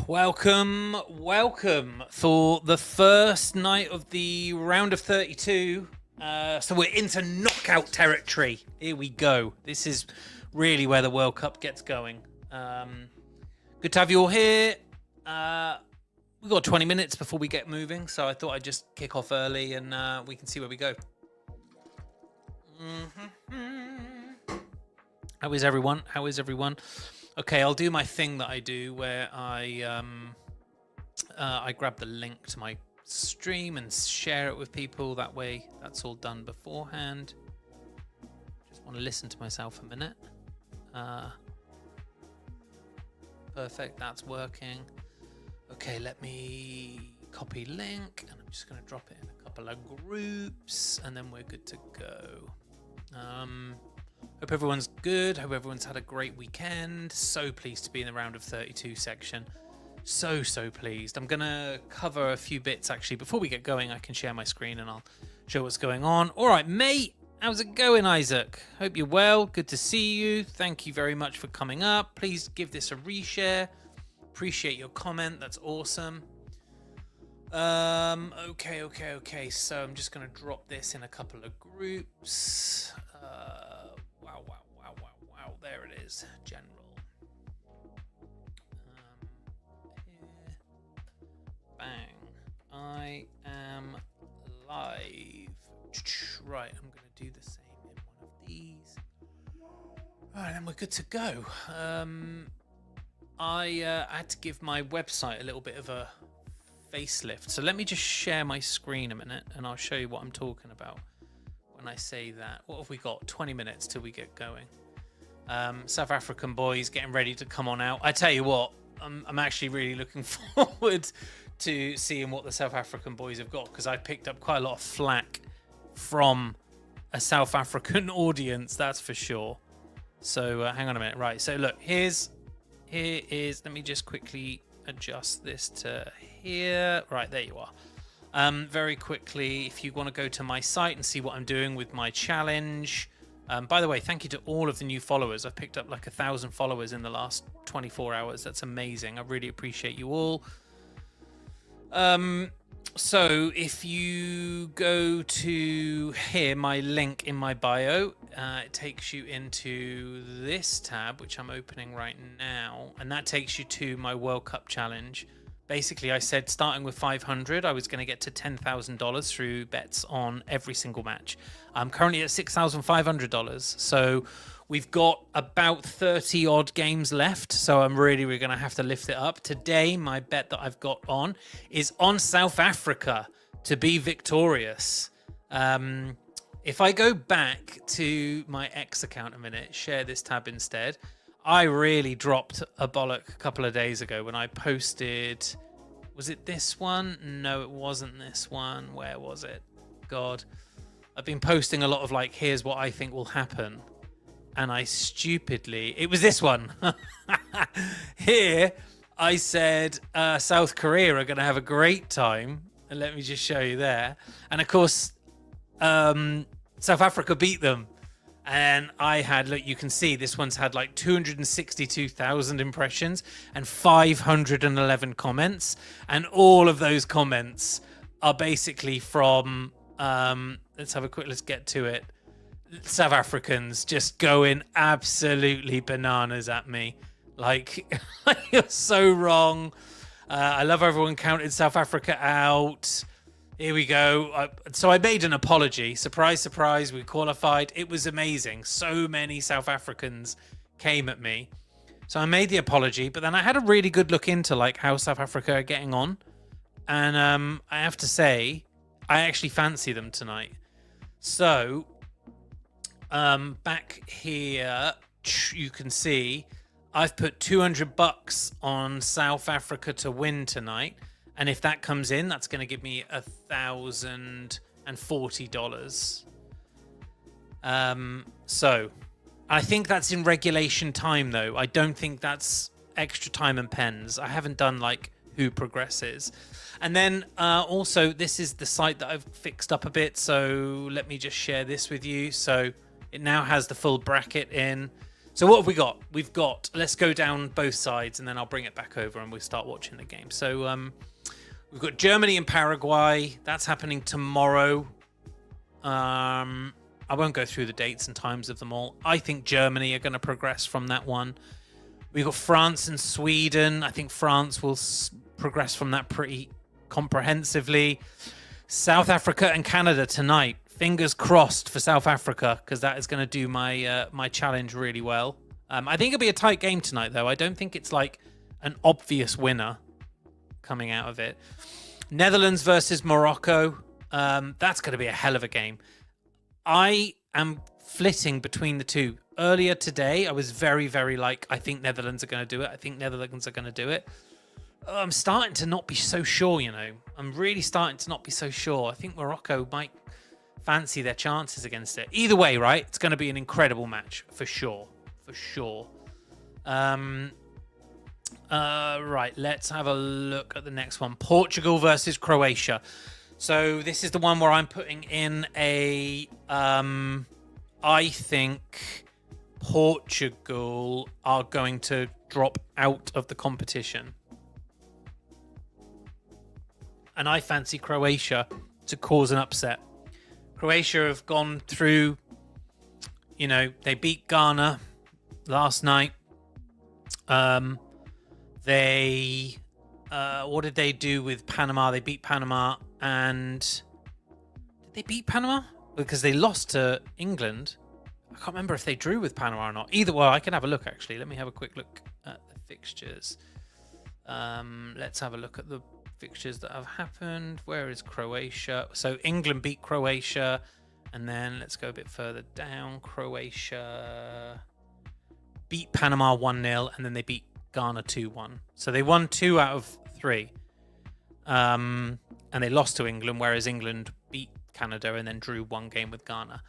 Welcome for the first night of the round of 32. So we're into knockout territory. Here we go. This is really where the World Cup gets going. Good to have you all here. We've got 20 minutes before we get moving, so I thought I'd just kick off early and we can see where we go. How is everyone? Okay, I'll do my thing that I do where I grab the link to my stream and share it with people. That way, that's all done beforehand. Just want to listen to myself a minute. Perfect, that's working. Okay, let me copy link, and I'm just going to drop it in a couple of groups, and then we're good to go. Hope everyone's good. Hope everyone's had a great weekend. So pleased to be in the round of 32 section. So pleased. I'm going to cover a few bits actually. Before we get going, I can share my screen and I'll show what's going on. All right, mate. How's it going, Isaac? Hope you're well. Good to see you. Thank you very much for coming up. Please give this a reshare. Appreciate your comment. That's awesome. Okay. So I'm just going to drop this in a couple of groups. Wow. There it is. General. Here. Bang. I am live. Right, I'm going to do the same in one of these. All right, then we're good to go. I had to give my website a little bit of a facelift. So let me just share my screen a minute and I'll show you what I'm talking about when I say that. What have we got? 20 minutes till we get going. South African boys getting ready to come on out. I tell you what, I'm actually really looking forward to seeing what the South African boys have got, because I picked up quite a lot of flack from a South African audience, that's for sure. So hang on a minute. Right, so look, here is, let me just quickly adjust this to here. Right, there you are. Very quickly, if you want to go to my site and see what I'm doing with my challenge. By the way, thank you to all of the new followers. I've picked up like 1,000 followers in the last 24 hours. That's amazing. I really appreciate you all. So if you go to here, my link in my bio, it takes you into this tab, which I'm opening right now. And that takes you to my World Cup challenge. Basically, I said starting with 500, I was going to get to $10,000 through bets on every single match. I'm currently at $6,500. So we've got about 30 odd games left. So we're going to have to lift it up. Today, my bet that I've got on is on South Africa to be victorious. If I go back to my X account a minute, share this tab instead. I really dropped a bollock a couple of days ago when I posted, was it this one? No, it wasn't this one. Where was it? God, I've been posting a lot of like, here's what I think will happen. And I stupidly, it was this one. Here, I said South Korea are going to have a great time. And let me just show you there. And of course, South Africa beat them. And I had, look, you can see this one's had like 262,000 impressions and 511 comments. And all of those comments are basically from, let's get to it. South Africans just going absolutely bananas at me. Like, you're so wrong. I love everyone counted South Africa out. Here we go. So I made an apology. Surprise, surprise. We qualified. It was amazing. So many South Africans came at me. So I made the apology, but then I had a really good look into like how South Africa are getting on. And I have to say, I actually fancy them tonight. So back here, you can see I've put $200 on South Africa to win tonight. And if that comes in, that's going to give me $1,040. So I think that's in regulation time, though. I don't think that's extra time and pens. I haven't done like who progresses. And then also, this is the site that I've fixed up a bit. So let me just share this with you. So it now has the full bracket in. So what have we got? We've got, let's go down both sides and then I'll bring it back over and we'll start watching the game. So we've got Germany and Paraguay. That's happening tomorrow. I won't go through the dates and times of them all. I think Germany are going to progress from that one. We've got France and Sweden. I think France will progress from that pretty comprehensively. South Africa and Canada tonight. Fingers crossed for South Africa, because that is going to do my my challenge really well. I think it'll be a tight game tonight, though. I don't think it's like an obvious winner coming out of it. Netherlands versus Morocco. That's going to be a hell of a game. I am flitting between the two. Earlier today, I was very, very like, I think Netherlands are going to do it. I think Netherlands are going to do it. I'm starting to not be so sure, you know. I'm really starting to not be so sure. I think Morocco might fancy their chances against it. Either way, right? It's going to be an incredible match for sure. For sure. Right, let's have a look at the next one. Portugal versus Croatia. So this is the one where I'm putting in a... I think Portugal are going to drop out of the competition. And I fancy Croatia to cause an upset. Croatia have gone through, you know, they beat Ghana last night. What did they do with Panama? They beat Panama, and did they beat Panama? Because they lost to England. I can't remember if they drew with Panama or not. Either way, I can have a look, actually. Let me have a quick look at the fixtures. Let's have a look at the fixtures that have happened. Where is Croatia? So England beat Croatia, and then let's go a bit further down. Croatia beat Panama 1-0, and then they beat Ghana 2-1. So they won 2 out of 3. And they lost to England, whereas England beat Canada and then drew 1 game with Ghana.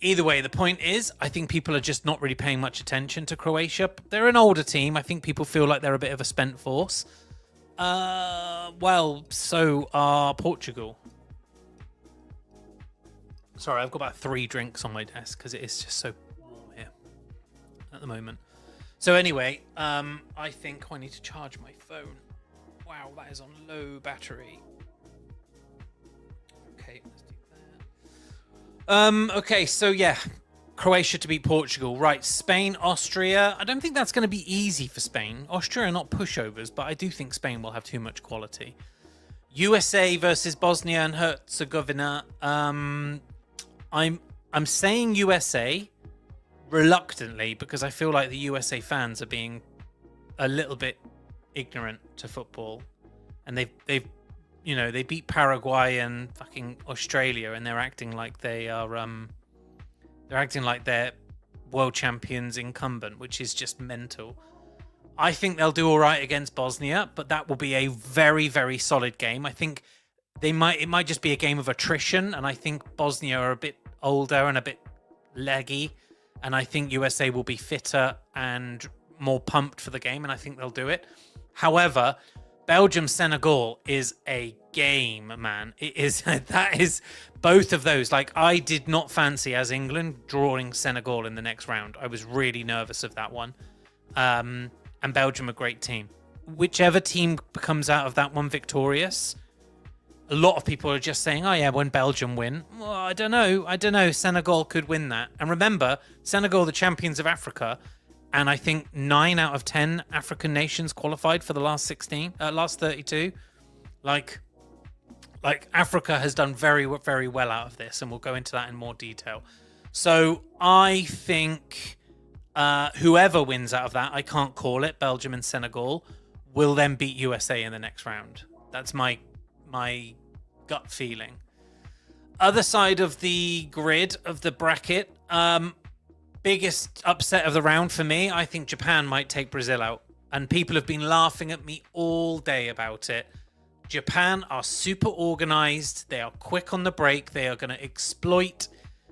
Either way, the point is, I think people are just not really paying much attention to Croatia. They're an older team. I think people feel like they're a bit of a spent force. Well, so are Portugal. Sorry, I've got about 3 drinks on my desk because it is just so warm here at the moment. So anyway, I think I need to charge my phone. Wow, that is on low battery. Okay, let's do that. Okay, so yeah, Croatia to beat Portugal. Right, Spain, Austria. I don't think that's going to be easy for Spain. Austria are not pushovers, but I do think Spain will have too much quality. USA versus Bosnia and Herzegovina. I'm saying USA reluctantly because I feel like the USA fans are being a little bit ignorant to football, and they've you know, they beat Paraguay and fucking Australia, and they're acting like they are they're acting like they're world champions incumbent, which is just mental. I think they'll do all right against Bosnia, but that will be a very, very solid game. I think it might just be a game of attrition, and I think Bosnia are a bit older and a bit leggy, and I think USA will be fitter and more pumped for the game, and I think they'll do it. However, Belgium-Senegal is a game, man. It is. That is both of those. Like, I did not fancy, as England, drawing Senegal in the next round. I was really nervous of that one. And Belgium, a great team. Whichever team comes out of that one victorious, a lot of people are just saying, oh yeah, when Belgium win. Well, I don't know. Senegal could win that. And remember, Senegal, the champions of Africa, and I think 9 out of 10 African nations qualified for the last 32. Like Africa has done very, very well out of this, and we'll go into that in more detail. So I think whoever wins out of that, I can't call it, Belgium and Senegal, will then beat USA in the next round. That's my gut feeling. Other side of the grid of the bracket, biggest upset of the round for me, I think Japan might take Brazil out. And people have been laughing at me all day about it. Japan are super organized. They are quick on the break. They are going to exploit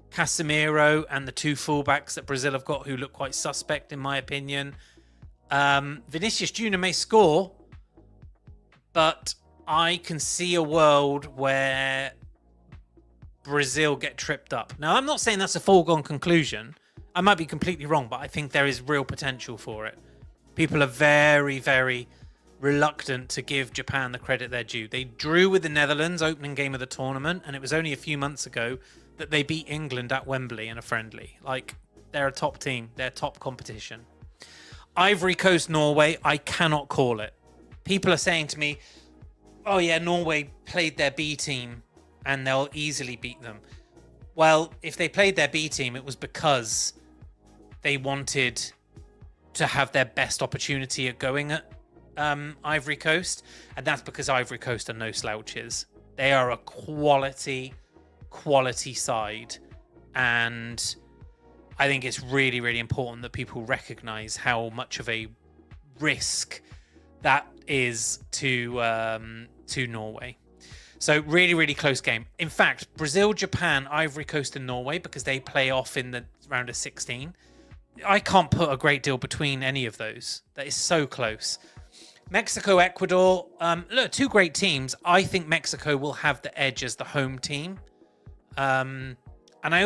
Casemiro and the 2 fullbacks that Brazil have got, who look quite suspect, in my opinion. Vinicius Jr. may score, but I can see a world where Brazil get tripped up. Now, I'm not saying that's a foregone conclusion, I might be completely wrong, but I think there is real potential for it. People are very, very reluctant to give Japan the credit they're due. They drew with the Netherlands opening game of the tournament, and it was only a few months ago that they beat England at Wembley in a friendly. Like, they're a top team. They're top competition. Ivory Coast, Norway, I cannot call it. People are saying to me, oh yeah, Norway played their B team and they'll easily beat them. Well, if they played their B team, it was because they wanted to have their best opportunity at going at Ivory Coast, and that's because Ivory Coast are no slouches. They are a quality side, and I think it's really, really important that people recognize how much of a risk that is to Norway. So really, really close game. In fact, Brazil, Japan, Ivory Coast, and Norway, because they play off in the round of 16. I can't put a great deal between any of those. That is so close. Mexico, Ecuador, look, two great teams. I think Mexico will have the edge as the home team. And I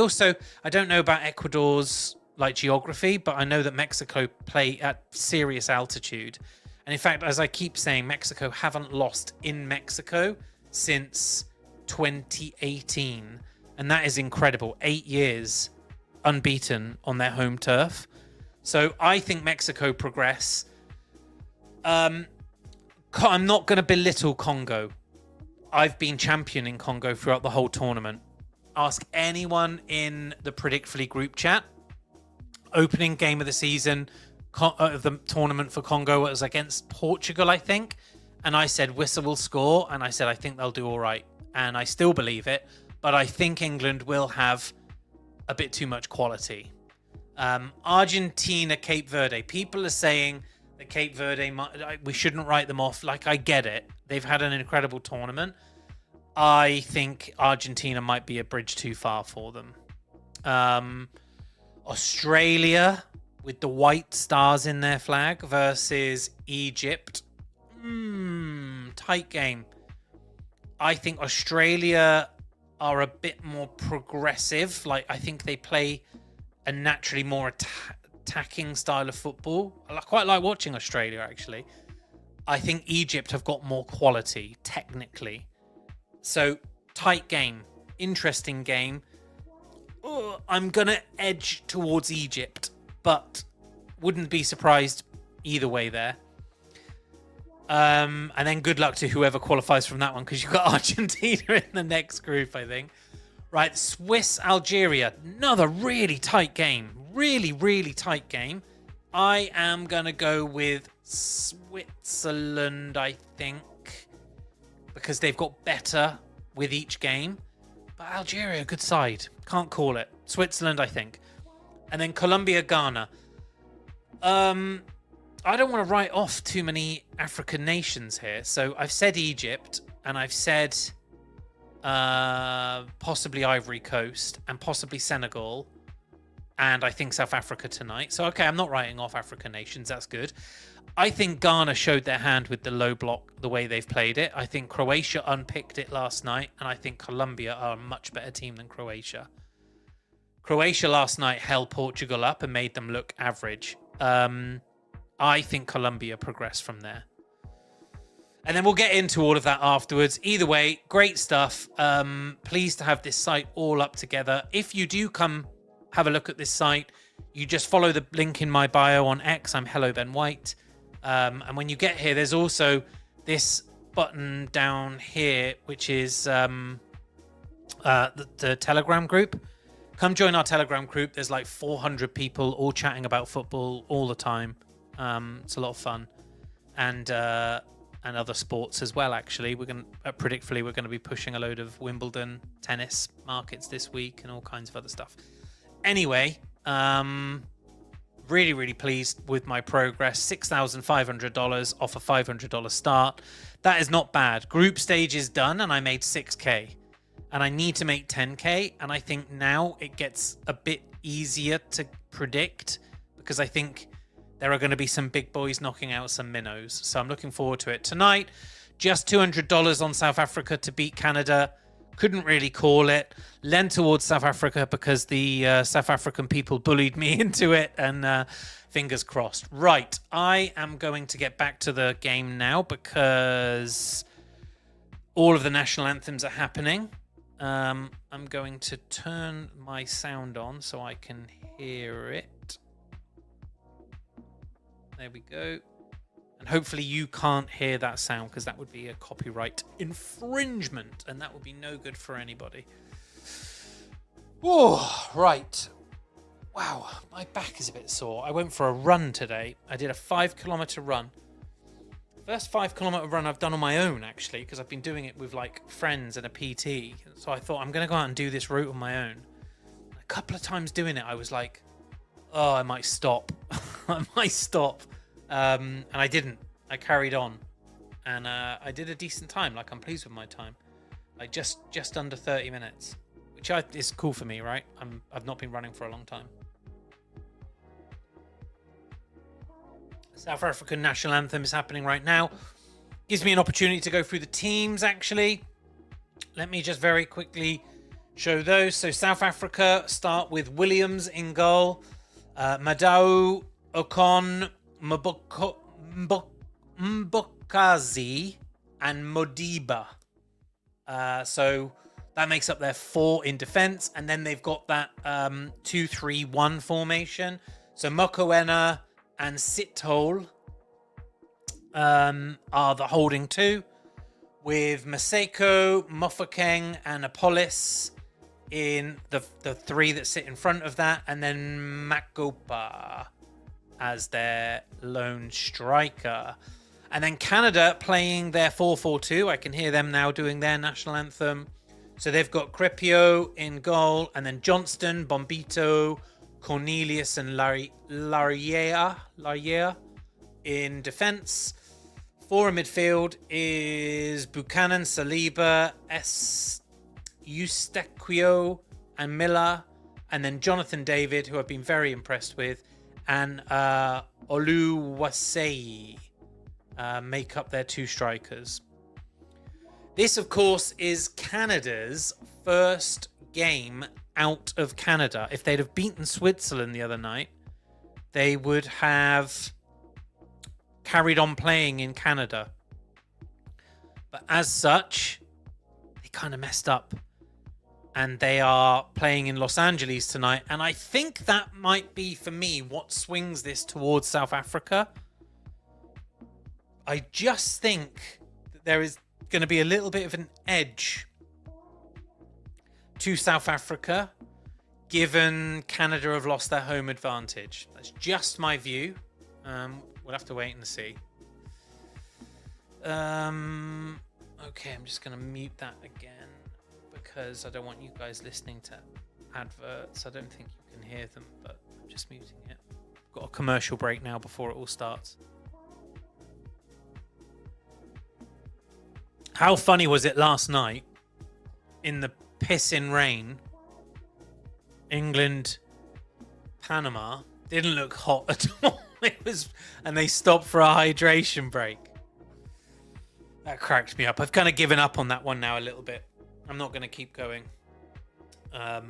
don't know about Ecuador's geography, but I know that Mexico play at serious altitude. And in fact, as I keep saying, Mexico haven't lost in Mexico since 2018. And that is incredible. 8 years unbeaten on their home turf. So I think Mexico progress. I'm not going to belittle Congo. I've been championing Congo throughout the whole tournament. Ask anyone in the Predictfully group chat. Opening game of the season of the tournament for Congo was against Portugal, I think. And I said, Whistle will score. And I said, I think they'll do all right. And I still believe it. But I think England will have a bit too much quality. Argentina, Cape Verde. People are saying that Cape Verde, we shouldn't write them off. Like, I get it. They've had an incredible tournament. I think Argentina might be a bridge too far for them. Australia with the white stars in their flag versus Egypt. Tight game. I think Australia are a bit more progressive. I think they play a naturally more attacking style of football. I quite like watching Australia, actually. I think Egypt have got more quality, technically. So, tight game. Interesting game. I'm going to edge towards Egypt, but wouldn't be surprised either way there. And then good luck to whoever qualifies from that one, because you've got Argentina in the next group, I think. Right, Swiss, Algeria. Another really tight game. Really, really tight game. I am going to go with Switzerland, I think, because they've got better with each game. But Algeria, a good side. Can't call it. Switzerland, I think. And then Colombia, Ghana. I don't want to write off too many African nations here. So I've said Egypt, and I've said possibly Ivory Coast, and possibly Senegal, and I think South Africa tonight. So, okay, I'm not writing off African nations. That's good. I think Ghana showed their hand with the low block, the way they've played it. I think Croatia unpicked it last night, and I think Colombia are a much better team than Croatia. Croatia last night held Portugal up and made them look average. I think Colombia progressed from there. And then we'll get into all of that afterwards. Either way, great stuff. Pleased to have this site all up together. If you do come have a look at this site, you just follow the link in my bio on X. I'm Hello Ben White. And when you get here, there's also this button down here, which is the Telegram group. Come join our Telegram group. There's like 400 people all chatting about football all the time. It's a lot of fun. And other sports as well, actually. Predictfully, we're going to be pushing a load of Wimbledon tennis markets this week and all kinds of other stuff. Anyway, really, really pleased with my progress. $6,500 off a $500 start. That is not bad. Group stage is done, and I made 6K. And I need to make 10K, and I think now it gets a bit easier to predict, because I think there are going to be some big boys knocking out some minnows. So I'm looking forward to it. Tonight, just $200 on South Africa to beat Canada. couldn't really call it. Leant towards South Africa because the South African people bullied me into it, and fingers crossed. Right, I am going to get back to the game now because all of the national anthems are happening. I'm going to turn my sound on so I can hear it. There we go. And hopefully you can't hear that sound because that would be a copyright infringement and that would be no good for anybody. Oh, right. Wow, my back is a bit sore. I went for a run today. I did a 5-kilometer run. First 5-kilometer run I've done on my own, actually, because I've been doing it with like friends and a PT. So I thought I'm going to go out and do this route on my own. A couple of times doing it, I was like, oh, I might stop. I might stop. And I didn't. I carried on. And I did a decent time. Like, I'm pleased with my time. Like, just under 30 minutes. Which is cool for me, right? I've not been running for a long time. South African national anthem is happening right now. Gives me an opportunity to go through the teams, actually. Let me just very quickly show those. So South Africa start with Williams in goal. Madao, Okon, Mbokazi, and Modiba. So that makes up their 4 in defense. And then they've got that 2-3-1 formation. So Mokoena and Sithole are the holding 2, with Maseko, Mofokeng, and Apollos in the 3 that sit in front of that, and then Makopa as their lone striker. And then Canada playing their 4-4-2. I can hear them now doing their national anthem. So they've got Crepio in goal, and then Johnston, Bombito, Cornelius, and Larriere in defence. 4 in midfield is Buchanan, Saliba, Eustaquio, and Miller, and then Jonathan David, who I've been very impressed with, and Oluwasei make up their 2 strikers. This, of course, is Canada's first game out of Canada. If they'd have beaten Switzerland the other night, they would have carried on playing in Canada. But as such, they kind of messed up. And they are playing in Los Angeles tonight. And I think that might be, for me, what swings this towards South Africa. I just think that there is going to be a little bit of an edge to South Africa, given Canada have lost their home advantage. That's just my view. We'll have to wait and see. Okay, I'm just going to mute that again because I don't want you guys listening to adverts. I don't think you can hear them, but I'm just muting it. Got a commercial break now before it all starts. How funny was it last night in the pissing rain? England, Panama didn't look hot at all. It was, and they stopped for a hydration break. That cracked me up. I've kind of given up on that one now a little bit. I'm not going to keep going. There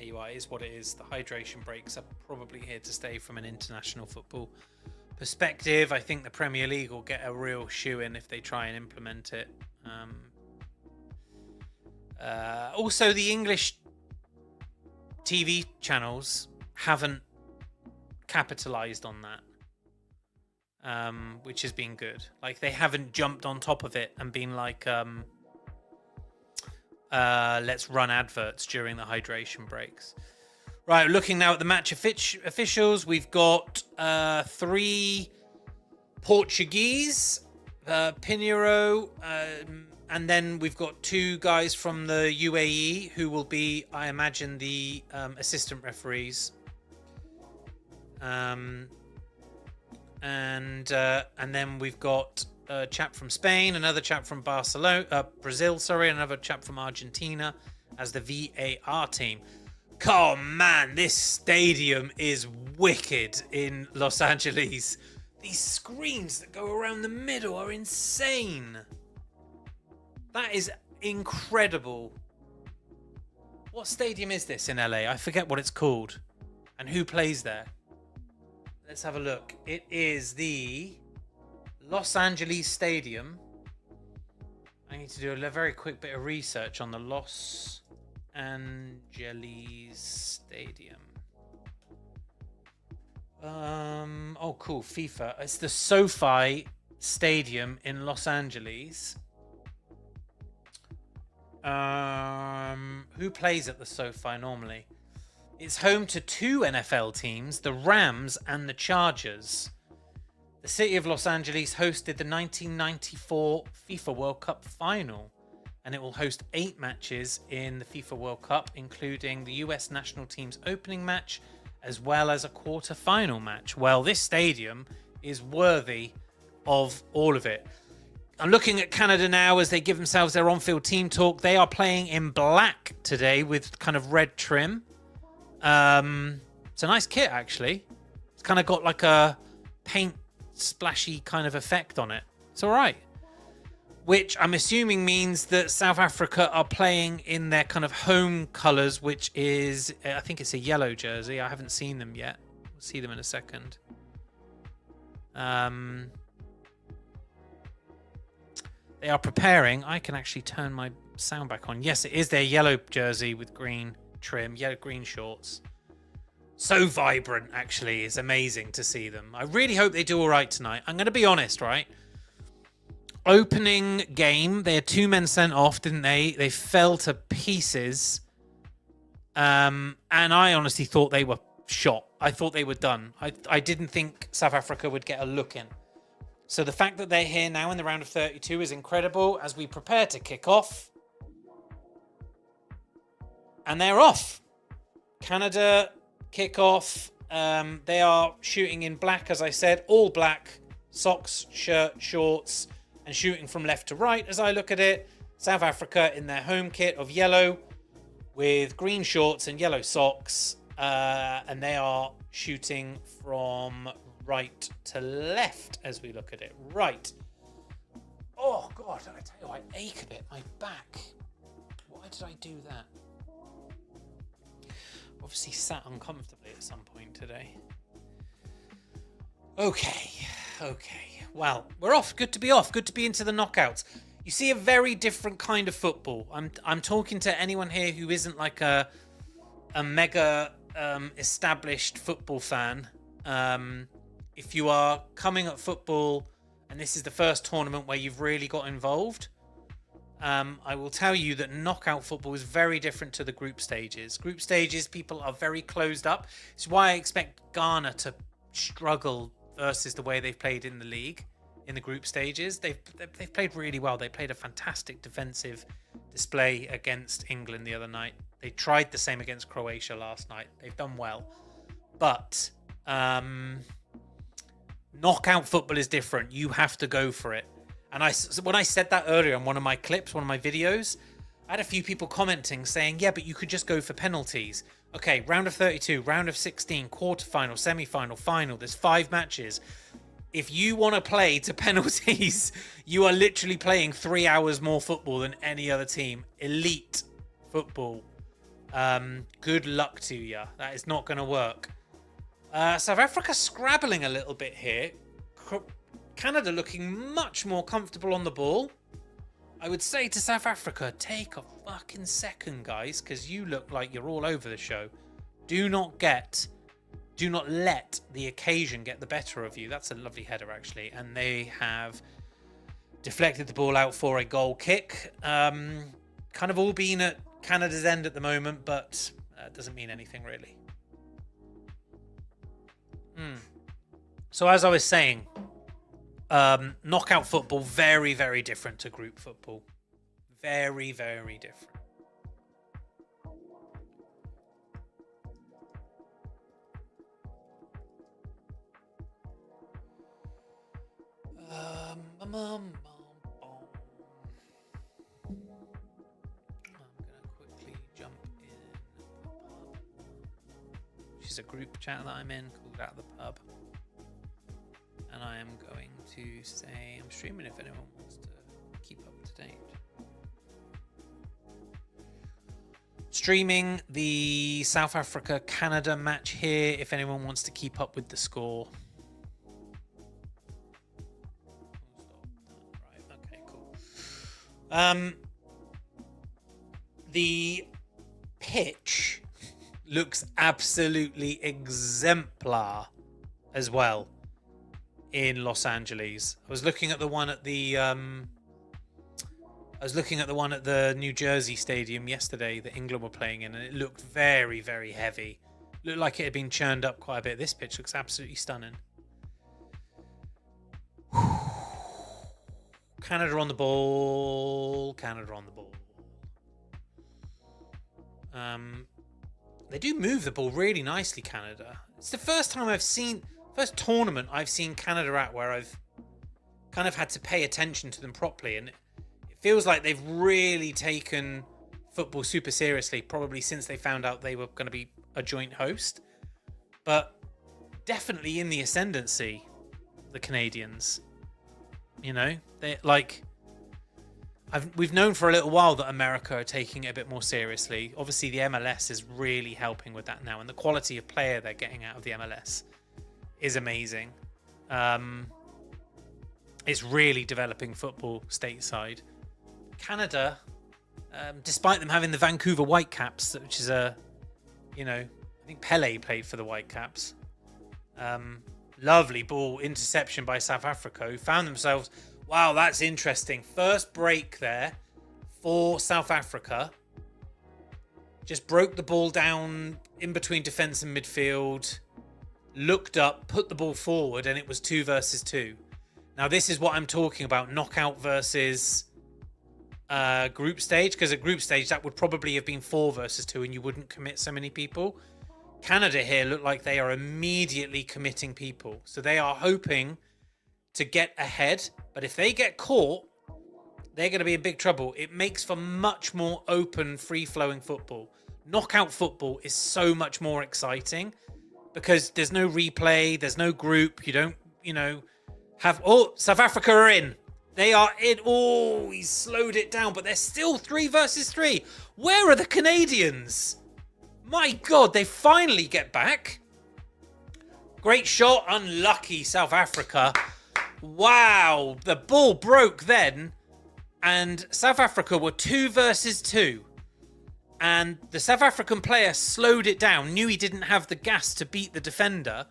you are. It is what it is. The hydration breaks are probably here to stay from an international football perspective. I think the Premier League will get a real shoe in if they try and implement it. Also, the English TV channels haven't capitalized on that, which has been good. Like, they haven't jumped on top of it and been like, let's run adverts during the hydration breaks. Right, looking now at the match officials, we've got 3 Portuguese, Pinheiro, and then we've got 2 guys from the UAE who will be, I imagine, the assistant referees. And then we've got a chap from Spain, another chap from Brazil, another chap from Argentina as the VAR team. Oh man, this stadium is wicked in Los Angeles. These screens that go around the middle are insane. That is incredible. What stadium is this in LA? I forget what it's called. And who plays there? Let's have a look. It is the Los Angeles Stadium. I need to do a very quick bit of research on the Los Angeles Stadium. Oh, cool. FIFA. It's the SoFi Stadium in Los Angeles. Who plays at the SoFi normally? It's home to two NFL teams, the Rams and the Chargers. The city of Los Angeles hosted the 1994 FIFA World Cup final, and it will host 8 matches in the FIFA World Cup, including the US national team's opening match, as well as a quarter-final match. Well, this stadium is worthy of all of it. I'm looking at Canada now as they give themselves their on-field team talk. They are playing in black today with kind of red trim. It's a nice kit, actually. It's kind of got like a paint splashy kind of effect on it. It's all right. Which I'm assuming means that South Africa are playing in their kind of home colours, which is, I think it's a yellow jersey. I haven't seen them yet. We'll see them in a second. They are preparing. I can actually turn my sound back on. Yes, it is their yellow jersey with green trim, yellow green shorts. So vibrant, actually. It's amazing to see them. I really hope they do all right tonight. I'm going to be honest, right? Opening game, they had 2 men sent off, didn't they? They fell to pieces. And I honestly thought they were shot. I thought they were done. I didn't think South Africa would get a look in. So the fact that they're here now in the round of 32 is incredible as we prepare to kick off. And they're off. Canada kick off. They are shooting in black, as I said, all black, socks, shirt, shorts, and shooting from left to right as I look at it. South Africa in their home kit of yellow with green shorts and yellow socks. And they are shooting from right to left as we look at it. Right. Oh, God, I tell you, I ache a bit. My back. Why did I do that? Obviously sat uncomfortably at some point today. Okay. Well, we're off. Good to be off. Good to be into the knockouts. You see a very different kind of football. I'm talking to anyone here who isn't like a mega established football fan. If you are coming at football and this is the first tournament where you've really got involved, I will tell you that knockout football is very different to the group stages. Group stages, people are very closed up. It's why I expect Ghana to struggle versus the way they've played in the league, in the group stages. They've played really well. They played a fantastic defensive display against England the other night. They tried the same against Croatia last night. They've done well. But knockout football is different. You have to go for it. And when I said that earlier on one of my clips, one of my videos, I had a few people commenting saying, yeah, but you could just go for penalties. Okay, round of 32, round of 16, quarterfinal, semi-final, final. There's 5 matches. If you want to play to penalties, you are literally playing 3 hours more football than any other team. Elite football. Good luck to you. That is not going to work. South Africa scrabbling a little bit here. Canada looking much more comfortable on the ball. I would say to South Africa, take a fucking second, guys, because you look like you're all over the show. Do not let the occasion get the better of you. That's a lovely header, actually. And they have deflected the ball out for a goal kick. Kind of all being at Canada's end at the moment, but it doesn't mean anything, really. So as I was saying, knockout football, very, very different to group football. Very, very different. I'm going to quickly jump in the pub, which is a group chat that I'm in called Out the Pub. And I am going to say I'm streaming if anyone wants to keep up to date. streaming the South Africa-Canada match here if anyone wants to keep up with the score. Right, okay, cool. The pitch looks absolutely exemplar as well in Los Angeles. I was looking at the one at the New Jersey stadium yesterday that England were playing in, and it looked very, very heavy. Looked like it had been churned up quite a bit. This pitch looks absolutely stunning. Canada on the ball. Canada on the ball. They do move the ball really nicely, Canada. It's the first tournament I've seen Canada at where I've kind of had to pay attention to them properly, and it feels like they've really taken football super seriously, probably since they found out they were going to be a joint host. But definitely in the ascendancy, the Canadians. You know, we've known for a little while that America are taking it a bit more seriously. Obviously, the MLS is really helping with that now, and the quality of player they're getting out of the MLS is amazing. It's really developing football stateside. Canada, despite them having the Vancouver Whitecaps, which is I think Pele played for the Whitecaps. Lovely ball interception by South Africa, who found themselves, wow, that's interesting. First break there for South Africa. Just broke the ball down in between defence and midfield, looked up, put the ball forward, and it was 2 versus 2. Now, this is what I'm talking about, knockout versus group stage, because at group stage, that would probably have been 4 versus 2, and you wouldn't commit so many people. Canada here look like they are immediately committing people. So they are hoping to get ahead, but if they get caught, they're going to be in big trouble. It makes for much more open, free-flowing football. Knockout football is so much more exciting because there's no replay, there's no group. You don't, have... Oh, South Africa are in. They are in. Oh, he slowed it down, but they're still 3 versus 3. Where are the Canadians? My God, they finally get back. Great shot. Unlucky South Africa. Wow. The ball broke then. And South Africa were 2 versus 2. And the South African player slowed it down, knew he didn't have the gas to beat the defender,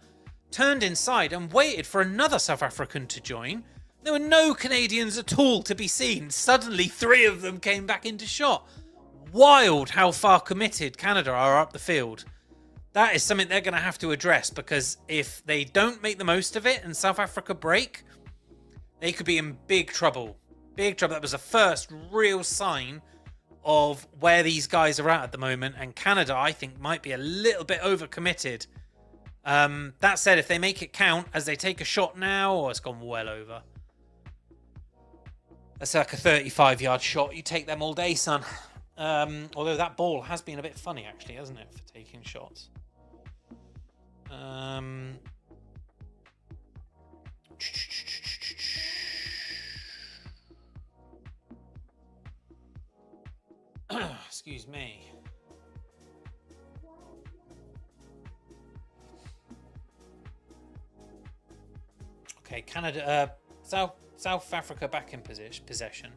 turned inside and waited for another South African to join. There were no Canadians at all to be seen. Suddenly, 3 of them came back into shot. Wild how far committed Canada are up the field. That is something they're going to have to address, because if they don't make the most of it and South Africa break, they could be in big trouble. Big trouble. That was the first real sign of where these guys are at the moment. And Canada, I think, might be a little bit overcommitted. That said, if they make it count as they take a shot now, or it's gone well over. That's like a 35-yard shot. You take them all day, son. Although that ball has been a bit funny, actually, hasn't it, for taking shots? Excuse me. Okay, Canada, South Africa back in possession.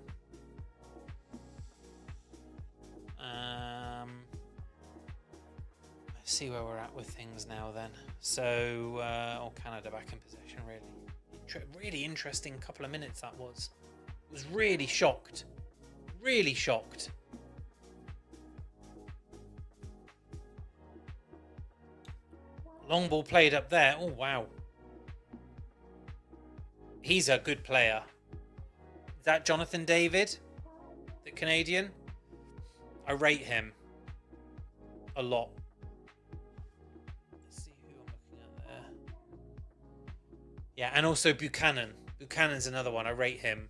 Let's see where we're at with things now then. So, Canada back in possession, really. Really interesting couple of minutes that was. I was really shocked. Really shocked. Long ball played up there. Oh, wow. He's a good player. Is that Jonathan David? The Canadian? I rate him a lot. Let's see who I'm looking at there. Yeah, and also Buchanan. Buchanan's another one. I rate him.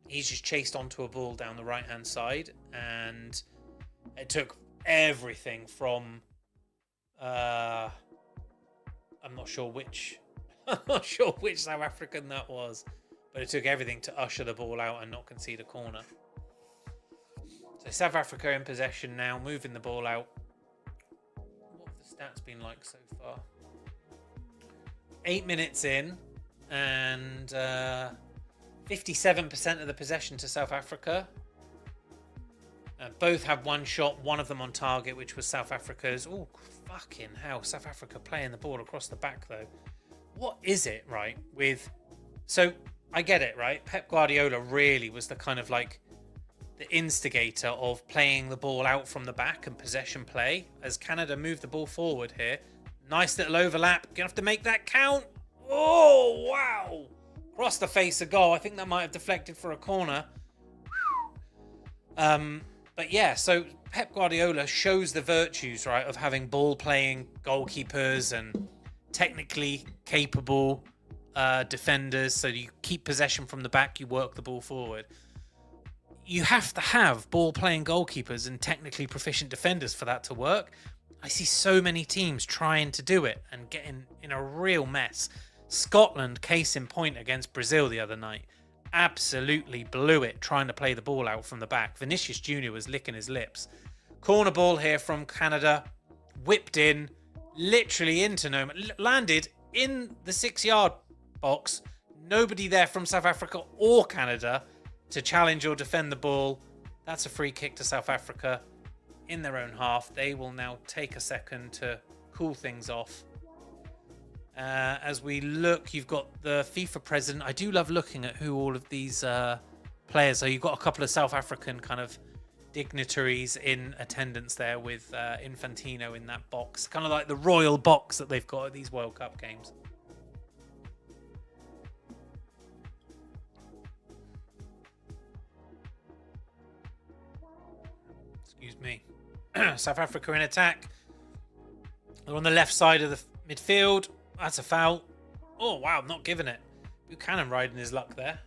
He's just chased onto a ball down the right-hand side, and it took everything from... I'm not sure which South African that was, but it took everything to usher the ball out and not concede a corner. So South Africa in possession now, moving the ball out. What have the stats been like so far? 8 minutes in, and 57% of the possession to South Africa. Both have one shot, one of them on target, which was South Africa's. Oh, fucking hell. South Africa playing the ball across the back, though. What is it, right, with... So, I get it, right? Pep Guardiola really was the kind of, like, the instigator of playing the ball out from the back and possession play. As Canada move the ball forward here. Nice little overlap. Gonna have to make that count. Oh, wow. Across the face of goal. I think that might have deflected for a corner. But yeah, so Pep Guardiola shows the virtues, right, of having ball-playing goalkeepers and technically capable defenders. So you keep possession from the back, you work the ball forward. You have to have ball-playing goalkeepers and technically proficient defenders for that to work. I see so many teams trying to do it and getting in a real mess. Scotland, case in point, against Brazil the other night. Absolutely blew it trying to play the ball out from the back. Vinicius Jr. was licking his lips. Corner ball here from Canada. Whipped in. Literally into no man. Landed in the 6-yard box. Nobody there from South Africa or Canada to challenge or defend the ball. That's a free kick to South Africa in their own half. They will now take a second to cool things off. As we look, you've got the FIFA president. I do love looking at who all of these players are. You've got a couple of South African kind of dignitaries in attendance there with Infantino in that box. Kind of like the royal box that they've got at these World Cup games. Excuse me. South Africa in attack. They're on the left side of the midfield. That's a foul. Oh, wow, not giving it. Buchanan riding his luck there.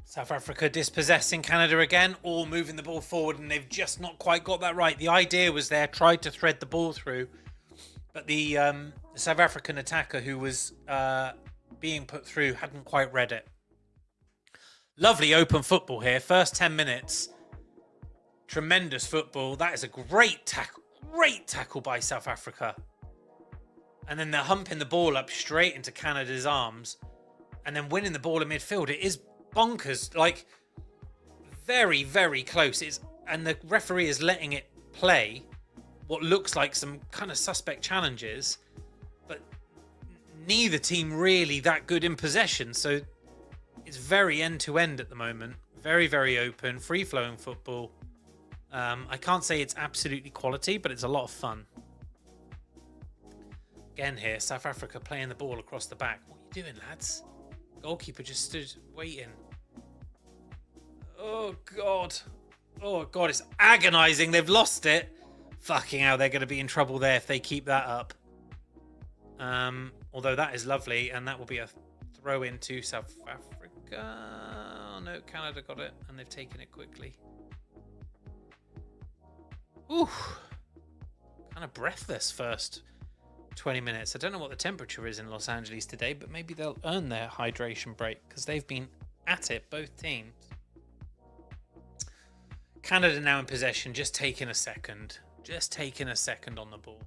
South Africa dispossessing Canada again, all moving the ball forward, and they've just not quite got that right. The idea was there, tried to thread the ball through, but the South African attacker who was being put through hadn't quite read it. Lovely open football here. First 10 minutes. Tremendous football. That is a great tackle. Great tackle by South Africa. And then they're humping the ball up straight into Canada's arms. And then winning the ball in midfield. It is bonkers. Like, very, very close. And the referee is letting it play what looks like some kind of suspect challenges. But neither team really that good in possession. So it's very end-to-end at the moment. Very, very open. Free-flowing football. I can't say it's absolutely quality, but it's a lot of fun. Again here, South Africa playing the ball across the back. What are you doing, lads? Goalkeeper just stood waiting. Oh, God. Oh, God, it's agonising. They've lost it. Fucking hell, they're going to be in trouble there if they keep that up. Although that is lovely, and that will be a throw into South Africa. Oh, no, Canada got it, and they've taken it quickly. Ooh, kind of breathless first 20 minutes. I don't know what the temperature is in Los Angeles today, but maybe they'll earn their hydration break because they've been at it, both teams. Canada now in possession, just taking a second. Just taking a second on the ball.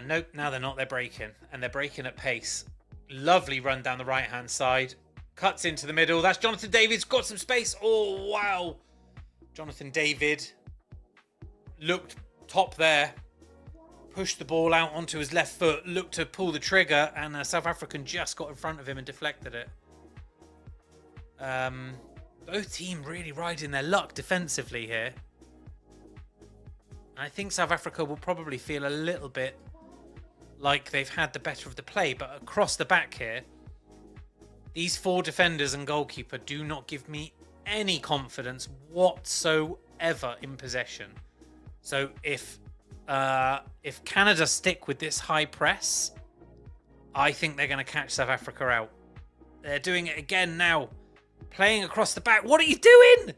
Nope, now they're not. They're breaking, and they're breaking at pace. Lovely run down the right-hand side. Cuts into the middle. That's Jonathan David's got some space. Oh, wow. Jonathan David looked top there, pushed the ball out onto his left foot, looked to pull the trigger, and a South African just got in front of him and deflected it. Both teams really riding their luck defensively here. I think South Africa will probably feel a little bit like they've had the better of the play, but across the back here, these four defenders and goalkeeper do not give me any confidence whatsoever in possession. So if Canada stick with this high press, I think they're going to catch South Africa out. They're doing it again now, playing across the back. What are you doing?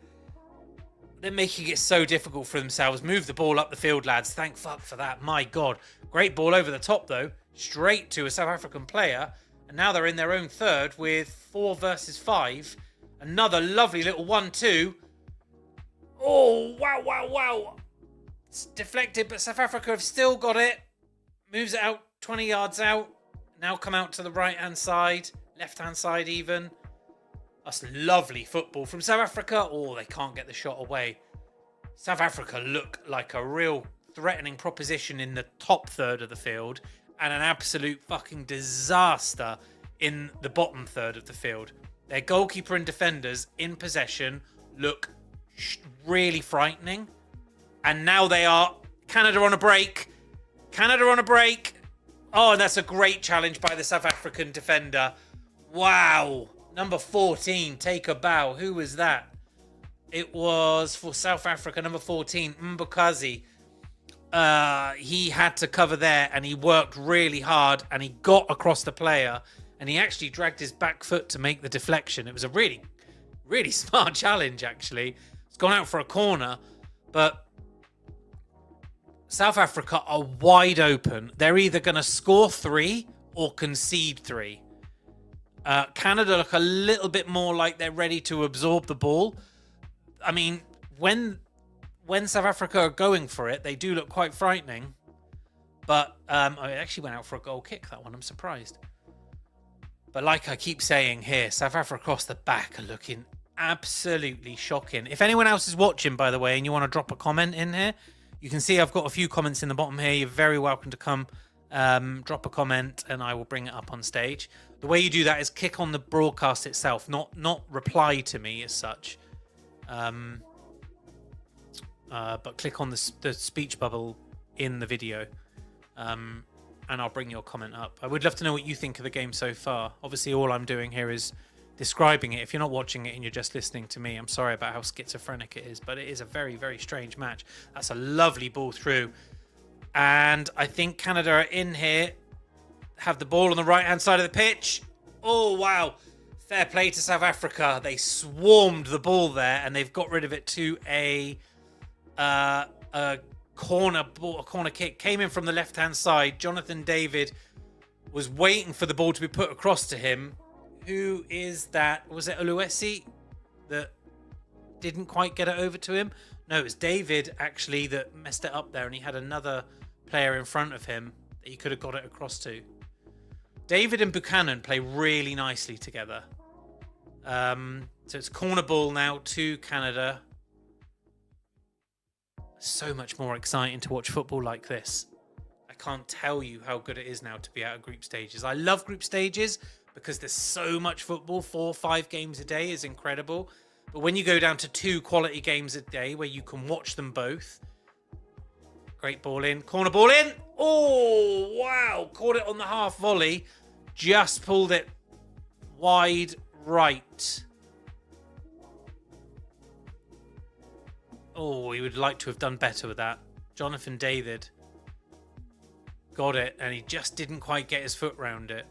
They're making it so difficult for themselves. Move the ball up the field, lads. Thank fuck for that. My God. Great ball over the top, though. Straight to a South African player. And now they're in their own third with 4 versus 5. Another lovely little 1-2. Oh, wow, wow, wow. It's deflected, but South Africa have still got it. Moves it out 20 yards out. Now come out to the right-hand side. Left-hand side even. That's lovely football from South Africa. Oh, they can't get the shot away. South Africa look like a real threatening proposition in the top third of the field and an absolute fucking disaster in the bottom third of the field. Their goalkeeper and defenders in possession look really frightening. And now they are Canada on a break. Canada on a break. Oh, and that's a great challenge by the South African defender. Wow. Number 14, take a bow. Who was that? It was for South Africa, number 14, Mbukazi. He had to cover there and he worked really hard and he got across the player and he actually dragged his back foot to make the deflection. It was a really, really smart challenge, actually. It's gone out for a corner, but South Africa are wide open. They're either going to score 3 or concede 3. Canada look a little bit more like they're ready to absorb the ball. I mean, when South Africa are going for it, they do look quite frightening. But I actually went out for a goal kick, that one. I'm surprised. But like I keep saying here, South Africa across the back are looking absolutely shocking. If anyone else is watching, by the way, and you want to drop a comment in here, you can see I've got a few comments in the bottom here. You're very welcome to come drop a comment and I will bring it up on stage. The way you do that is click on the broadcast itself, not reply to me as such. But click on the speech bubble in the video and I'll bring your comment up. I would love to know what you think of the game so far. Obviously, all I'm doing here is describing it. If you're not watching it and you're just listening to me, I'm sorry about how schizophrenic it is, but it is a very, very strange match. That's a lovely ball through. And I think Canada are in here, have the ball on the right-hand side of the pitch. Oh, wow. Fair play to South Africa. They swarmed the ball there and they've got rid of it to a corner ball, a corner kick. Came in from the left-hand side. Jonathan David was waiting for the ball to be put across to him. Who is that? Was it Oluwesi that didn't quite get it over to him? No, it was David actually that messed it up there, and he had another player in front of him that he could have got it across to. David and Buchanan play really nicely together. So it's corner ball now to Canada. So much more exciting to watch football like this. I can't tell you how good it is now to be out of group stages. I love group stages because there's so much football. 4 or 5 games a day is incredible. But when you go down to 2 quality games a day where you can watch them both. Great ball in. Corner ball in. Oh, wow. Caught it on the half volley. Just pulled it wide right. Oh, he would like to have done better with that. Jonathan David got it and he just didn't quite get his foot round it.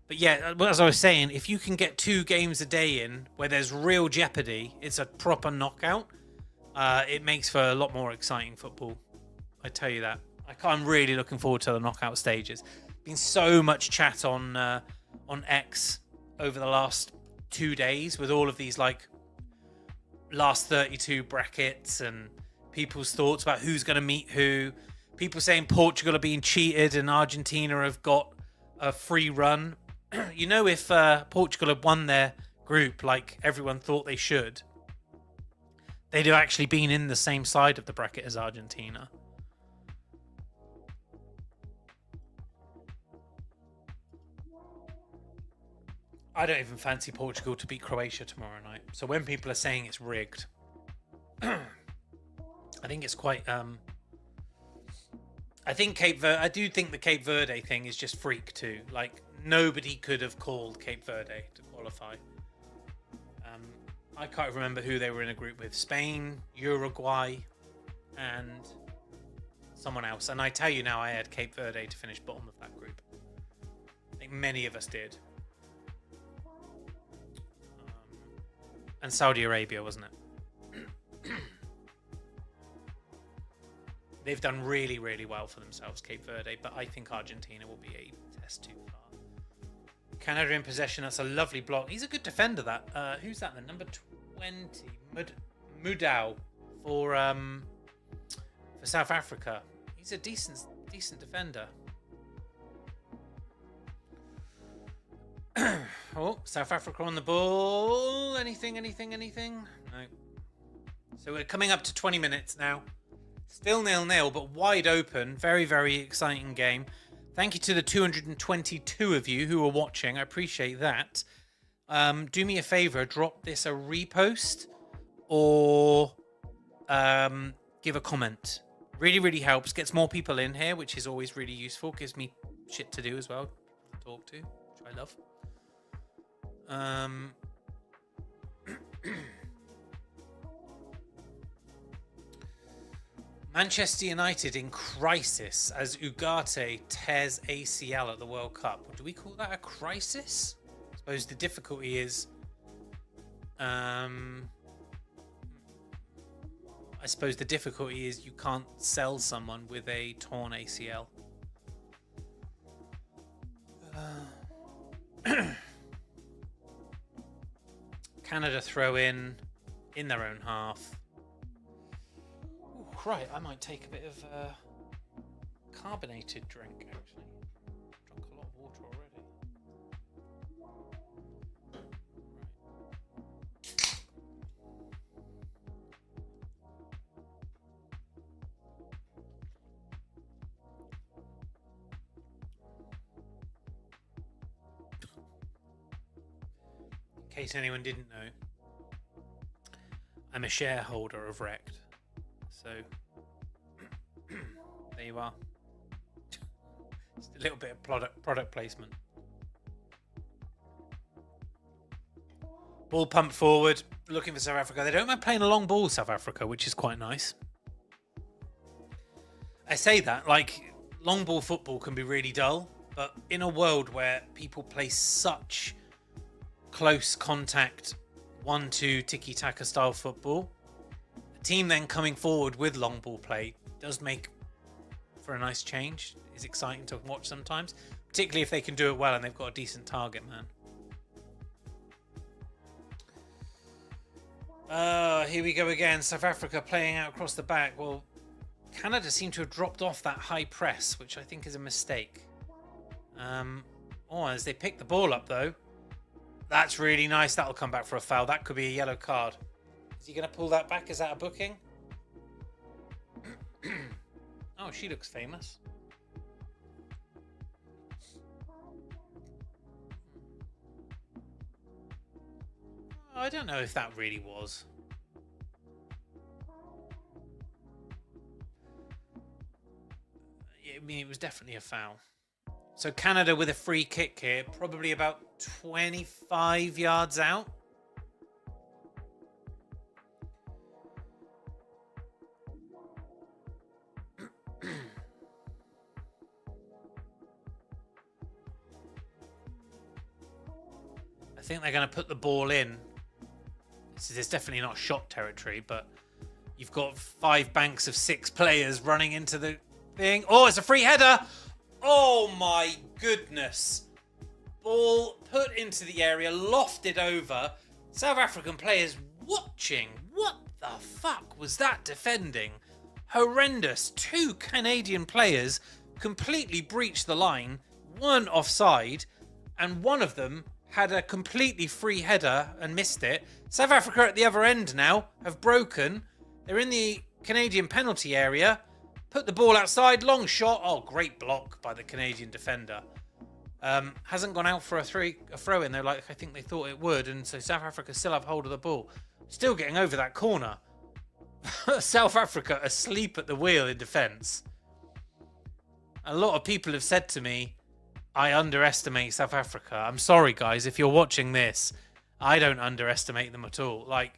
But yeah, as I was saying, if you can get 2 games a day in where there's real jeopardy, it's a proper knockout. It makes for a lot more exciting football. I tell you that. I'm really looking forward to the knockout stages. Been so much chat on X over the last 2 days with all of these like last 32 brackets and people's thoughts about who's going to meet who. People saying Portugal are being cheated and Argentina have got a free run. You know, if Portugal had won their group like everyone thought they should, they'd have actually been in the same side of the bracket as Argentina. I don't even fancy Portugal to beat Croatia tomorrow night. So when people are saying it's rigged, I think it's quite... I think I do think the Cape Verde thing is just freak too. Like, nobody could have called Cape Verde to qualify. I can't remember who they were in a group with. Spain, Uruguay, and someone else. And I tell you now, I had Cape Verde to finish bottom of that group. I think many of us did. And Saudi Arabia, wasn't it? They've done really, really well for themselves, Cape Verde, but I think Argentina will be a test too far. Canada in possession. That's a lovely block. He's a good defender, that. Who's that then? Number 20. Mudau for South Africa. He's a decent defender. Oh, South Africa on the ball. Anything? No. So we're coming up to 20 minutes now. Still 0-0, but wide open. Very, very exciting game. Thank you to the 222 of you who are watching. I appreciate that. Do me a favor, drop this a repost or give a comment. Really, really helps. Gets more people in here, which is always really useful. Gives me shit to do as well. To talk to, which I love. Manchester United in crisis as Ugarte tears ACL at the World Cup. Do we call that a crisis? I suppose the difficulty is... I suppose the difficulty is you can't sell someone with a torn ACL. Canada throw in their own half. Right, I might take a bit of carbonated drink, actually. Drunk a lot of water already. In case anyone didn't know, I'm a shareholder of Rect. So there you are. Just a little bit of product placement. Ball pumped forward, looking for South Africa. They don't mind playing a long ball, South Africa, which is quite nice. I say that, like, long ball football can be really dull, but in a world where people play such close contact 1-2 tiki-taka style football, team then coming forward with long ball play does make for a nice change. It's exciting to watch sometimes, particularly if they can do it well and they've got a decent target man. Here we go again. South Africa playing out across the back. Well, Canada seem to have dropped off that high press, which I think is a mistake. As they pick the ball up though, that's really nice. That'll come back for a foul. That could be a yellow card. Is he going to pull that back? Is that a booking? Oh, she looks famous. I don't know if that really was. I mean, it was definitely a foul. So Canada with a free kick here, probably about 25 yards out. I think they're going to put the ball in. This is definitely not shot territory, but you've got 5 banks of 6 players running into the thing. Oh, it's a free header. Oh my goodness. Ball put into the area, lofted over. South African players watching. What the fuck was that defending? Horrendous. 2 Canadian players completely breached the line, 1 offside, and one of them had a completely free header and missed it. South Africa at the other end now have broken. They're in the Canadian penalty area. Put the ball outside. Long shot. Oh, great block by the Canadian defender. Hasn't gone out for a throw in there like I think they thought it would. And so South Africa still have hold of the ball. Still getting over that corner. South Africa asleep at the wheel in defence. A lot of people have said to me, I underestimate South Africa. I'm sorry, guys, if you're watching this. I don't underestimate them at all. Like,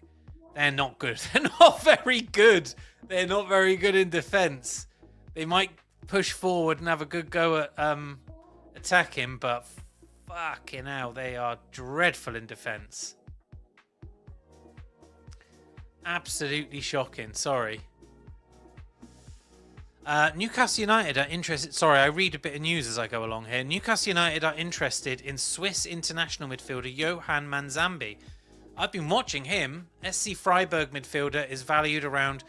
they're not good. They're not very good. They're not very good in defence. They might push forward and have a good go at attacking, but fucking hell, they are dreadful in defence. Absolutely shocking. Sorry. Newcastle United are interested. Sorry, I read a bit of news as I go along here. Newcastle United are interested in Swiss international midfielder Johan Manzambi. I've been watching him. SC Freiburg midfielder is valued around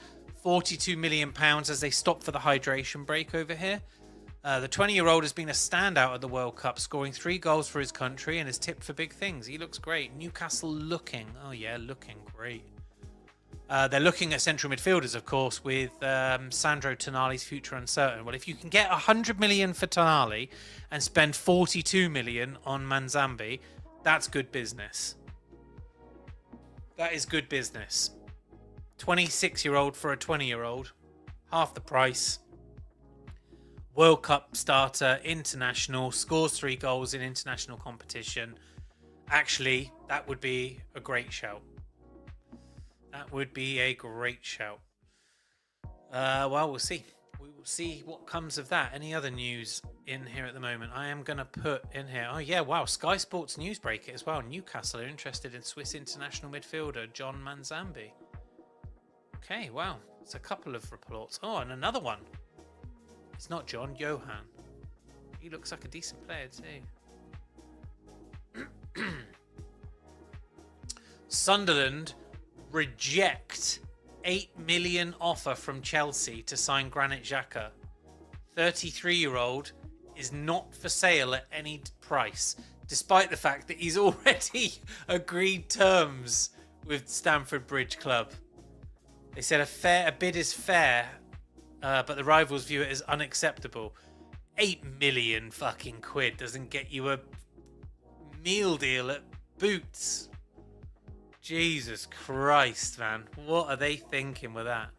£42 million as they stop for the hydration break over here. The 20-year-old has been a standout at the World Cup, scoring 3 goals for his country and is tipped for big things. He looks great. Newcastle looking great. They're looking at central midfielders, of course, with Sandro Tonali's future uncertain. Well, if you can get 100 million for Tonali and spend 42 million on Manzambi, that's good business. That is good business. 26-year-old for a 20-year-old, half the price. World Cup starter, international, scores 3 goals in international competition. Actually, that would be a great shout. That would be a great shout. Well, we'll see. We will see what comes of that. Any other news in here at the moment? I am going to put in here. Oh, yeah, wow. Sky Sports news break it as well. Newcastle are interested in Swiss international midfielder John Manzambi. Okay, wow. It's a couple of reports. Oh, and another one. It's not John, Johan. He looks like a decent player too. Sunderland reject 8 million offer from Chelsea to sign Granit Xhaka. 33-year-old is not for sale at any price, despite the fact that he's already agreed terms with Stamford Bridge Club. They said a bid is fair, but the rivals view it as unacceptable. 8 million fucking quid doesn't get you a meal deal at Boots. Jesus Christ, man. What are they thinking with that?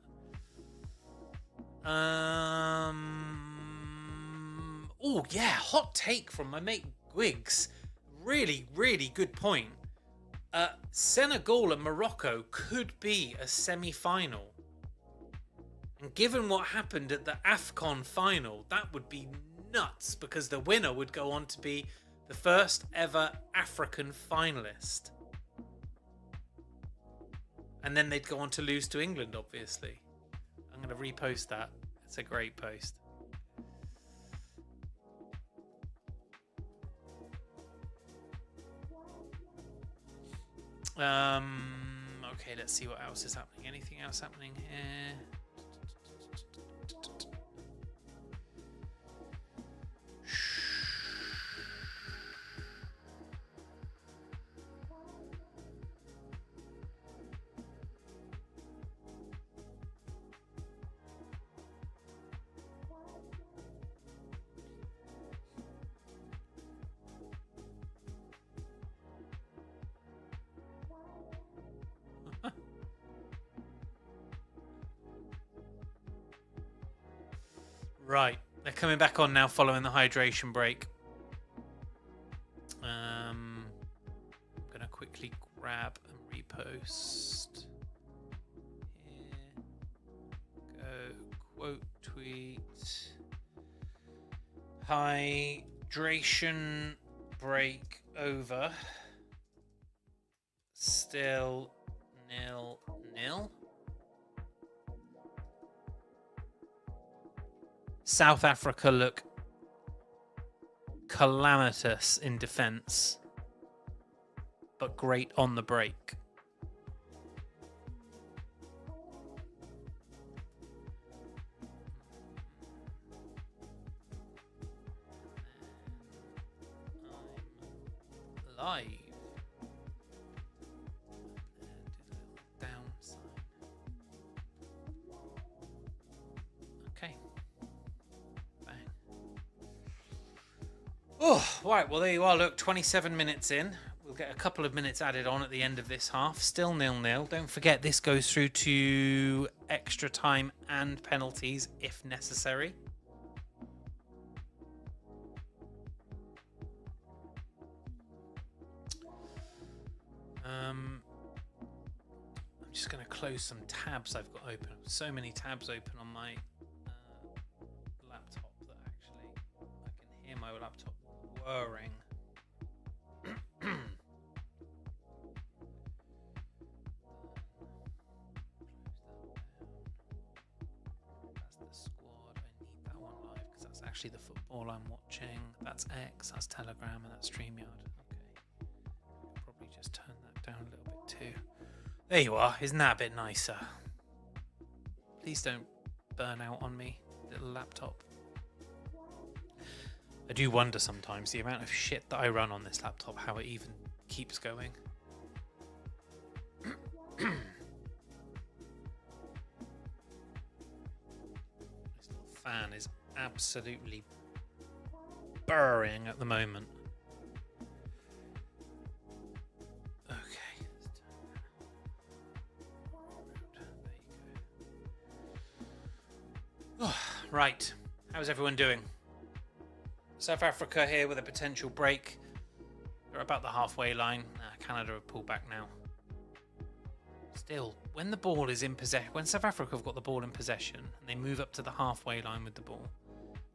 Oh, yeah. Hot take from my mate Gwiggs. Really, really good point. Senegal and Morocco could be a semi-final. And given what happened at the AFCON final, that would be nuts because the winner would go on to be the first ever African finalist. And then they'd go on to lose to England, obviously. I'm going to repost that. It's a great post. Okay, let's see what else is happening. Anything else happening here? Right, they're coming back on now following the hydration break. I'm going to quickly grab and repost. Here. Go quote tweet. Hydration break over. Still 0-0. South Africa look calamitous in defence, but great on the break. I'm live. Oh, right. Well, there you are. Look, 27 minutes in. We'll get a couple of minutes added on at the end of this half. Still 0-0. Don't forget, this goes through to extra time and penalties if necessary. I'm just going to close some tabs I've got open. So many tabs open on my laptop that actually I can hear my laptop whirring. That's the squad I That's actually the football I'm watching. That's X, that's Telegram, and that's StreamYard. Okay. Probably just turn that down a little bit too. There you are. Isn't that a bit nicer? Please don't burn out on me, little laptop. I do wonder sometimes the amount of shit that I run on this laptop, how it even keeps going. This little fan is absolutely burrowing at the moment. Okay. There you go. Right. How's everyone doing? South Africa here with a potential break. They're about the halfway line. Canada have pulled back now. Still, when the ball is in possession, when South Africa have got the ball in possession and they move up to the halfway line with the ball,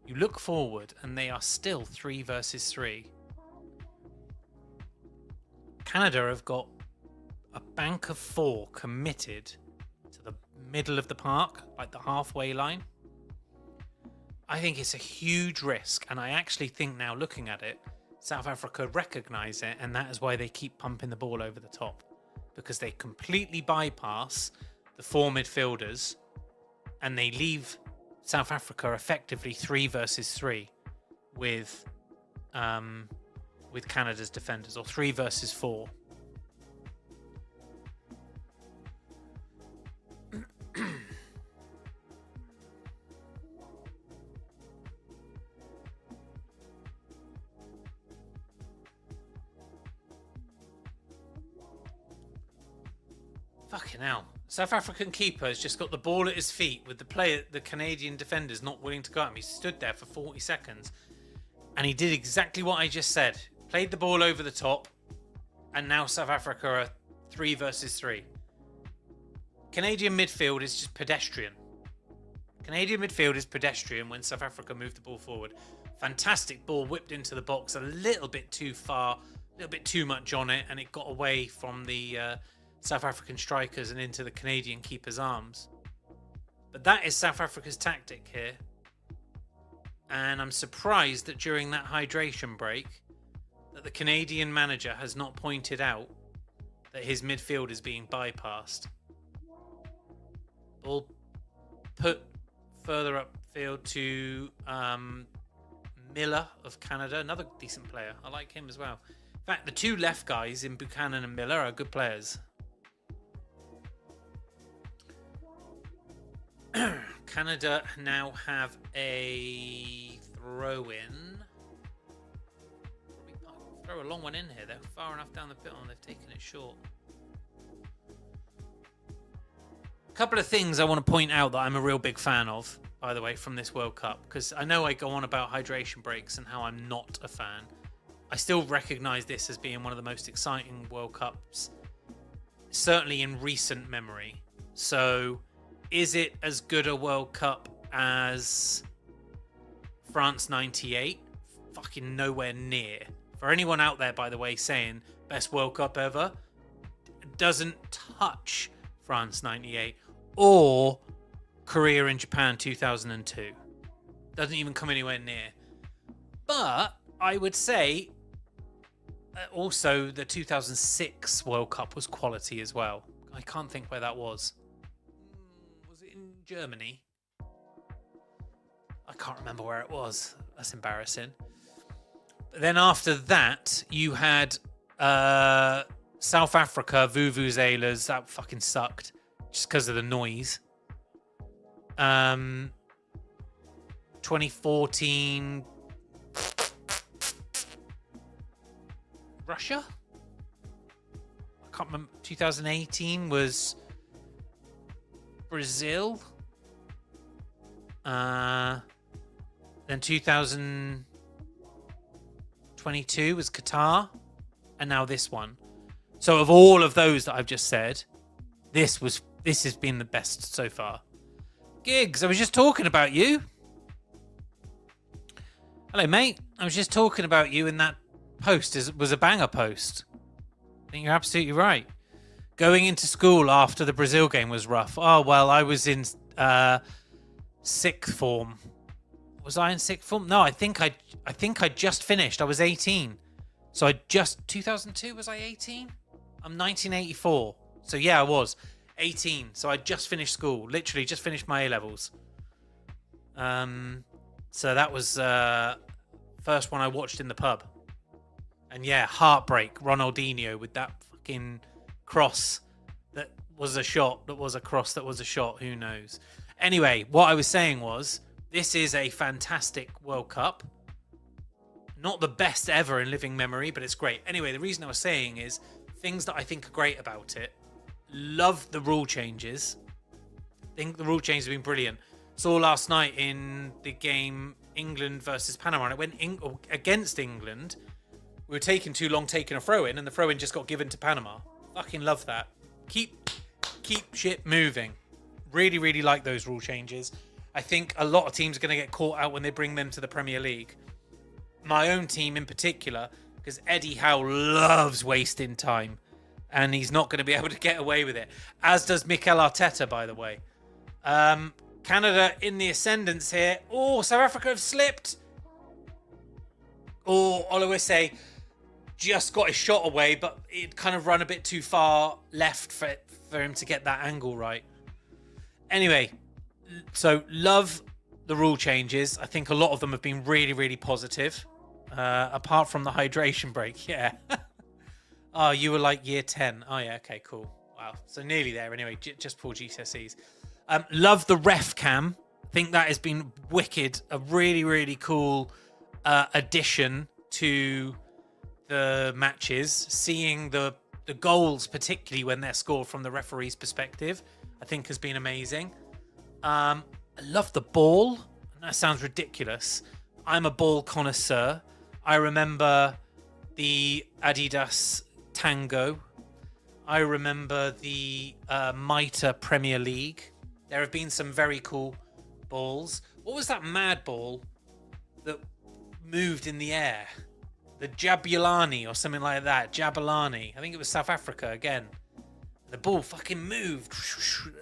you look forward and they are still 3 versus 3. Canada have got a bank of 4 committed to the middle of the park, like the halfway line. I think it's a huge risk, and I actually think now, looking at it, South Africa recognise it, and that is why they keep pumping the ball over the top, because they completely bypass the 4 midfielders, and they leave South Africa effectively 3 versus 3 with Canada's defenders, or 3 versus 4. Fucking hell. South African keeper has just got the ball at his feet with the Canadian defenders not willing to go at him. He stood there for 40 seconds and he did exactly what I just said. Played the ball over the top, and now South Africa are 3 versus 3. Canadian midfield is just pedestrian. Canadian midfield is pedestrian when South Africa move the ball forward. Fantastic ball whipped into the box a little bit too far, a little bit too much on it, and it got away from the South African strikers and into the Canadian keeper's arms. But that is South Africa's tactic here. And I'm surprised that during that hydration break that the Canadian manager has not pointed out that his midfield is being bypassed. Ball put further upfield to Miller of Canada, another decent player. I like him as well. In fact, the 2 left guys in Buchanan and Miller are good players. Canada now have a throw-in. Probably throw a long one in here. They're far enough down the pit on. They've taken it short. A couple of things I want to point out that I'm a real big fan of, by the way, from this World Cup, because I know I go on about hydration breaks and how I'm not a fan. I still recognise this as being one of the most exciting World Cups, certainly in recent memory. So, is it as good a World Cup as France 98? Fucking nowhere near. For anyone out there, by the way, saying best World Cup ever, doesn't touch France 98 or Korea and Japan 2002. Doesn't even come anywhere near. But I would say also the 2006 World Cup was quality as well. I can't think where that was. Was it in Germany? I can't remember where it was. That's embarrassing. But then after that, you had South Africa, Vuvuzelas. That fucking sucked just because of the noise. 2014 Russia? I can't remember. 2018 was Brazil. Then 2022 was Qatar, and now this one. So of all of those that I've just said, this has been the best so far. Gigs, I was just talking about you. Hello, mate. I was just talking about you in that post. Was a banger post. I think you're absolutely right. Going into school after the Brazil game was rough. Oh, well, I was in sixth form Was I in sixth form? No, I think I just finished. I was 18. So I just 2002, was I 18? I'm 1984. So yeah, I was 18. So I just finished school. Literally just finished my A-levels. So that was first one I watched in the pub. And yeah, heartbreak. Ronaldinho with that fucking cross that was a shot, that was a cross, that was a shot. Who knows? Anyway, what I was saying was, this is a fantastic World Cup. Not the best ever in living memory, but it's great. Anyway, the reason I was saying is things that I think are great about it. Love the rule changes. Think the rule changes have been brilliant. Saw last night in the game England versus Panama, and it went against England. We were taking too long taking a throw in, and the throw in just got given to Panama. Fucking love that. Keep shit moving. Really, really like those rule changes. I think a lot of teams are going to get caught out when they bring them to the Premier League. My own team in particular, because Eddie Howe loves wasting time, and he's not going to be able to get away with it. As does Mikel Arteta, by the way. Canada in the ascendance here. Oh, South Africa have slipped. Oh, RSA just got his shot away, but it kind of run a bit too far left for him to get that angle right. Anyway, so love the rule changes. I think a lot of them have been really, really positive. Apart from the hydration break, yeah. Oh, you were like year 10. Oh, yeah, okay, cool. Wow, so nearly there anyway, just for GCSEs. Love the ref cam. Think that has been wicked. A really, really cool addition to the matches. Seeing the goals, particularly when they're scored from the referee's perspective, I think has been amazing. I love the ball. That sounds ridiculous. I'm a ball connoisseur. I remember the Adidas Tango. I remember the Mitre Premier League. There have been some very cool balls. What was that mad ball that moved in the air? The Jabulani or something like that. Jabulani. I think it was South Africa again. The ball fucking moved.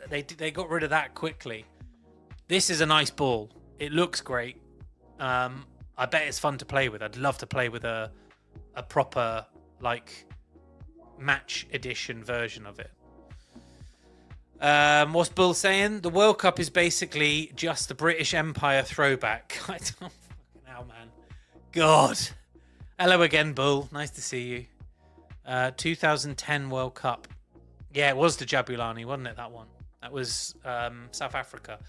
They got rid of that quickly. This is a nice ball. It looks great. I bet it's fun to play with. I'd love to play with a proper like match edition version of it. What's Bull saying? The World Cup is basically just the British Empire throwback. I don't fucking hell, man. God. Hello again, Bull. Nice to see you. 2010 World Cup. Yeah, it was the Jabulani, wasn't it, that one? That was South Africa.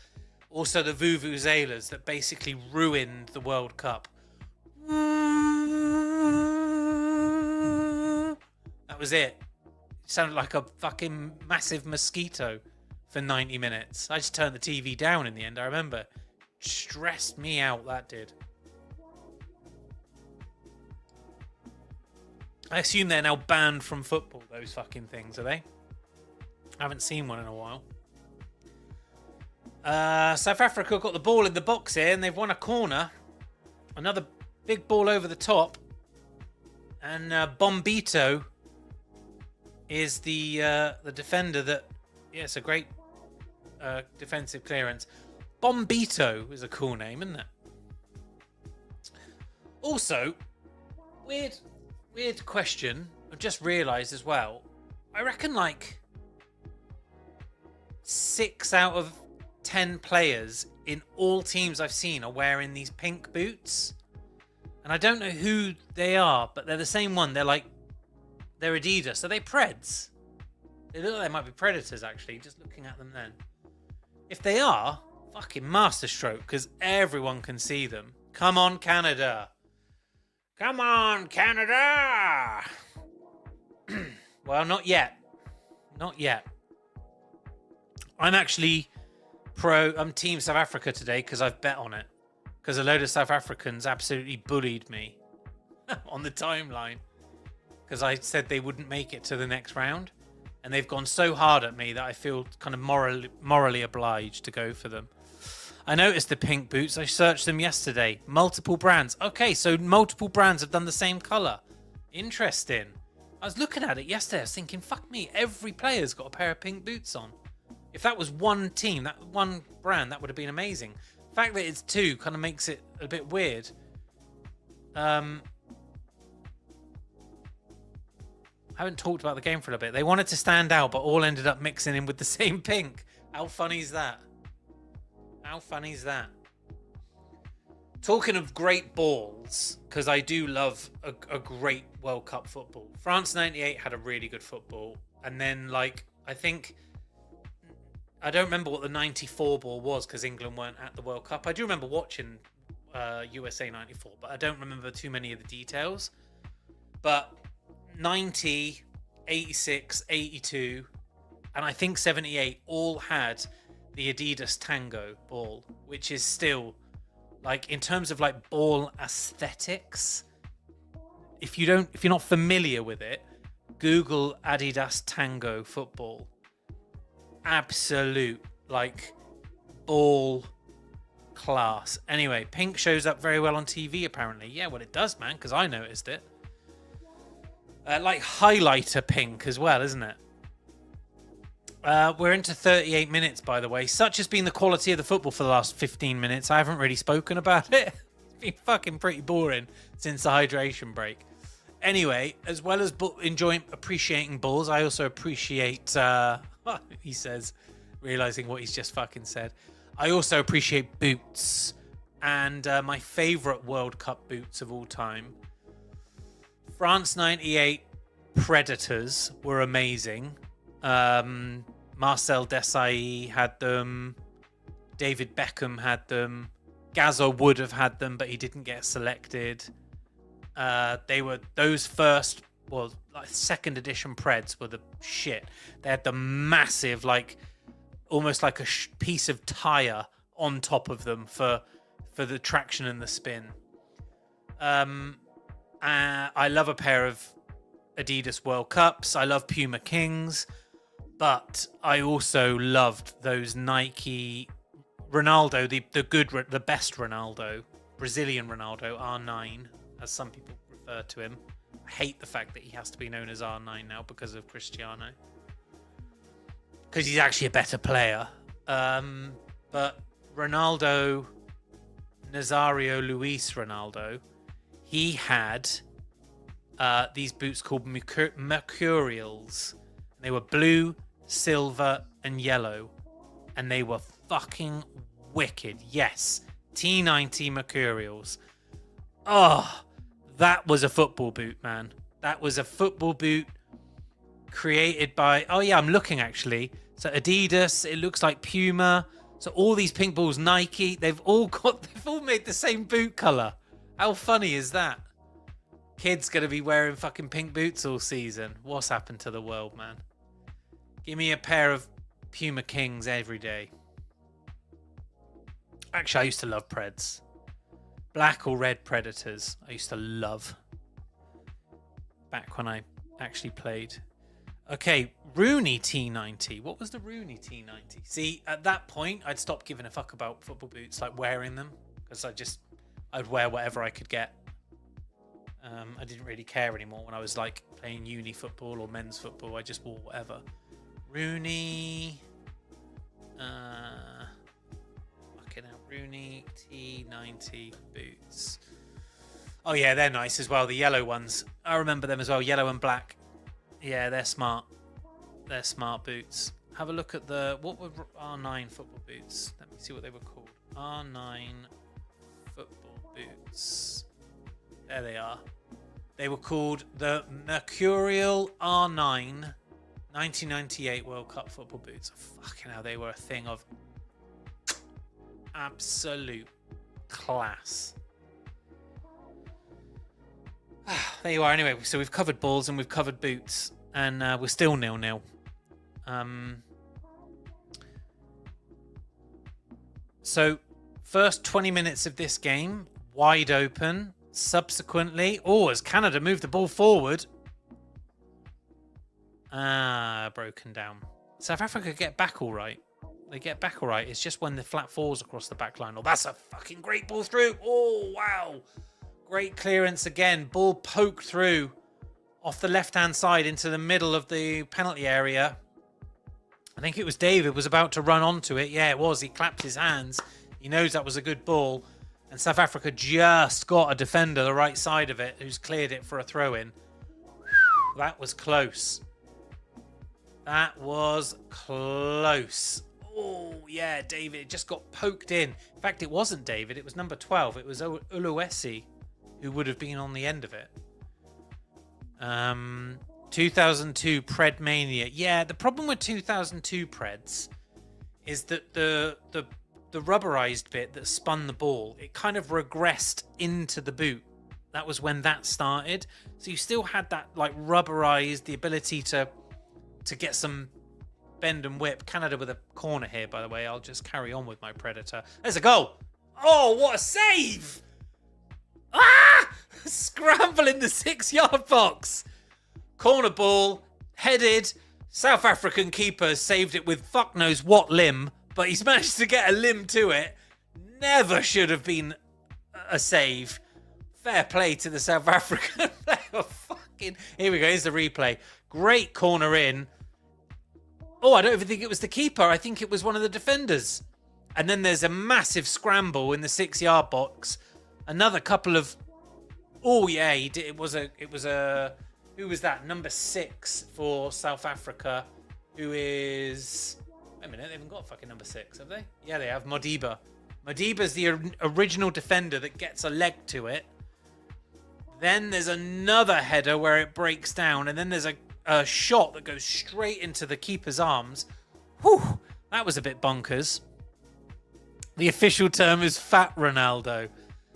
Also the Vuvuzelas that basically ruined the World Cup. That was it. It sounded like a fucking massive mosquito for 90 minutes. I just turned the TV down in the end, I remember. It stressed me out, that did. I assume they're now banned from football, those fucking things, are they? I haven't seen one in a while. South Africa got the ball in the box here, and they've won a corner. Another big ball over the top. And Bombito is the defender that... Yeah, it's a great defensive clearance. Bombito is a cool name, isn't it? Also, weird question. I've just realised as well. I reckon like 6 out of 10 players in all teams I've seen are wearing these pink boots. And I don't know who they are, but they're the same one. They're Adidas. Are they Preds? They look like they might be Predators, actually, just looking at them then. If they are, fucking masterstroke, because everyone can see them. Come on, Canada. Come on, Canada. Well, not yet. Not yet. I'm actually I'm Team South Africa today because I've bet on it. Because a load of South Africans absolutely bullied me on the timeline. Because I said they wouldn't make it to the next round. And they've gone so hard at me that I feel kind of morally obliged to go for them. I noticed the pink boots. I searched them yesterday. Multiple brands. Okay, so multiple brands have done the same colour. Interesting. I was looking at it yesterday. I was thinking, fuck me, every player's got a pair of pink boots on. If that was one team, that one brand, that would have been amazing. The fact that it's 2 kind of makes it a bit weird. I haven't talked about the game for a little bit. They wanted to stand out, but all ended up mixing in with the same pink. How funny is that? How funny is that? Talking of great balls, because I do love a great World Cup football. France 98 had a really good football. And then, like, I don't remember what the 94 ball was because England weren't at the World Cup. I do remember watching USA 94, but I don't remember too many of the details. But 90, 86, 82, and I think 78 all had the Adidas Tango ball, which is still, like, in terms of like ball aesthetics, if you're not familiar with it, Google Adidas Tango football. Absolute, like, ball class. Anyway, pink shows up very well on TV apparently. Yeah, well, it does, man, because I noticed it. Like highlighter pink as well, isn't it? We're into 38 minutes, by the way. Such has been the quality of the football for the last 15 minutes. I haven't really spoken about it. It's been fucking pretty boring since the hydration break. Anyway, as well as appreciating balls, I also appreciate, he says, realizing what he's just fucking said. I also appreciate boots. And my favourite World Cup boots of all time. France 98 Predators were amazing. Marcel Desailly had them. David Beckham had them. Gazza would have had them, but he didn't get selected. They were those first, well, like second edition Preds were the shit. They had the massive, like, almost like a piece of tire on top of them for the traction and the spin. I love a pair of Adidas World Cups. I love Puma Kings, but I also loved those Nike Ronaldo, the best Ronaldo, Brazilian Ronaldo, R9, as some people refer to him. I hate the fact that he has to be known as R9 now because of Cristiano, because he's actually a better player. But Ronaldo, Nazario Luis Ronaldo, he had these boots called Mercurials. They were blue, silver, and yellow. And they were fucking wicked. Yes, T90 Mercurials. Oh, that was a football boot, man. That was a football boot created by... Oh, yeah, I'm looking, actually. So Adidas, it looks like Puma. So all these pink balls, Nike, they've all made the same boot colour. How funny is that? Kids gonna be wearing fucking pink boots all season. What's happened to the world, man? Give me a pair of Puma Kings every day. Actually, I used to love Preds. Black or red Predators, I used to love. Back when I actually played. Okay, Rooney T90. What was the Rooney T90? See, at that point, I'd stopped giving a fuck about football boots, like wearing them, because I'd wear whatever I could get. I didn't really care anymore when I was like playing uni football or men's football. I just wore whatever. Rooney. Fucking hell. Rooney T90 boots. Oh yeah, they're nice as well. The yellow ones. I remember them as well. Yellow and black. Yeah, they're smart. They're smart boots. Have a look at what were R9 football boots? Let me see what they were called. R9 football boots. There they are. They were called the Mercurial R9 1998 World Cup football boots. Fucking hell, they were a thing of absolute class. There you are. Anyway, so we've covered balls and we've covered boots, and we're still 0-0. So, first 20 minutes of this game, wide open. Subsequently, as Canada moved the ball forward. Broken down. South Africa get back all right. They get back all right. It's just when the flat falls across the back line. Oh, that's a fucking great ball through. Oh, wow. Great clearance again. Ball poked through off the left-hand side into the middle of the penalty area. I think it was David was about to run onto it. Yeah, it was. He clapped his hands. He knows that was a good ball. And South Africa just got a defender the right side of it who's cleared it for a throw-in. That was close. That was close. Oh, yeah, David just got poked in. In fact, it wasn't David. It was number 12. It was Uluwesi who would have been on the end of it. 2002 Pred Mania. Yeah, the problem with 2002 Preds is that the rubberized bit that spun the ball, it kind of regressed into the boot. That was when that started. So you still had that like rubberized, the ability to get some bend and whip. Canada with a corner here, by the way. I'll just carry on with my Predator. There's a goal. Oh, what a save! Ah! Scramble in the 6-yard box. Corner ball, headed. South African keeper saved it with fuck knows what limb, but he's managed to get a limb to it. Never should have been a save. Fair play to the South African player. Fucking. Here we go. Here's the replay. Great corner in. Oh, I don't even think it was the keeper. I think it was one of the defenders. And then there's a massive scramble in the 6-yard box. Another couple of. Oh yeah, he did. It was a. Who was that? Number 6 for South Africa. Who is. Wait a minute, they haven't got a fucking number 6, have they? Yeah, they have. Modiba. Modiba's the original defender that gets a leg to it. Then there's another header where it breaks down, and then there's a shot that goes straight into the keeper's arms. Whew, that was a bit bonkers. The official term is Fat Ronaldo.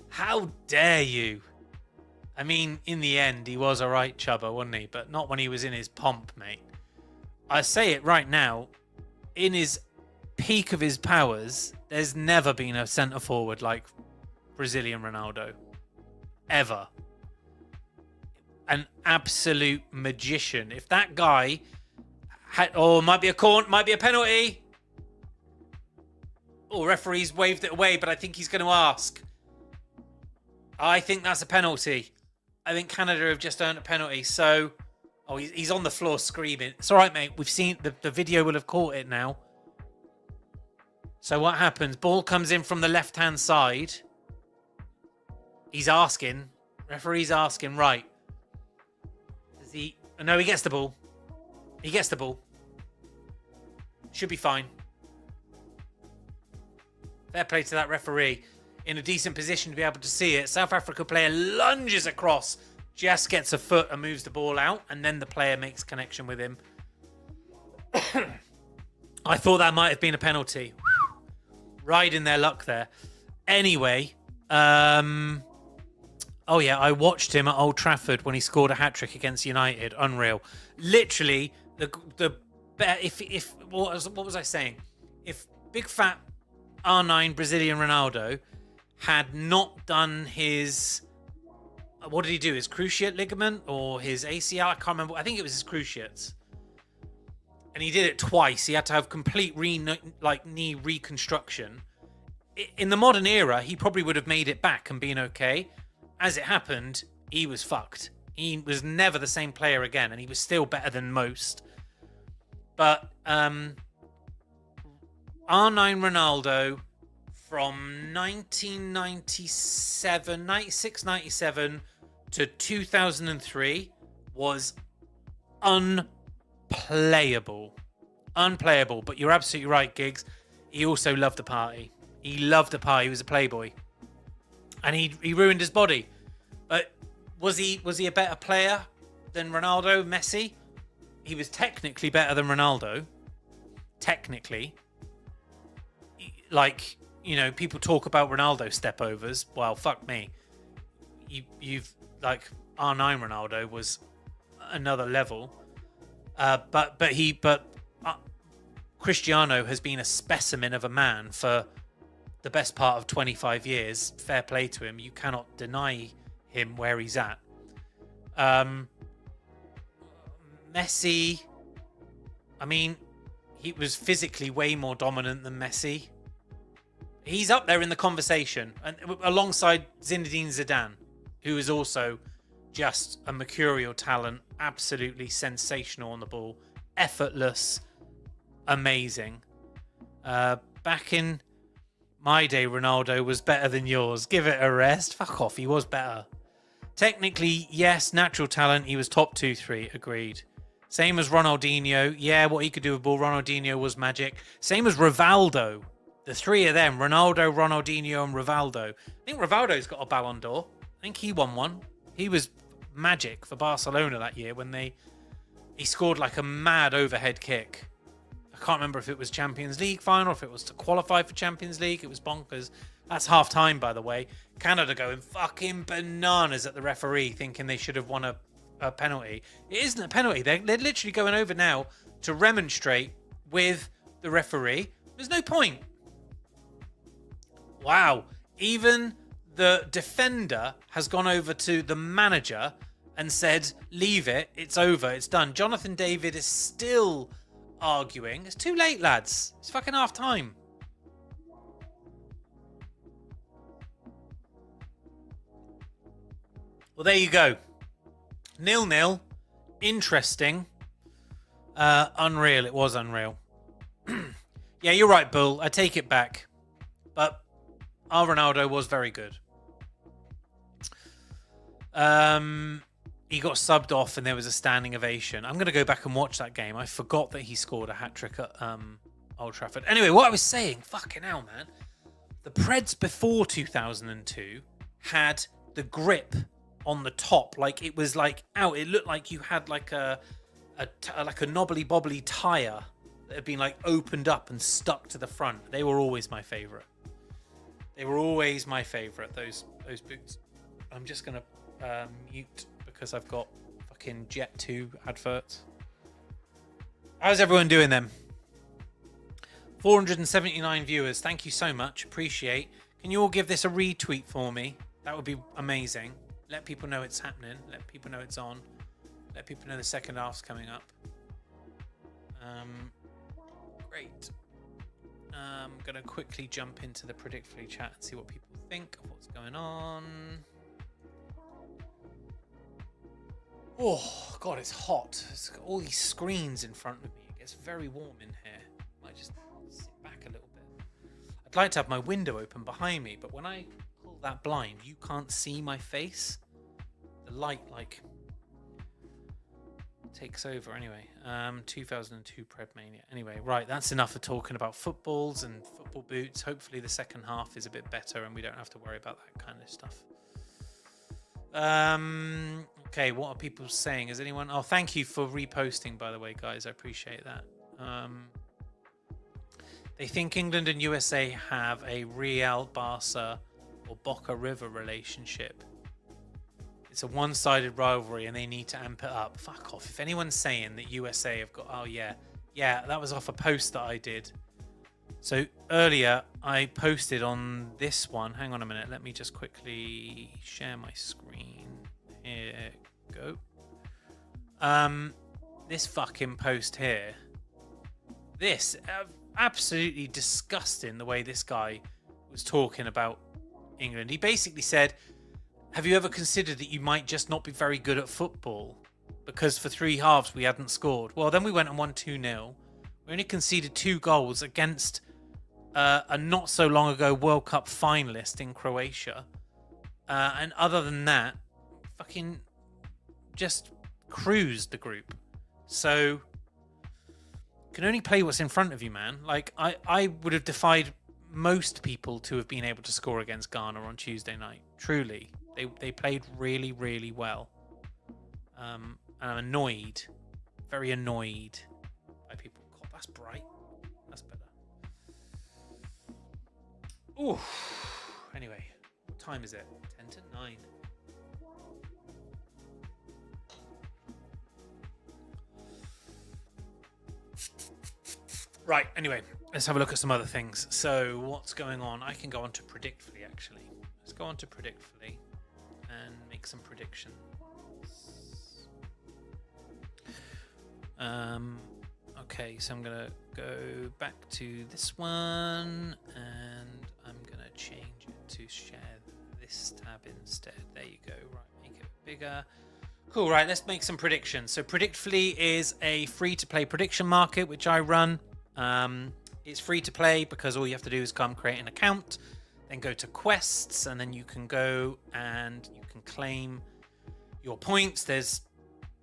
How dare you? I mean, in the end, he was a right chubber, wasn't he? But not when he was in his pomp, mate. I say it right now. In his peak of his powers, there's never been a centre-forward like Brazilian Ronaldo. Ever. An absolute magician. If that guy had... Oh, might be a corner, might be a penalty. Oh, referee's waved it away, but I think he's going to ask. I think that's a penalty. I think Canada have just earned a penalty. So, oh, he's on the floor screaming. It's all right, mate. We've seen the video will have caught it now. So what happens? Ball comes in from the left-hand side. He's asking. Referee's asking, right. Does he... No, he gets the ball. He gets the ball. Should be fine. Fair play to that referee. In a decent position to be able to see it. South Africa player lunges across. Just gets a foot and moves the ball out. And then the player makes connection with him. I thought that might have been a penalty. Riding their luck there. Anyway. Oh yeah, I watched him at Old Trafford when he scored a hat-trick against United. Unreal. Literally, if what was I saying? If big fat R9 Brazilian Ronaldo had not done his... What did he do? His cruciate ligament or his ACL? I can't remember. I think it was his cruciates. And he did it twice. He had to have complete knee reconstruction. In the modern era, he probably would have made it back and been okay. As it happened, he was fucked. He was never the same player again, and he was still better than most. But R9 Ronaldo from 1997, 96, 97 to 2003 was unplayable. Unplayable. But you're absolutely right, Giggs. He also loved the party. He loved the party. He was a playboy. And he ruined his body. But was he a better player than Ronaldo, Messi? He was technically better than Ronaldo. Technically. Like, you know, people talk about Ronaldo stepovers. Well, fuck me. You've like R9 Ronaldo was another level. But Cristiano has been a specimen of a man for the best part of 25 years. Fair play to him. You cannot deny him where he's at. Messi, I mean, he was physically way more dominant than Messi. He's up there in the conversation, and alongside Zinedine Zidane, who is also just a mercurial talent, absolutely sensational on the ball, effortless, amazing. Back in My day, Ronaldo was better than yours. Give it a rest. Fuck off. He was better. Technically, yes, natural talent. He was top 2-3. Agreed. Same as Ronaldinho. Yeah, what he could do with ball. Ronaldinho was magic. Same as Rivaldo. The three of them, Ronaldo, Ronaldinho, and Rivaldo. I think Rivaldo's got a Ballon d'Or. I think he won one. He was magic for Barcelona that year when he scored like a mad overhead kick. I can't remember if it was Champions League final, or if it was to qualify for Champions League. It was bonkers. That's half time, by the way. Canada going fucking bananas at the referee, thinking they should have won a penalty. It isn't a penalty. They're literally going over now to remonstrate with the referee. There's no point. Wow. Even the defender has gone over to the manager and said, leave it. It's over. It's done. Jonathan David is still arguing. It's too late, lads. It's fucking half time. Well, there you go. 0-0. Interesting. Unreal. It was unreal. Yeah, you're right, Bull. I take it back. But our Ronaldo was very good. He got subbed off and there was a standing ovation. I'm going to go back and watch that game. I forgot that he scored a hat-trick at Old Trafford. Anyway, what I was saying, fucking hell, man. The Preds before 2002 had the grip on the top. Like, it was like out. It looked like you had like a knobbly bobbly tire that had been like opened up and stuck to the front. They were always my favorite. They were always my favorite, those boots. I'm just going to mute because I've got fucking Jet 2 adverts. How's everyone doing then? 479 viewers. Thank you so much. Appreciate. Can you all give this a retweet for me? That would be amazing. Let people know it's happening. Let people know it's on. Let people know the second half's coming up. Great. I'm going to quickly jump into the Predictfully chat and see what people think of what's going on. Oh, God, it's hot. It's got all these screens in front of me. It gets very warm in here. I might just sit back a little bit. I'd like to have my window open behind me, but when I pull that blind, you can't see my face. The light, like, takes over. Anyway, 2002 Pred Mania. Anyway, right, that's enough of talking about footballs and football boots. Hopefully the second half is a bit better and we don't have to worry about that kind of stuff. Okay, what are people saying? Is anyone... Oh, thank you for reposting, by the way, guys. I appreciate that. They think England and USA have a Real Barca or Boca River relationship. It's a one-sided rivalry and they need to amp it up. Fuck off. If anyone's saying that USA have got... Oh, yeah. Yeah, that was off a post that I did. So earlier I posted on this one. Hang on a minute. Let me just quickly share my screen. Here go. This fucking post here. This absolutely disgusting the way this guy was talking about England. He basically said, have you ever considered that you might just not be very good at football? Because for 3 halves we hadn't scored. Well, then we went and won 2-0. We only conceded 2 goals against a not so long ago World Cup finalist in Croatia. And other than that, fucking just cruised the group. So, can only play what's in front of you, man. Like, I would have defied most people to have been able to score against Ghana on Tuesday night. Truly. They played really, really well. And I'm annoyed. Very annoyed by people. God, that's bright. That's better. Ooh. Anyway, what time is it? 10 to 9. Right, anyway, let's have a look at some other things. So, what's going on? I can go on to Predictfully, actually. Let's go on to Predictfully and make some predictions. Okay, so I'm going to go back to this one and I'm going to change it to share this tab instead. There you go. Right, make it bigger. Cool, right, let's make some predictions. So Predictfully is a free-to-play prediction market, which I run. It's free to play because all you have to do is come create an account, then go to quests, and then you can go and you can claim your points. There's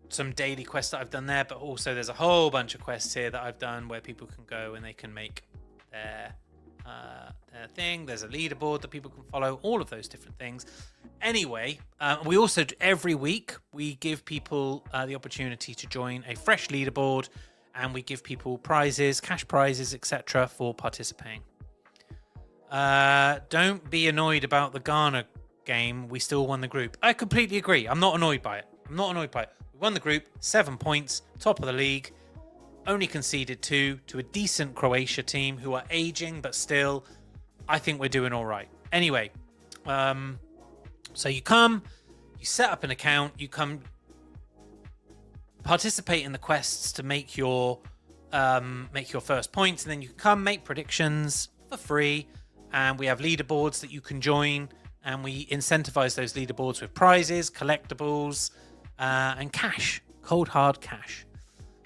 some daily quests that I've done there, but also there's a whole bunch of quests here that I've done where people can go and they can make their thing. There's a leaderboard that people can follow, all of those different things. Anyway, we also, every week, we give people the opportunity to join a fresh leaderboard, and we give people prizes, cash prizes, etc. for participating. Don't be annoyed about the Ghana game. We still won the group. I completely agree. I'm not annoyed by it. We won the group, 7 points, top of the league. Only conceded 2 to a decent Croatia team who are aging, but still, I think we're doing all right. Anyway, so you come, you set up an account, you come participate in the quests to make your first points, and then you come make predictions for free. And we have leaderboards that you can join, and we incentivize those leaderboards with prizes, collectibles, and cash, cold hard cash.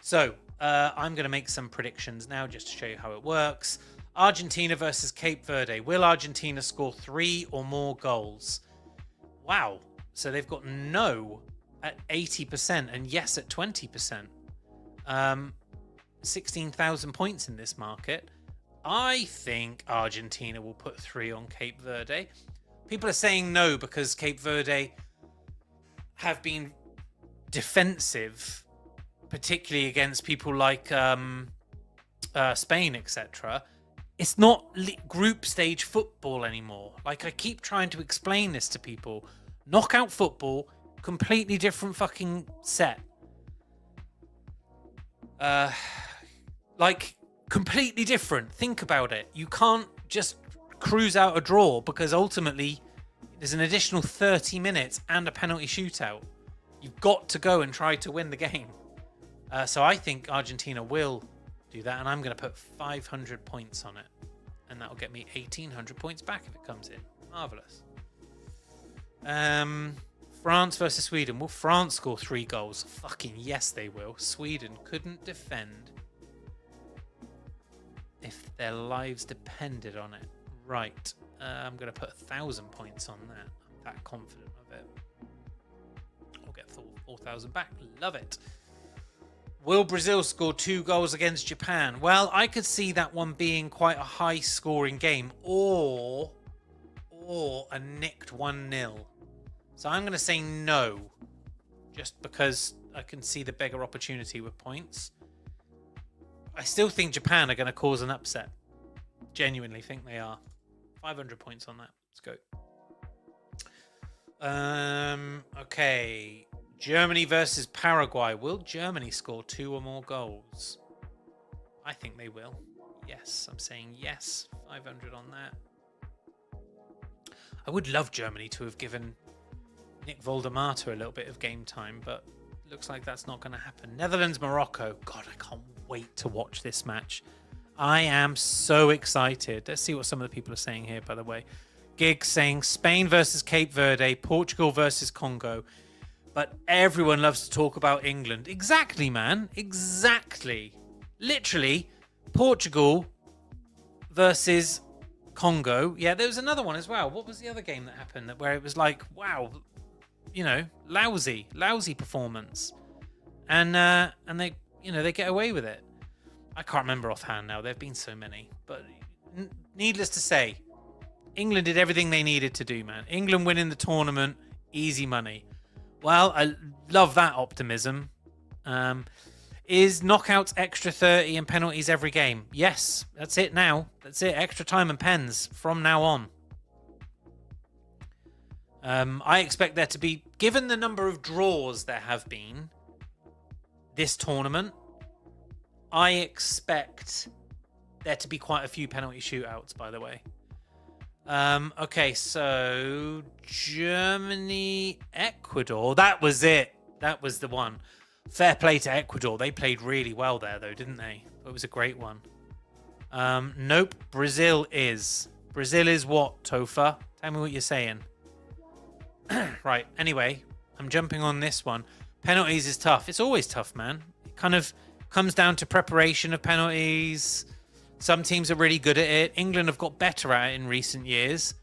So I'm going to make some predictions now just to show you how it works. Argentina versus Cape Verde. Will Argentina score 3 or more goals? Wow. So they've got no at 80% and yes at 20%. 16,000 points in this market. I think Argentina will put 3 on Cape Verde. People are saying no because Cape Verde have been defensive, particularly against people like Spain, etc. It's not group stage football anymore. Like, I keep trying to explain this to people. Knockout football, completely different fucking set. Like, completely different. Think about it. You can't just cruise out a draw because ultimately there's an additional 30 minutes and a penalty shootout. You've got to go and try to win the game. So I think Argentina will do that, and I'm going to put 500 points on it. And that'll get me 1,800 points back if it comes in. Marvellous. France versus Sweden. Will France score 3 goals? Fucking yes, they will. Sweden couldn't defend if their lives depended on it. Right. I'm going to put 1,000 points on that. I'm that confident of it. I'll get 4,000 back. Love it. Will Brazil score 2 goals against Japan? Well, I could see that one being quite a high-scoring game, or a nicked 1-0. So I'm going to say no, just because I can see the bigger opportunity with points. I still think Japan are going to cause an upset. Genuinely think they are. 500 points on that. Let's go. Okay. Germany versus Paraguay. Will Germany score 2 or more goals? I think they will. Yes, I'm saying yes. 500 on that. I would love Germany to have given Nick Voldemata a little bit of game time, but looks like that's not going to happen. Netherlands, Morocco. God, I can't wait to watch this match. I am so excited. Let's see what some of the people are saying here, by the way. Gig saying Spain versus Cape Verde, Portugal versus Congo. But everyone loves to talk about England. Exactly, man. Exactly. Literally, Portugal versus Congo. Yeah, there was another one as well. What was the other game that happened where it was like, wow, you know, lousy performance, and they, you know, they get away with it. I can't remember offhand now. There've been so many, but needless to say, England did everything they needed to do, man. England winning the tournament, easy money. Well, I love that optimism. Is knockouts extra 30 and penalties every game? Yes, that's it now. That's it. Extra time and pens from now on. I expect there to be, given the number of draws there have been this tournament, I expect there to be quite a few penalty shootouts, by the way. Okay, so Germany, Ecuador. That was it. That was the one. Fair play to Ecuador. They played really well there, though, didn't they? It was a great one. Nope. Brazil is. Brazil is what, Tofa? Tell me what you're saying. Right. Anyway, I'm jumping on this one. Penalties is tough. It's always tough, man. It kind of comes down to preparation of penalties, Some teams are really good at it. England have got better at it in recent years.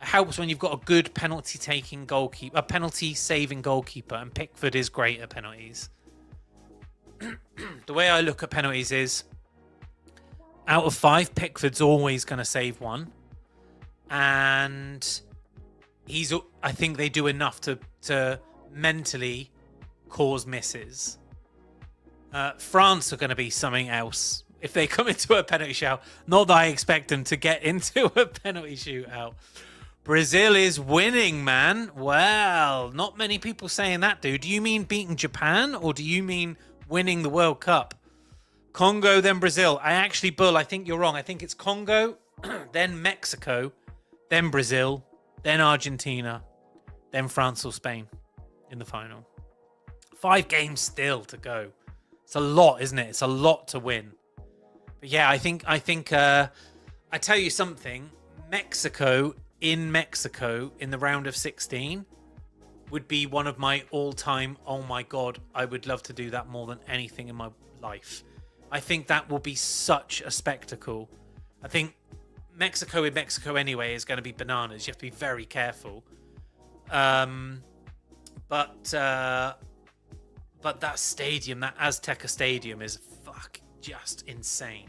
It helps when you've got a good penalty-taking goalkeeper, a penalty-saving goalkeeper, and Pickford is great at penalties. The way I look at penalties is, out of 5, Pickford's always going to save one. And I think they do enough to mentally cause misses. France are going to be something else if they come into a penalty shootout. Not that I expect them to get into a penalty shootout. Brazil is winning, man. Well, not many people saying that, dude. Do you mean beating Japan or do you mean winning the World Cup? Congo, then Brazil. I think you're wrong. I think it's Congo, then Mexico, then Brazil, then Argentina, then France or Spain in the final. 5 games still to go. It's a lot, isn't it? It's a lot to win. But yeah, I think I tell you something, Mexico in the round of 16 would be one of my all-time, oh my God, I would love to do that more than anything in my life. I think that will be such a spectacle. I think Mexico in Mexico anyway is going to be bananas. You have to be very careful. But that stadium, that Azteca stadium is just insane.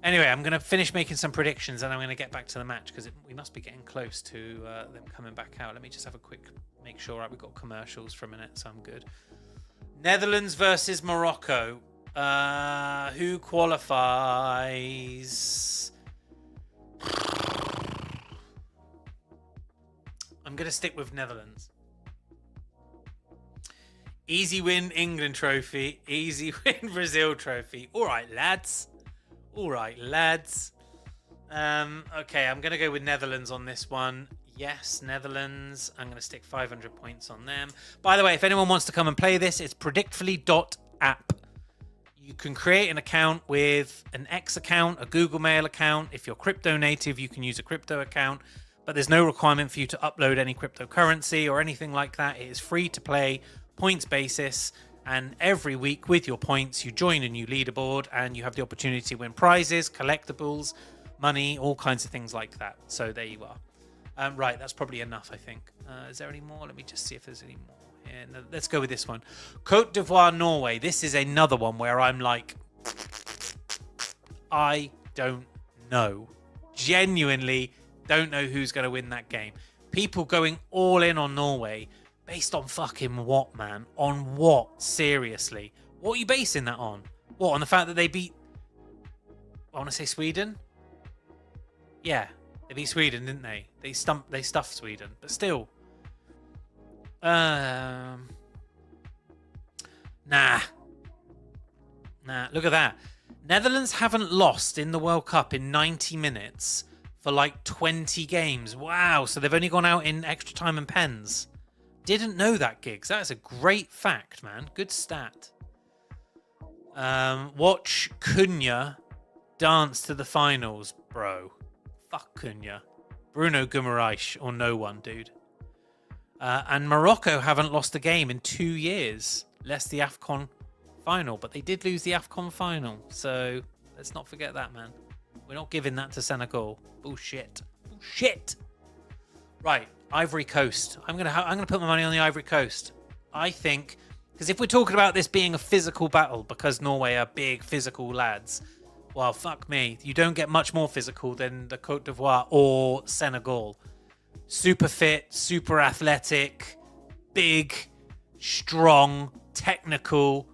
Anyway, I'm going to finish making some predictions and I'm going to get back to the match because we must be getting close to them coming back out. Let me just have a quick make sure. Right, we've got commercials for a minute, so I'm good. Netherlands versus Morocco. Who qualifies? I'm going to stick with Netherlands. Easy win England trophy. Easy win Brazil trophy. All right, lads. Okay, I'm going to go with Netherlands on this one. Yes, Netherlands. I'm going to stick 500 points on them. By the way, if anyone wants to come and play this, it's predictfully.app. You can create an account with an X account, a Google Mail account. If you're crypto native, you can use a crypto account. But there's no requirement for you to upload any cryptocurrency or anything like that. It is free to play, points basis. And every week with your points, you join a new leaderboard and you have the opportunity to win prizes, collectibles, money, all kinds of things like that. So there you are. Right, that's probably enough, I think. Is there any more? Let me just see if there's any more here. No, let's go with this one. Côte d'Ivoire, Norway. This is another one where I'm like, I don't know. Genuinely don't know who's going to win that game. People going all in on Norway. Based on fucking what, man? On what? Seriously? What are you basing that on? What, on the fact that they beat... I want to say Sweden? Yeah, they beat Sweden, didn't they? They stuffed Sweden, but still. Nah. Look at that. Netherlands haven't lost in the World Cup in 90 minutes for like 20 games. Wow, so they've only gone out in extra time and pens. Didn't know that, Gigs. That is a great fact, man. Good stat. Watch Cunha dance to the finals, bro. Fuck Cunha. Bruno Guimaraes or no one, dude. And Morocco haven't lost a game in 2 years. Less the AFCON final. But they did lose the AFCON final. So let's not forget that, man. We're not giving that to Senegal. Bullshit. Right. Ivory Coast. I'm gonna put my money on the Ivory Coast. I think, because if we're talking about this being a physical battle, because Norway are big physical lads, well, fuck me, you don't get much more physical than the Côte d'Ivoire or Senegal. Super fit, super athletic, big, strong, technical.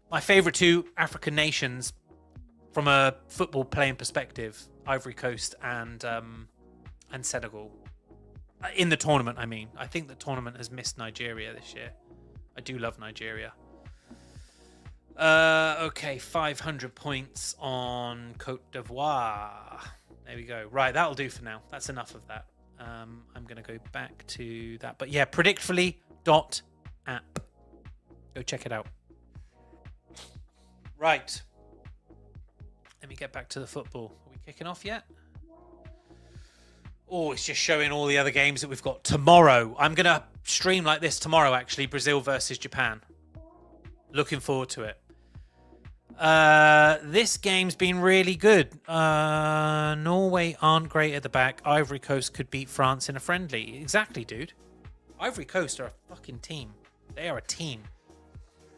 My favourite 2 African nations from a football playing perspective: Ivory Coast and Senegal. In the tournament, I mean. I think the tournament has missed Nigeria this year. I do love Nigeria. Okay, 500 points on Côte d'Ivoire. There we go. Right, that'll do for now. That's enough of that. I'm going to go back to that. But yeah, predictfully.app. Go check it out. Right. Let me get back to the football. Are we kicking off yet? Oh, it's just showing all the other games that we've got tomorrow. I'm going to stream like this tomorrow, actually. Brazil versus Japan. Looking forward to it. This game's been really good. Norway aren't great at the back. Ivory Coast could beat France in a friendly. Exactly, dude. Ivory Coast are a fucking team. They are a team.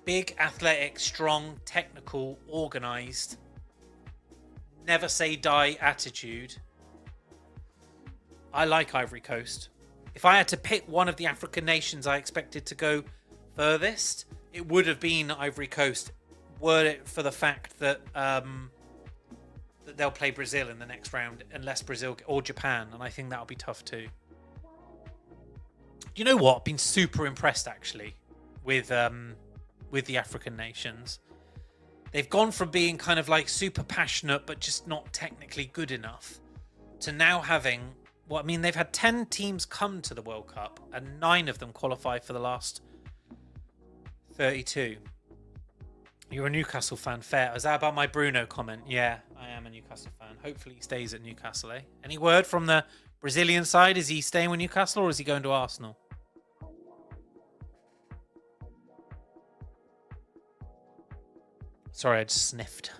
Big, athletic, strong, technical, organised. Never say die attitude. I like Ivory Coast. If I had to pick one of the African nations I expected to go furthest, it would have been Ivory Coast, were it for the fact that that they'll play Brazil in the next round, unless Brazil or Japan, and I think that'll be tough too. You know what? I've been super impressed actually with the African nations. They've gone from being kind of like super passionate but just not technically good enough to now having, well, I mean, they've had 10 teams come to the World Cup and 9 of them qualify for the last 32. You're a Newcastle fan, fair. Is that about my Bruno comment? Yeah, I am a Newcastle fan. Hopefully he stays at Newcastle, eh? Any word from the Brazilian side? Is he staying with Newcastle or is he going to Arsenal? Sorry, I just sniffed.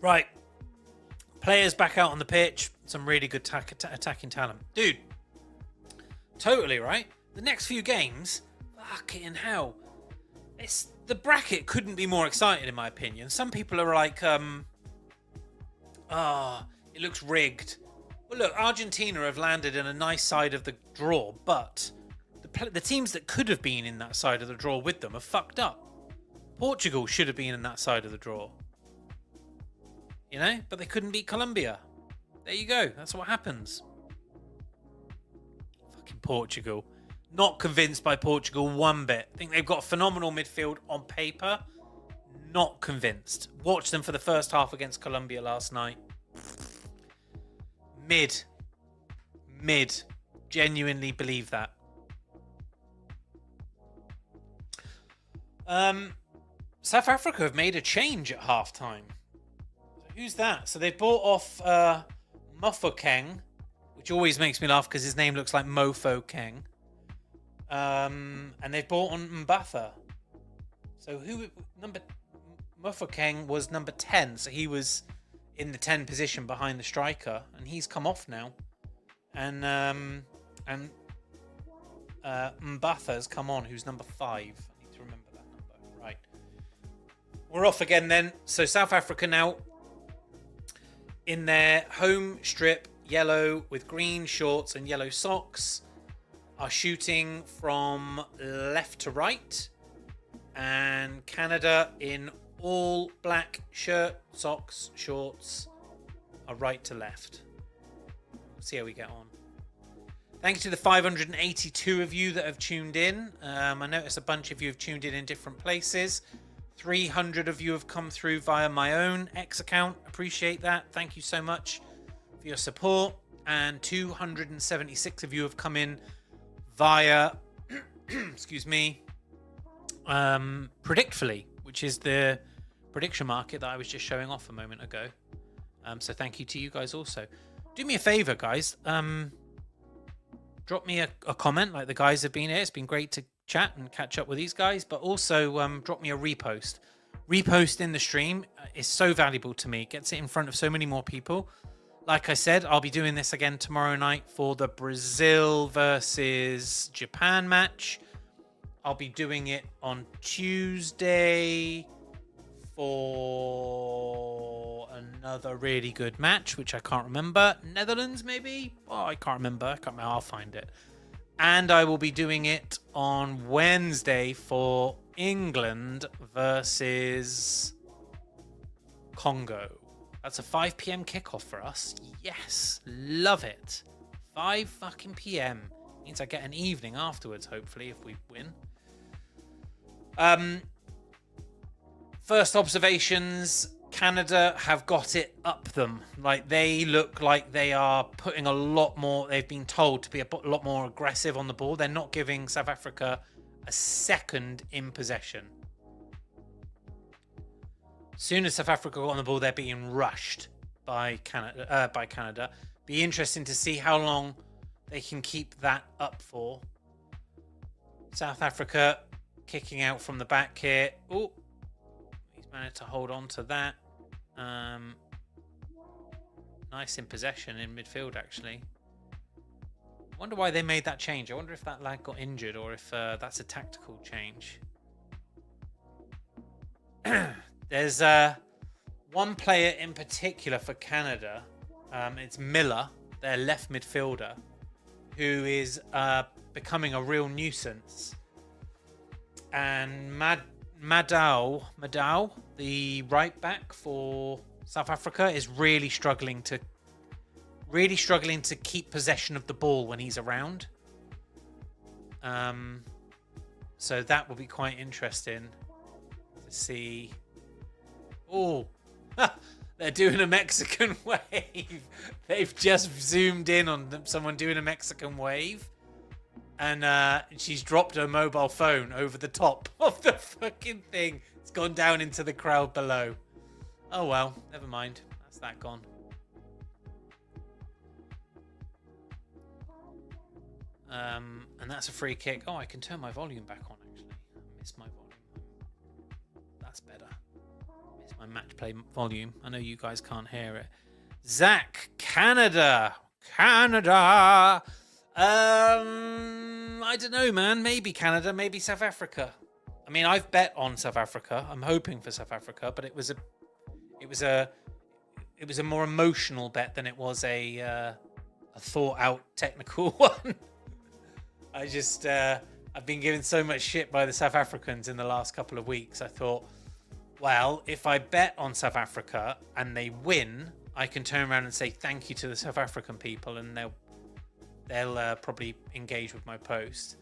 Right. Players back out on the pitch. Some really good attacking talent. Dude, totally, right? The next few games, fucking hell. The bracket couldn't be more exciting in my opinion. Some people are like, it looks rigged. Well, look, Argentina have landed in a nice side of the draw, but the teams that could have been in that side of the draw with them have fucked up. Portugal should have been in that side of the draw. You know? But they couldn't beat Colombia. There you go. That's what happens. Fucking Portugal. Not convinced by Portugal one bit. Think they've got a phenomenal midfield on paper. Not convinced. Watched them for the first half against Colombia last night. Mid. Genuinely believe that. South Africa have made a change at halftime. Who's that? So they bought off Mofokeng, which always makes me laugh because his name looks like Mofo Keng. And they've bought on Mbatha. So Mofokeng was number 10, so he was in the 10 position behind the striker, and he's come off now. And Mbatha's come on, who's number 5. I need to remember that number. Right. We're off again then. So South Africa now in their home strip, yellow with green shorts and yellow socks, are shooting from left to right. And Canada in all black shirt, socks, shorts are right to left. See how we get on. Thank you to the 582 of you that have tuned in. I notice a bunch of you have tuned in different places. 300 of you have come through via my own X account. Appreciate that. Thank you so much for your support. And 276 of you have come in via, excuse me, Predictfully, which is the prediction market that I was just showing off a moment ago. So thank you to you guys also. Do me a favor, guys. Drop me a comment like the guys have been here. It's been great to chat and catch up with these guys, but also drop me a repost. Repost in the stream is so valuable to me. It gets it in front of so many more people. Like I said, I'll be doing this again tomorrow night for the Brazil versus Japan match. I'll be doing it on Tuesday for another really good match, which I can't remember. Netherlands, maybe? Oh, I can't remember. I'll find it. And I will be doing it on Wednesday for England versus Congo. That's a 5 p.m. kickoff for us. Yes, love it. 5 fucking p.m. Means I get an evening afterwards, hopefully, if we win. First observations, Canada have got it up them. Like, they look like they are putting a lot more, they've been told to be a lot more aggressive on the ball. They're not giving South Africa a second in possession. As soon as South Africa got on the ball, they're being rushed by Canada. Be interesting to see how long they can keep that up for. South Africa kicking out from the back here. Oh, he's managed to hold on to that. Nice in possession in midfield, actually. I wonder why they made that change. I wonder if that lad got injured or if that's a tactical change. There's one player in particular for Canada. It's Miller, their left midfielder, who is becoming a real nuisance. And Madao, the right back for South Africa, is really struggling to keep possession of the ball when he's around. So that will be quite interesting to see. Oh, they're doing a Mexican wave. They've just zoomed in on someone doing a Mexican wave. And she's dropped her mobile phone over the top of the fucking thing. It's gone down into the crowd below. Oh well, never mind. That's that gone. And that's a free kick. Oh, I can turn my volume back on, actually. I missed my volume. That's better. I missed my match play volume. I know you guys can't hear it. Zach, Canada. I don't know, man. Maybe Canada, maybe South Africa. I mean, I've bet on South Africa. I'm hoping for South Africa, but it was a more emotional bet than it was a thought out technical one. I've been given so much shit by the South Africans in the last couple of weeks. I thought, well, if I bet on South Africa and they win, I can turn around and say thank you to the South African people, and they'll probably engage with my post.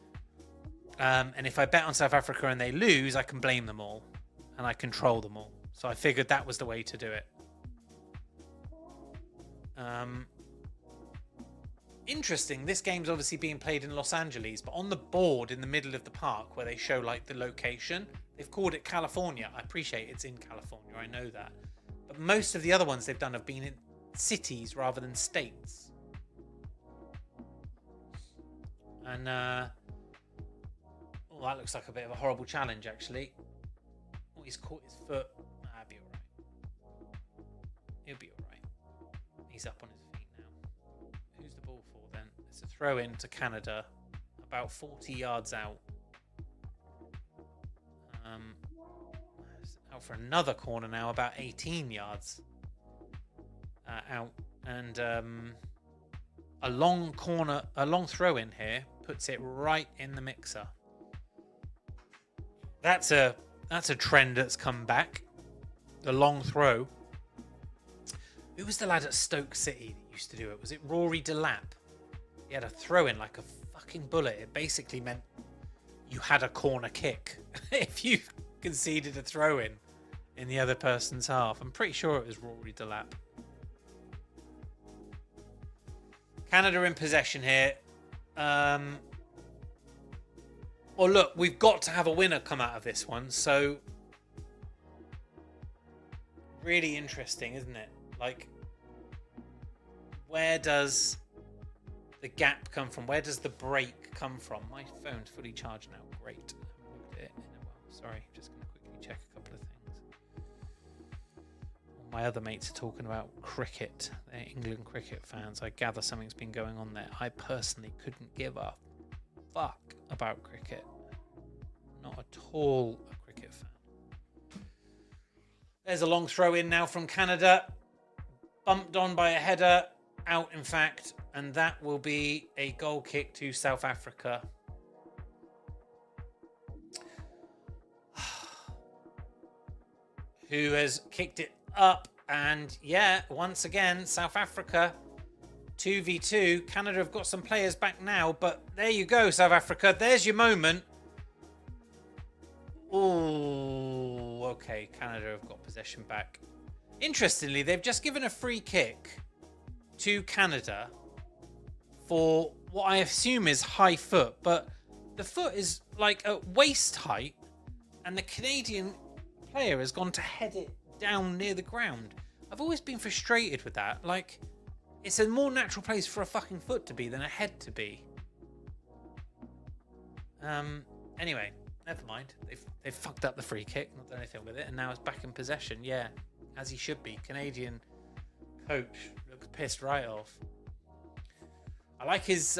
And if I bet on South Africa and they lose, I can blame them all and I control them all. So I figured that was the way to do it. Interesting. This game's obviously being played in Los Angeles, but on the board in the middle of the park where they show like the location, they've called it California. I appreciate it's in California. I know that. But most of the other ones they've done have been in cities rather than states. And oh, that looks like a bit of a horrible challenge, actually. Oh, he's caught his foot. Nah, he'll be all right. He'll be all right. He's up on his feet now. Who's the ball for then? It's a throw in to Canada, about 40 yards out. Out for another corner now, about 18 yards out, and a long throw in here puts it right in the mixer. That's a trend that's come back. The long throw. Who was the lad at Stoke City that used to do it? Was it Rory Delap? He had a throw in like a fucking bullet. It basically meant you had a corner kick if you conceded a throw in the other person's half. I'm pretty sure it was Rory Delap. Canada in possession here. Well, look, we've got to have a winner come out of this one. So, really interesting, isn't it? Like, where does the gap come from? Where does the break come from? My phone's fully charged now. Great. I haven't looked at it in a while. Sorry, just going to quickly check a couple of things. My other mates are talking about cricket. They're England cricket fans. I gather something's been going on there. I personally couldn't give a fuck about cricket. Not at all a cricket fan. There's a long throw in now from Canada. Bumped on by a header. Out, in fact. And that will be a goal kick to South Africa. Who has kicked it up. And yeah, once again, South Africa 2v2. Canada have got some players back now, but there you go, South Africa. There's your moment. Oh, okay. Canada have got possession back. Interestingly, they've just given a free kick to Canada for what I assume is high foot, but the foot is like at waist height, and the Canadian player has gone to head it down near the ground. I've always been frustrated with that. Like, It's a more natural place for a fucking foot to be than a head to be. Anyway, never mind. They've fucked up the free kick, not done anything with it, and now it's back in possession. Yeah, as he should be. Canadian coach looks pissed right off. I like his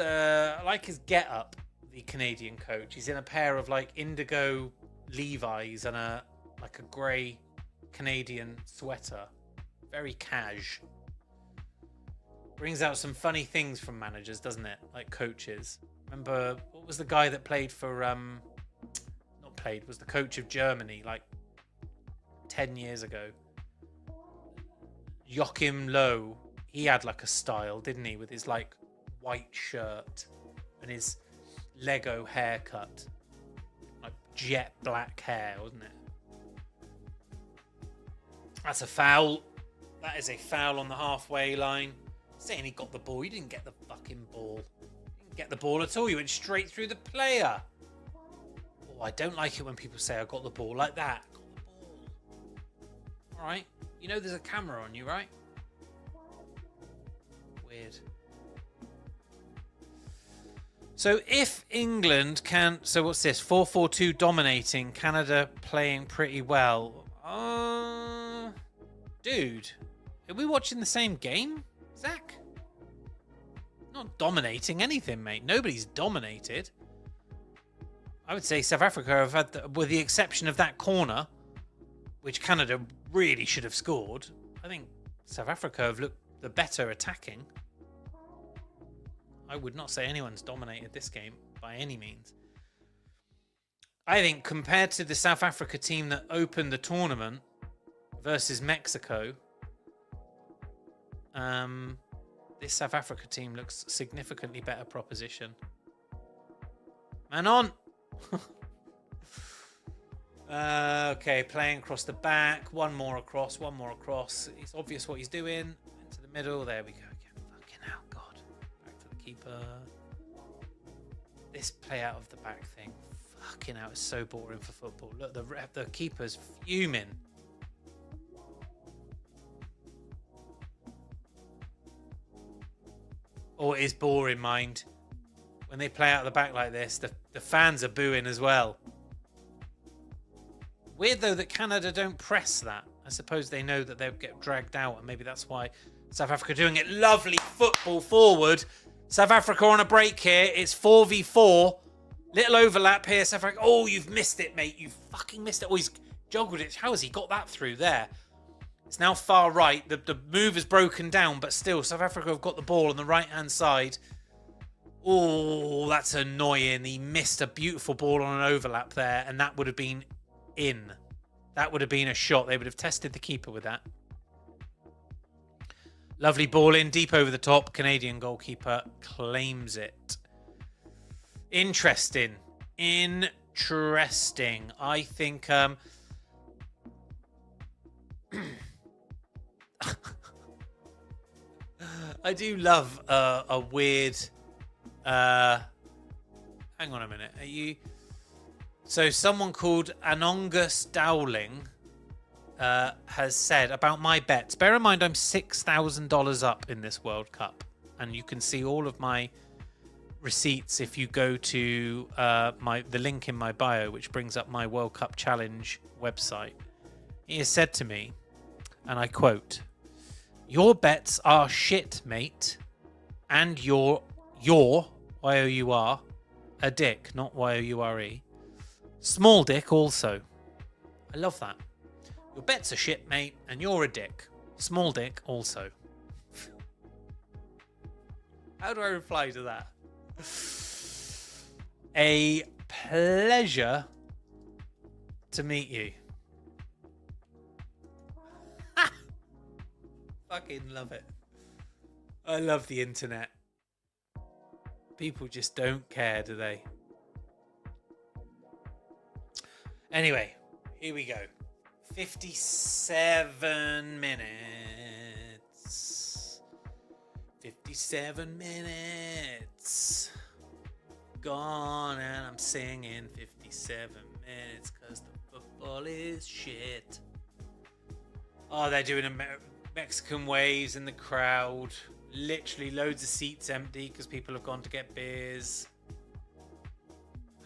get up. The Canadian coach. He's in a pair of like indigo Levi's and a grey Canadian sweater. Very cash. Brings out some funny things from managers, doesn't it? Like coaches. Remember, what was the guy that played for was the coach of Germany like 10 years ago? Joachim Low. He had like a style, didn't he? With his like white shirt and his Lego haircut. Like jet black hair, wasn't it? That's a foul. That is a foul on the halfway line. Saying he got the ball. You didn't get the fucking ball. You didn't get the ball at all. You went straight through the player. Oh, I don't like it when people say I got the ball like that. Got the ball. Alright. You know there's a camera on you, right? Weird. So if England can... So what's this? 4-4-2 dominating. Canada playing pretty well. Dude. Are we watching the same game, Zach? Not dominating anything, mate. Nobody's dominated. I would say South Africa have had, with the exception of that corner, which Canada really should have scored. I think South Africa have looked the better attacking. I would not say anyone's dominated this game by any means. I think compared to the South Africa team that opened the tournament versus Mexico, this South Africa team looks significantly better proposition. Man on! Okay, playing across the back. One more across. It's obvious what he's doing. Into the middle. There we go again. Fucking hell, God. Back to the keeper. This play out of the back thing. Fucking hell, it's so boring for football. Look, the keeper's fuming. Oh, it is boring, mind. When they play out the back like this, the fans are booing as well. Weird, though, that Canada don't press that. I suppose they know that they'll get dragged out, and maybe that's why South Africa are doing it. Lovely football forward. South Africa on a break here. It's 4v4. Little overlap here, South Africa. Oh, you've missed it, mate. You've fucking missed it. Oh, he's joggled it. How has he got that through there? It's now far right. The move is broken down, but still, South Africa have got the ball on the right-hand side. Oh, that's annoying. He missed a beautiful ball on an overlap there, and that would have been in. That would have been a shot. They would have tested the keeper with that. Lovely ball in, deep over the top. Canadian goalkeeper claims it. Interesting. I think... I do love a weird... hang on a minute. Are you... So someone called Anongus Dowling has said about my bets. Bear in mind I'm $6,000 up in this World Cup. And you can see all of my receipts if you go to the link in my bio, which brings up my World Cup Challenge website. He has said to me, and I quote, "Your bets are shit, mate. And you're Y-O-U-R, a dick, not Y-O-U-R-E. Small dick also." I love that. Your bets are shit, mate, and you're a dick. Small dick also. How do I reply to that? A pleasure to meet you. Fucking love it. I love the internet. People just don't care, do they? Anyway, here we go. 57 minutes. 57 minutes. Gone, and I'm singing 57 minutes because the football is shit. Oh, they're doing Mexican waves in the crowd. Literally loads of seats empty because people have gone to get beers.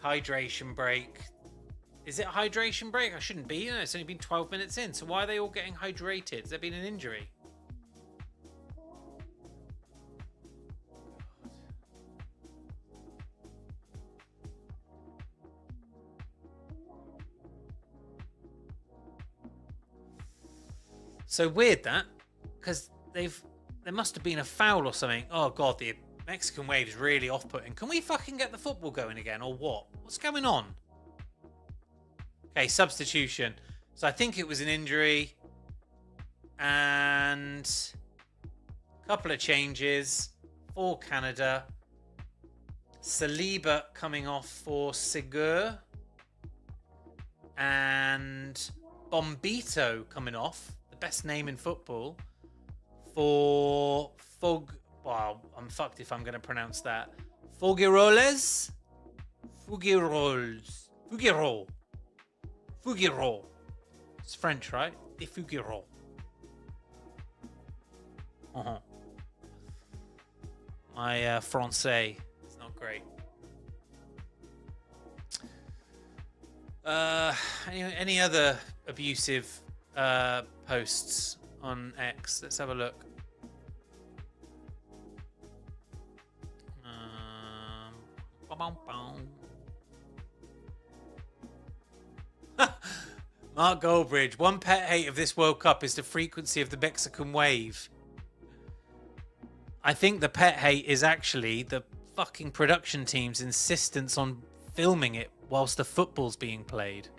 Hydration break. Is it a hydration break? I shouldn't be. It's only been 12 minutes in. So why are they all getting hydrated? Has there been an injury? So weird that, because there must have been a foul or something. Oh god, the Mexican wave is really off-putting. Can we fucking get the football going again, or what? What's going on? Okay, substitution. So I think it was an injury, and a couple of changes for Canada. Saliba coming off for Segur, and Bombito coming off. Best name in football for Wow, I'm fucked if I'm going to pronounce that. Figueroles. It's French, right? De Figueroa. My Francais is not great. Any other abusive posts on X? Let's have a look. Mark Goldbridge. One pet hate of this World Cup is the frequency of the Mexican wave. I think the pet hate is actually the fucking production team's insistence on filming it whilst the football's being played.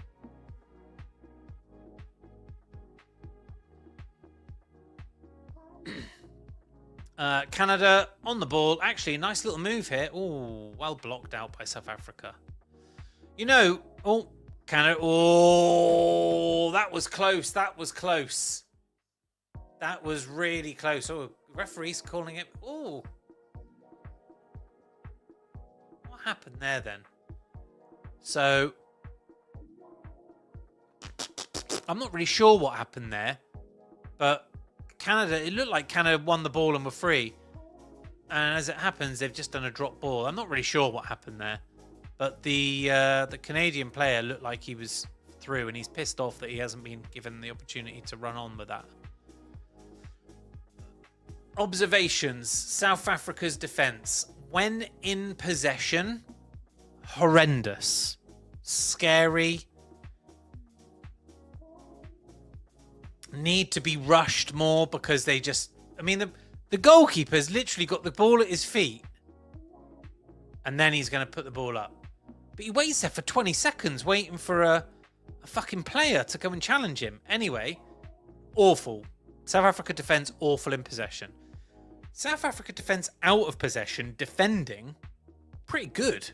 Canada on the ball. Actually, a nice little move here. Oh, well blocked out by South Africa. You know, Canada. Oh, that was close. That was close. That was really close. Oh, referee's calling it. Oh. What happened there then? So, I'm not really sure what happened there, but Canada, it looked like Canada won the ball and were free. And as it happens, they've just done a drop ball. I'm not really sure what happened there. But the Canadian player looked like he was through, and he's pissed off that he hasn't been given the opportunity to run on with that. Observations. South Africa's defence. When in possession, horrendous. Scary. Need to be rushed more because they just... I mean, the goalkeeper's literally got the ball at his feet. And then he's going to put the ball up. But he waits there for 20 seconds waiting for a fucking player to come and challenge him. Anyway, awful. South Africa defence, awful in possession. South Africa defence out of possession, defending, pretty good.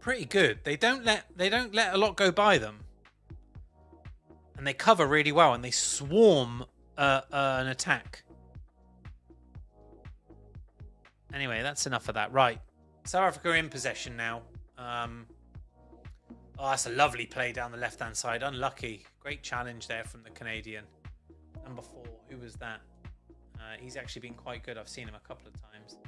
Pretty good. They don't let a lot go by them. And they cover really well, and they swarm an attack. Anyway, that's enough of that. Right. South Africa in possession now. Oh, that's a lovely play down the left-hand side. Unlucky. Great challenge there from the Canadian. Number 4. Who was that? He's actually been quite good. I've seen him a couple of times.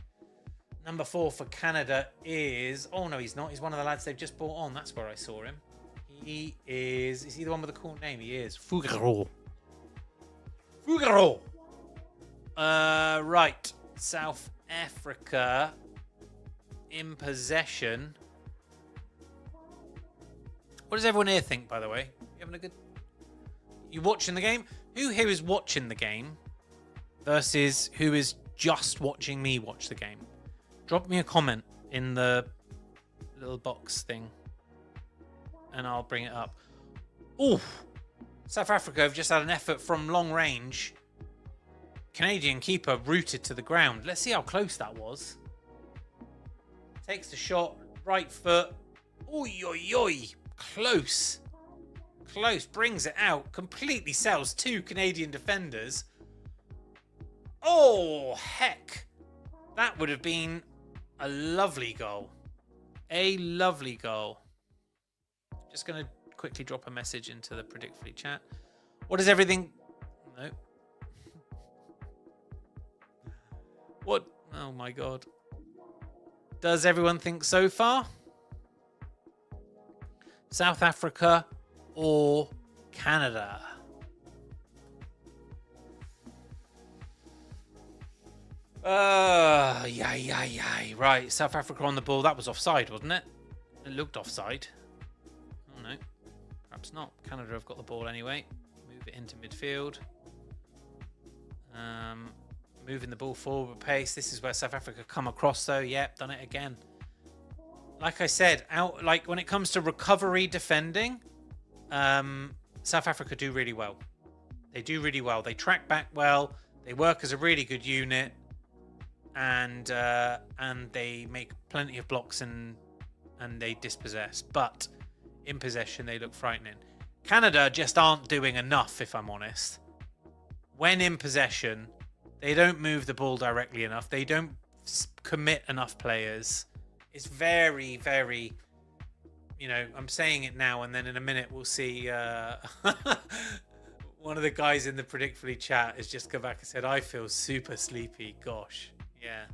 Number 4 for Canada is... Oh, no, he's not. He's one of the lads they've just brought on. That's where I saw him. He is... Is he the one with the cool name? He is. Figueroa. Right. South Africa in possession. What does everyone here think, by the way? You having a good... You watching the game? Who here is watching the game versus who is just watching me watch the game? Drop me a comment in the little box thing and I'll bring it up. Oh, South Africa have just had an effort from long range. Canadian keeper rooted to the ground. Let's see how close that was. Takes the shot, right foot. Oi, oi, oi. Close. Close. Brings it out. Completely sells 2 Canadian defenders. Oh, heck. That would have been a lovely goal. A lovely goal. Just going to quickly drop a message into the Predictfully chat. What is everything... No. What? Oh my God. Does everyone think so far? South Africa or Canada? Yeah. Right, South Africa on the ball. That was offside, wasn't it? It looked offside. Oh no, perhaps not. Canada have got the ball anyway. Move it into midfield. Moving the ball forward with pace. This is where South Africa come across though. Yep, done it again. Like I said, like when it comes to recovery defending, South Africa do really well. They do really well. They track back well. They work as a really good unit, and they make plenty of blocks and they dispossess. But in possession, they look frightening. Canada just aren't doing enough, if I'm honest. When in possession, they don't move the ball directly enough. They don't commit enough players. It's very, very, I'm saying it now, and then in a minute we'll see one of the guys in the Predictfully chat has just come back and said, I feel super sleepy. Gosh, yeah.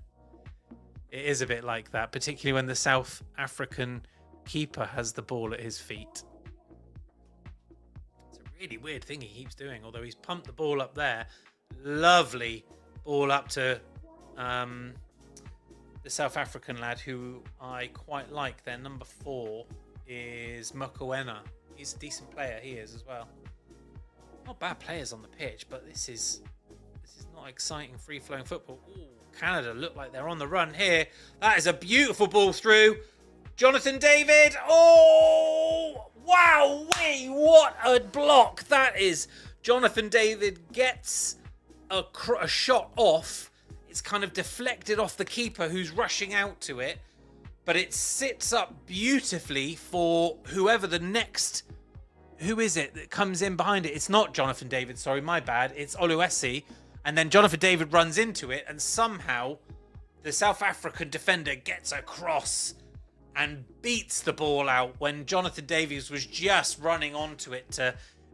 It is a bit like that, particularly when the South African keeper has the ball at his feet. It's a really weird thing he keeps doing, although he's pumped the ball up there. Lovely ball up to the South African lad who I quite like. Their number 4 is Mokoena. He's a decent player, he is as well. Not bad players on the pitch, but this is not exciting free-flowing football. Ooh, Canada look like they're on the run here. That is a beautiful ball through. Jonathan David. Oh, wow, what a block that is. Jonathan David gets a shot off. It's kind of deflected off the keeper who's rushing out to it, but it sits up beautifully for whoever the next... Who is it that comes in behind it? It's not Jonathan David, sorry, my bad. It's Oluwesi. And then Jonathan David runs into it, and somehow the South African defender gets across and beats the ball out when Jonathan Davies was just running onto it.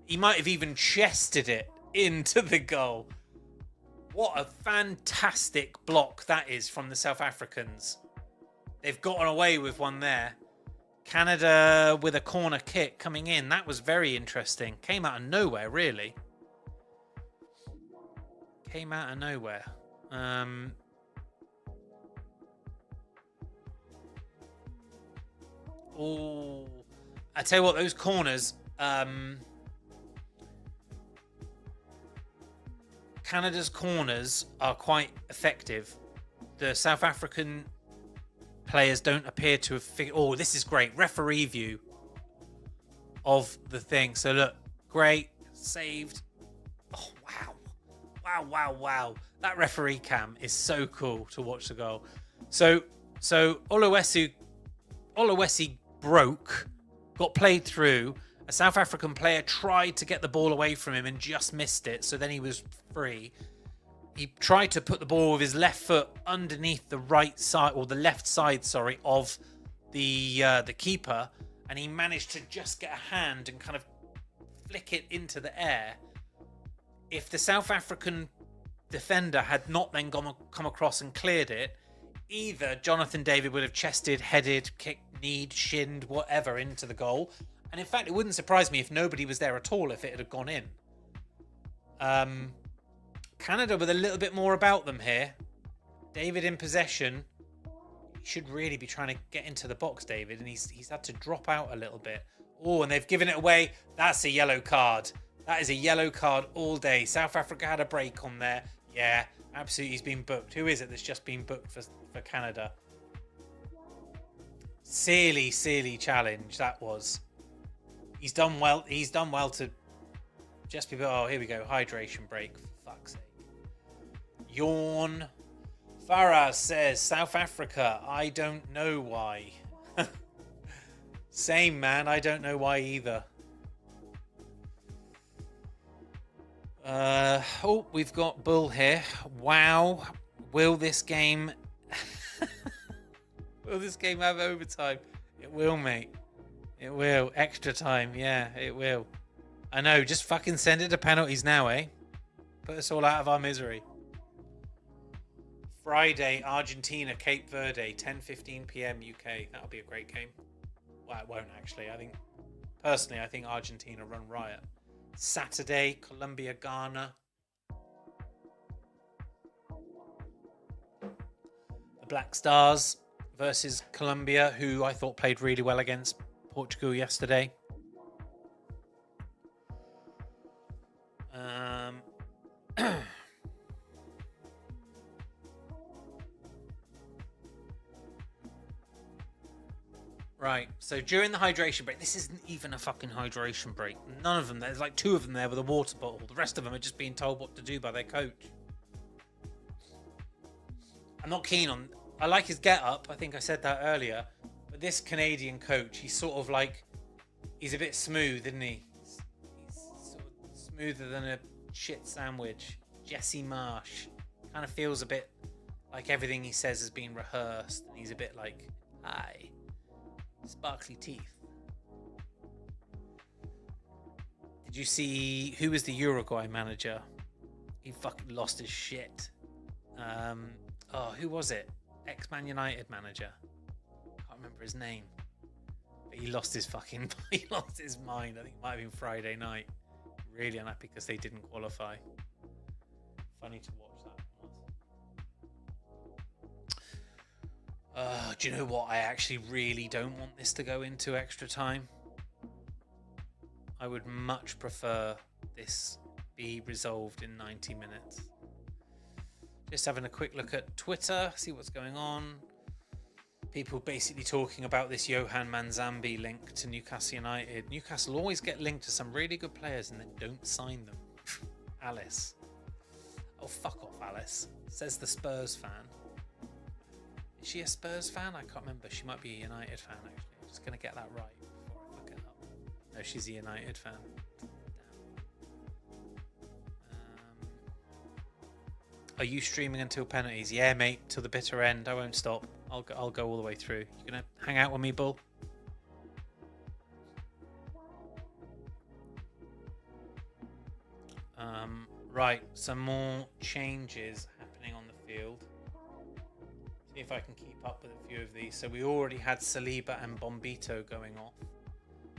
He might have even chested it into the goal. What a fantastic block that is from the South Africans. They've gotten away with one there. Canada with a corner kick coming in. That was very interesting. Came out of nowhere, really. Came out of nowhere. Oh, I tell you what, those corners. Canada's corners are quite effective. The South African players don't appear to have figured... Oh, this is great. Referee view of the thing. So look, great. Saved. Oh, wow. That referee cam is so cool to watch the goal. So Oluwesi broke, got played through. A South African player tried to get the ball away from him and just missed it. So then he was free. He tried to put the ball with his left foot underneath the right side, or the left side, sorry, of the keeper, and he managed to just get a hand and kind of flick it into the air. If the South African defender had not then come across and cleared it, either Jonathan David would have chested, headed, kicked, kneed, shinned, whatever into the goal. And in fact, it wouldn't surprise me if nobody was there at all if it had gone in. Canada with a little bit more about them here. David in possession. He should really be trying to get into the box, David, and he's had to drop out a little bit. Oh, and they've given it away. That's a yellow card. That is a yellow card all day. South Africa had a break on there. Yeah, absolutely, he's been booked. Who is it that's just been booked for Canada? Silly challenge that was. He's done well to just be... Oh, here we go. Hydration break, for fuck's sake. Yawn. Farah says, South Africa, I don't know why. Same, man. I don't know why either. Oh, we've got Bull here. Wow. Will this game... Will this game have overtime? It will, mate. It will. Extra time. Yeah, it will. I know. Just fucking send it to penalties now, eh? Put us all out of our misery. Friday, Argentina, Cape Verde, 10:15 p.m. UK. That'll be a great game. Well, it won't actually. I think Argentina run riot. Saturday, Colombia, Ghana. The Black Stars versus Colombia, who I thought played really well against Portugal yesterday. Right, so during the hydration break, this isn't even a fucking hydration break. None of them. There's like 2 of them there with a water bottle. The rest of them are just being told what to do by their coach. I'm not keen on... I like his get-up. I think I said that earlier. But this Canadian coach, he's sort of like... He's a bit smooth, isn't he? He's sort of smoother than a shit sandwich. Jesse Marsh. Kind of feels a bit like everything he says has been rehearsed. And he's a bit like, hi. Sparkly teeth. Did you see who was the Uruguay manager? He fucking lost his shit. Who was it? Ex-Man United manager. Can't remember his name. But he lost his fucking... he lost his mind. I think it might have been Friday night. Really unhappy because they didn't qualify. Funny to watch that. Do you know what? I actually really don't want this to go into extra time. I would much prefer this be resolved in 90 minutes. Just having a quick look at Twitter, see what's going on. People basically talking about this Johan Manzambi link to Newcastle United. Newcastle always get linked to some really good players and then don't sign them. Alice. Oh, fuck off, Alice. Says the Spurs fan. Is she a Spurs fan? I can't remember. She might be a United fan, actually. I'm just going to get that right before I fuck it up. No, she's a United fan. Are you streaming until penalties? Yeah, mate, till the bitter end. I won't stop. I'll go all the way through. You going to hang out with me, Bull? Right, some more changes happening on the field. See if I can keep up with a few of these. So we already had Saliba and Bombito going off.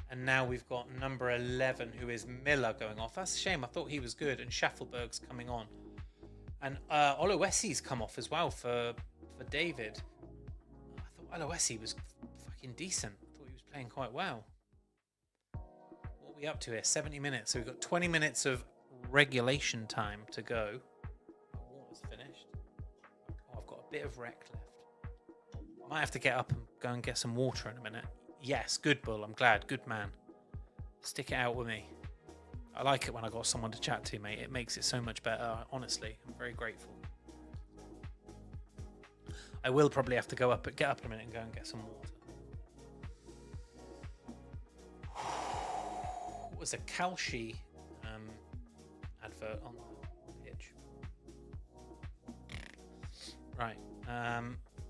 And now we've got number 11, who is Miller, going off. That's a shame. I thought he was good. And Schaffelberg's coming on. And Oluwesi's come off as well for David. I thought Oluwesi was fucking decent. I thought he was playing quite well. What are we up to here? 70 minutes. So we've got 20 minutes of regulation time to go. Water's finished. Oh, I've got a bit of rec left. I might have to get up and go and get some water in a minute. Yes, good, Bull. I'm glad. Good man. Stick it out with me. I like it when I got someone to chat to, mate. It makes it so much better. Honestly, I'm very grateful. I will probably have to get up in a minute and go and get some water. What was a Kalshi advert on the pitch? Right.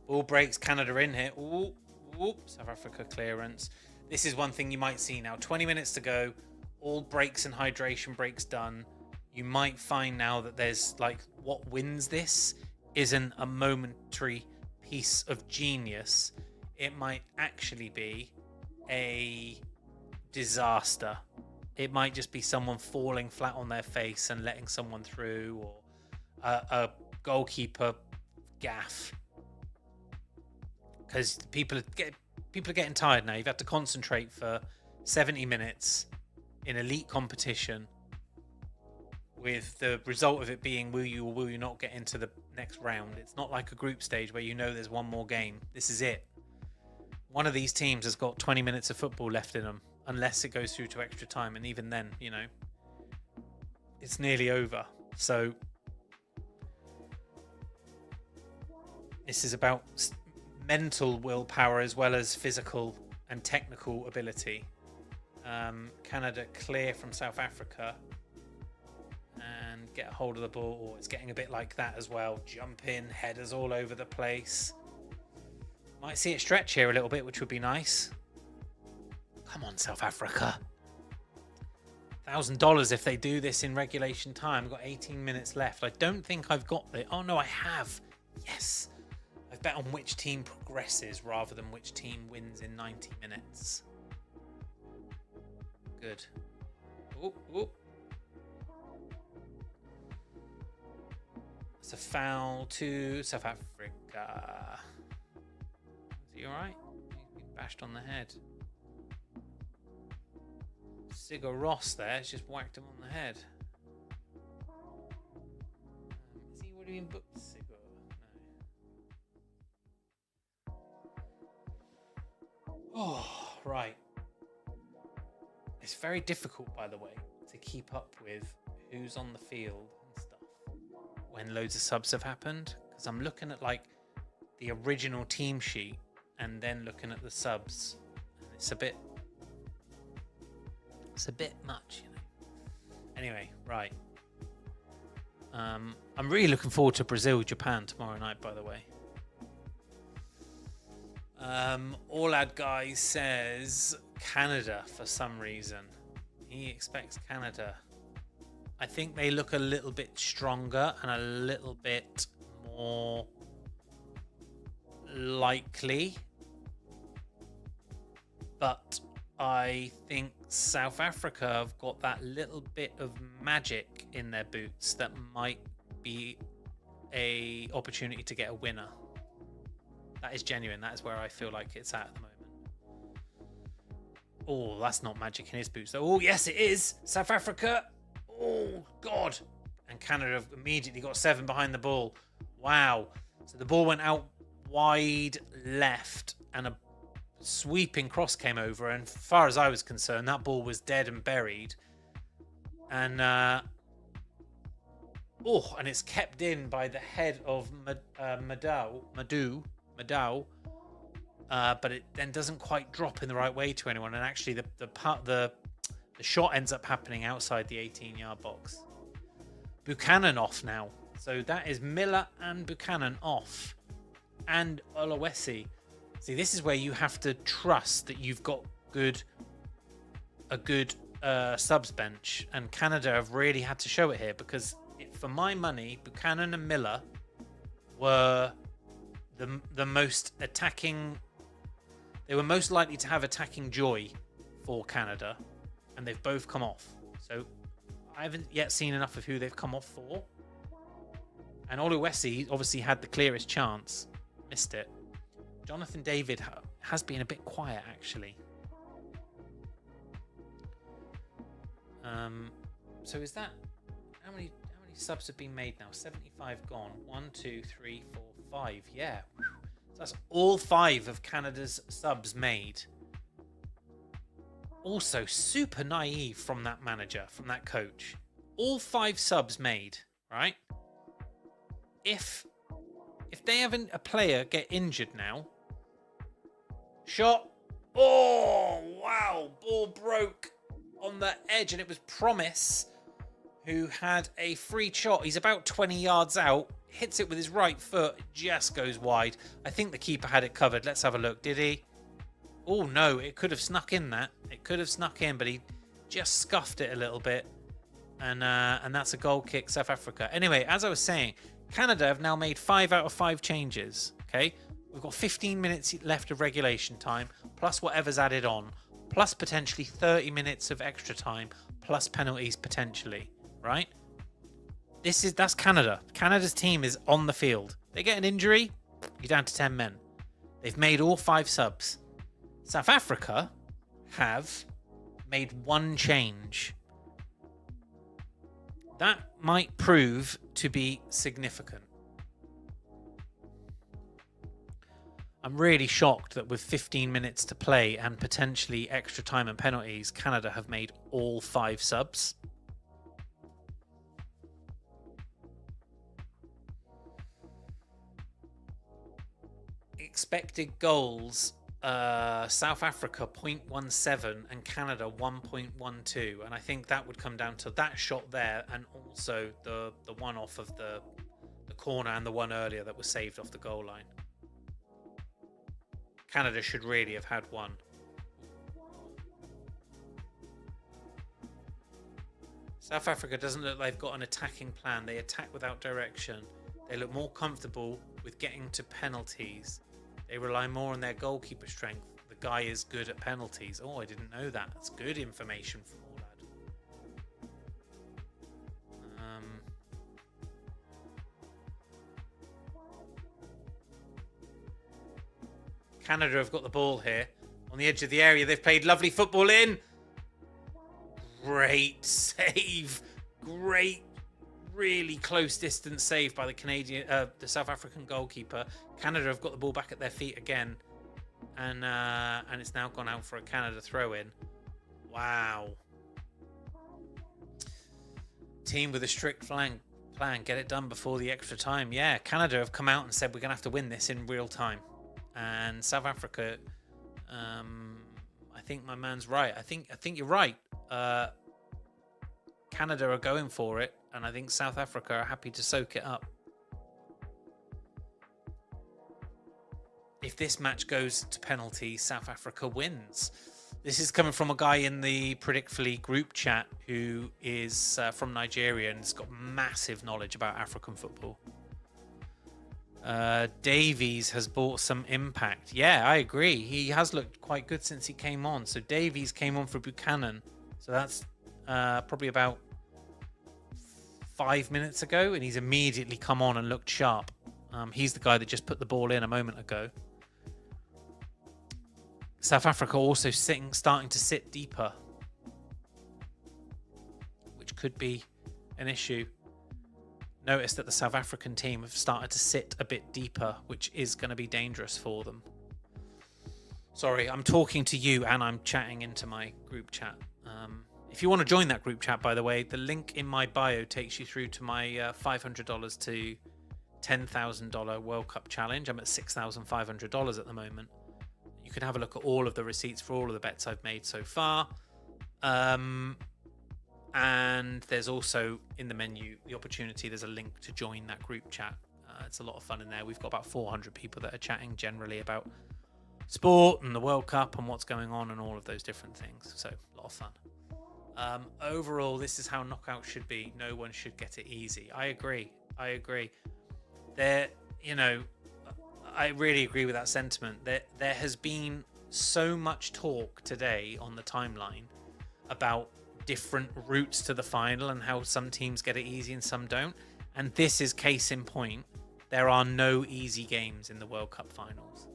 Ball breaks. Canada in here. Ooh, South Africa clearance. This is one thing you might see now. 20 minutes to go. All breaks and hydration breaks done. You might find now that there's like, what wins this isn't a momentary piece of genius. It might actually be a disaster. It might just be someone falling flat on their face and letting someone through, or a goalkeeper gaff. Because people are getting tired now. You've had to concentrate for 70 minutes in elite competition, with the result of it being will you or will you not get into the next round. It's not like a group stage where you know there's one more game. This is it. One of these teams has got 20 minutes of football left in them, unless it goes through to extra time, and even then, you know, it's nearly over. So this is about mental willpower as well as physical and technical ability. Canada clear from South Africa and get a hold of the ball. It's getting a bit like that as well. Jump in, headers all over the place. Might see it stretch here a little bit, which would be nice. Come on, South Africa. $1,000 if they do this in regulation time. I've got 18 minutes left. I don't think I've got it. Oh no, I have. Yes. I've bet on which team progresses rather than which team wins in 90 minutes. Good. Oh, oh. It's a foul to South Africa. Is he alright? He's been bashed on the head. Sigur Ross there has just whacked him on the head. Is he already been booked, Sigur? No. Oh, right. It's very difficult, by the way, to keep up with who's on the field and stuff when loads of subs have happened, because I'm looking at like the original team sheet and then looking at the subs, and it's a bit much, you know. Anyway, right. I'm really looking forward to Brazil-Japan tomorrow night, by the way. Orlad guy says Canada for some reason. He expects Canada. I think they look a little bit stronger and a little bit more likely. But I think South Africa have got that little bit of magic in their boots that might be a opportunity to get a winner. That is genuine. That is where I feel like it's at the moment. Oh, that's not magic in his boots. Oh, yes, it is. South Africa. Oh, God. And Canada have immediately got 7 behind the ball. Wow. So the ball went out wide left and a sweeping cross came over. And as far as I was concerned, that ball was dead and buried. And, and it's kept in by the head of Madou. But it then doesn't quite drop in the right way to anyone, and actually the shot ends up happening outside the 18-yard box. Buchanan off now, so that is Miller and Buchanan off, and Olawesi. See, this is where you have to trust that you've got a good subs bench, and Canada have really had to show it here, because for my money, Buchanan and Miller were the most attacking. They were most likely to have attacking joy for Canada, and they've both come off. So I haven't yet seen enough of who they've come off for. And Oluwesi obviously had the clearest chance, missed it. Jonathan David has been a bit quiet, actually. So is that how many subs have been made now? 75 gone. 1, 2, 3, 4, 5. Yeah. So that's all 5 of Canada's subs made. Also, super naive from that manager, from that coach. All 5 subs made, right? If they have a player get injured now, shot. Oh, wow. Ball broke on the edge, and it was Promise who had a free shot. He's about 20 yards out, hits it with his right foot, just goes wide. I think the keeper had it covered. Let's have a look. Did he? Oh, no, it could have snuck in that. It could have snuck in, but he just scuffed it a little bit. And that's a goal kick, South Africa. Anyway, as I was saying, Canada have now made 5 out of 5 changes, okay? We've got 15 minutes left of regulation time, plus whatever's added on, plus potentially 30 minutes of extra time, plus penalties potentially, right? That's Canada. Canada's team is on the field. They get an injury, you're down to 10 men. They've made all 5 subs. South Africa have made 1 change. That might prove to be significant. I'm really shocked that with 15 minutes to play and potentially extra time and penalties, Canada have made all 5 subs. Expected goals, South Africa 0.17 and Canada 1.12, and I think that would come down to that shot there and also the one off of the corner and the one earlier that was saved off the goal line. Canada should really have had 1. South Africa doesn't look like they've got an attacking plan. They attack without direction. They look more comfortable with getting to penalties. They rely more on their goalkeeper strength. The guy is good at penalties. Oh, I didn't know that. That's good information for Morlad. Canada have got the ball here on the edge of the area. They've played lovely football in. Great save. Great, really close distance save by the South African goalkeeper. Canada have got the ball back at their feet again. And it's now gone out for a Canada throw-in. Wow. Team with a strict plan. Get it done before the extra time. Yeah, Canada have come out and said we're going to have to win this in real time. And South Africa, I think my man's right. I think you're right. Canada are going for it, and I think South Africa are happy to soak it up. If this match goes to penalties, South Africa wins. This is coming from a guy in the Predictfully group chat who is from Nigeria and has got massive knowledge about African football. Davies has brought some impact. Yeah, I agree. He has looked quite good since he came on. So Davies came on for Buchanan. So that's probably about 5 minutes ago. And he's immediately come on and looked sharp. He's the guy that just put the ball in a moment ago. South Africa also starting to sit deeper, which could be an issue. Notice that the South African team have started to sit a bit deeper, which is going to be dangerous for them. Sorry, I'm talking to you and I'm chatting into my group chat. If you want to join that group chat, by the way, the link in my bio takes you through to my $500 to $10,000 World Cup challenge. I'm at $6,500 at the moment. You can have a look at all of the receipts for all of the bets I've made so far. And there's also in the menu the opportunity, there's a link to join that group chat. It's a lot of fun in there. We've got about 400 people that are chatting generally about sport and the World Cup and what's going on and all of those different things. So a lot of fun. Overall, this is how knockout should be. No one should get it easy. I agree. I really agree with that sentiment. There has been so much talk today on the timeline about different routes to the final and how some teams get it easy and some don't. And this is case in point. There are no easy games in the World Cup finals.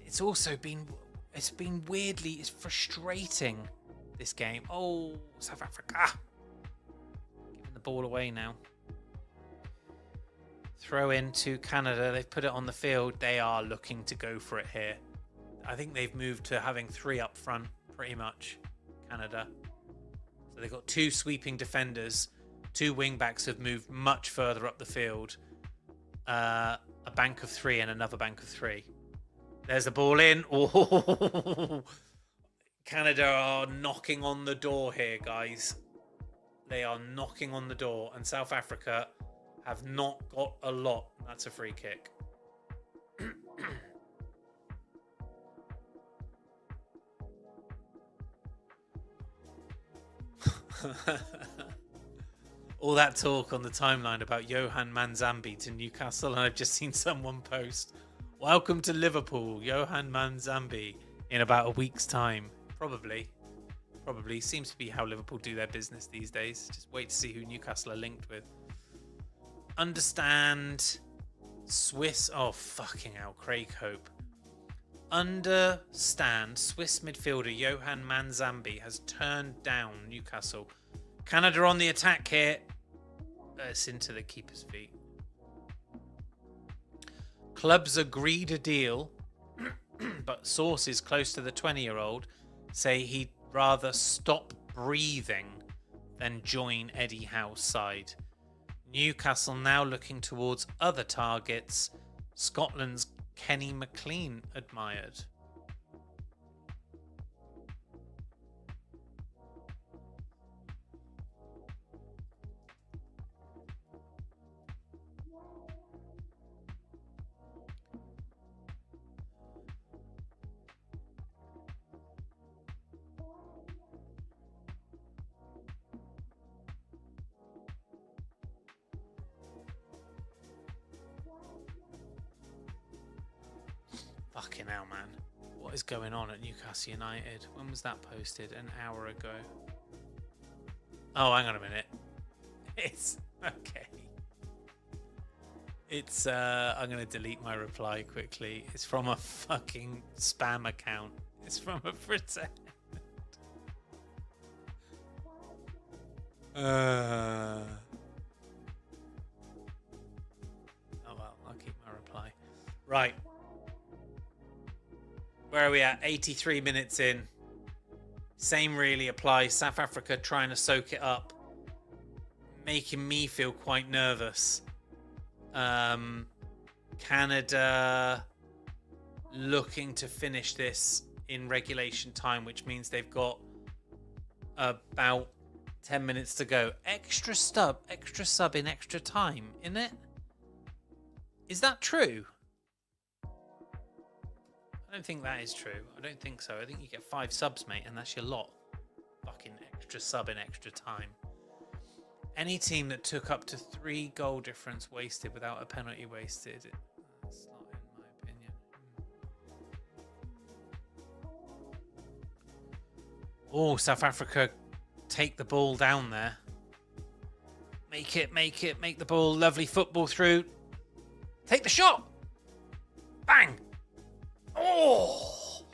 It's also been... It's been weirdly... It's frustrating, this game. Oh, South Africa. Giving the ball away now. Throw in to Canada. They've put it on the field. They are looking to go for it here. I think they've moved to having 3 up front, pretty much, Canada. So they've got 2 sweeping defenders. 2 wing-backs have moved much further up the field. A bank of 3 and another bank of 3. There's the ball in. Oh, Canada are knocking on the door here, guys. They are knocking on the door. And South Africa have not got a lot. That's a free kick. All that talk on the timeline about Johan Manzambi to Newcastle, and I've just seen someone post, "Welcome to Liverpool, Johan Manzambi," in about a week's time. Probably seems to be how Liverpool do their business these days. Just wait to see who Newcastle are linked with. Understand Swiss... Oh, fucking hell, Craig Hope. Understand Swiss midfielder Johan Manzambi has turned down Newcastle. Canada on the attack here. It's into the keeper's feet. Clubs agreed a deal, but sources close to the 20-year-old say he'd rather stop breathing than join Eddie Howe's side. Newcastle now looking towards other targets. Scotland's Kenny McLean admired. Fucking hell, man. What is going on at Newcastle United? When was that posted? An hour ago. Oh, hang on a minute. It's okay. It's I'm gonna delete my reply quickly. It's from a fucking spam account. It's from a pretend. Oh well, I'll keep my reply. Right. Where are we at? 83 minutes in. Same really applies. South Africa trying to soak it up. Making me feel quite nervous. Canada looking to finish this in regulation time, which means they've got about 10 minutes to go. Extra sub in extra time, isn't it? Is that true? I don't think that is true. I don't think so. I think you get 5 subs, mate, and that's your lot. Fucking extra sub in extra time. Any team that took up to 3 goal difference wasted without a penalty wasted. That's not in my opinion. Oh, South Africa take the ball down there. Make the ball. Lovely football through. Take the shot. Bang. Oh,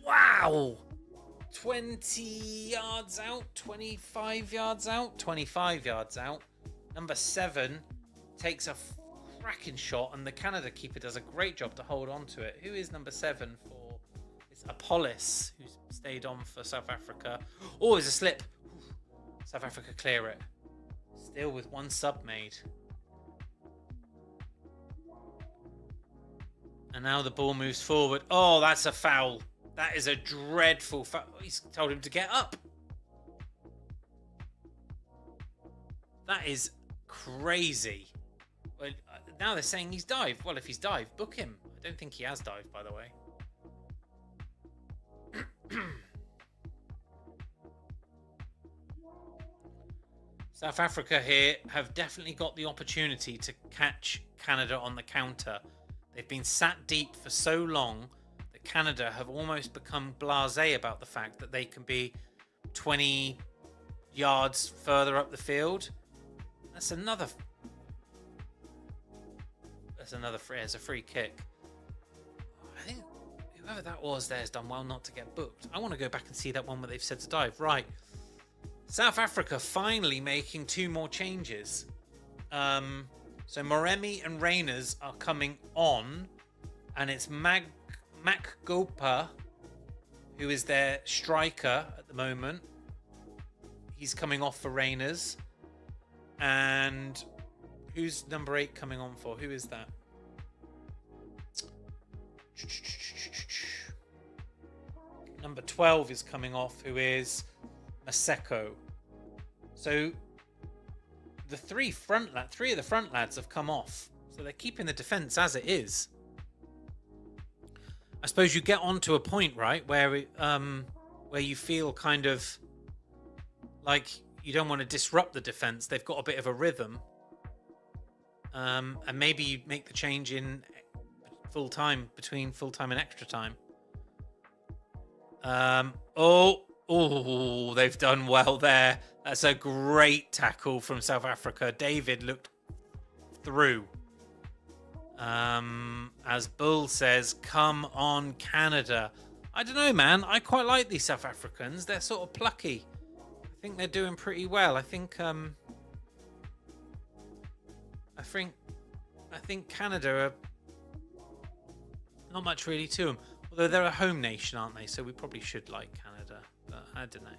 wow. 20 yards out, 25 yards out, 25 yards out. Number 7 takes a cracking shot, and the Canada keeper does a great job to hold on to it. Who is number 7 for? It's Apollos, who's stayed on for South Africa. Oh, there's a slip. South Africa clear it. Still with 1 sub made. And now the ball moves forward. Oh, that's a foul. That is a dreadful foul. He's told him to get up. That is crazy. Well, now they're saying he's dived. Well, if he's dived, book him. I don't think he has dived, by the way. South Africa here have definitely got the opportunity to catch Canada on the counter. They've been sat deep for so long that Canada have almost become blasé about the fact that they can be 20 yards further up the field. That's another free. It's a free kick. I think whoever that was there has done well not to get booked. I want to go back and see that one where they've said to dive. Right. South Africa finally making 2 more changes. So Moremi and Reyners are coming on, and it's Makgopa, who is their striker at the moment. He's coming off for Reyners. And who's number 8 coming on for? Who is that? Number 12 is coming off, who is Maseko. So the 3 of the front lads have come off. So they're keeping the defence as it is. I suppose you get onto a point, right, where you feel kind of like you don't want to disrupt the defence. They've got a bit of a rhythm. And maybe you make the change in full time, between full time and extra time. Oh, they've done well there. That's a great tackle from South Africa. David looked through. As Bull says, come on, Canada. I don't know, man. I quite like these South Africans. They're sort of plucky. I think they're doing pretty well. I think Canada are not much really to them. Although they're a home nation, aren't they? So we probably should like Canada. But I don't know.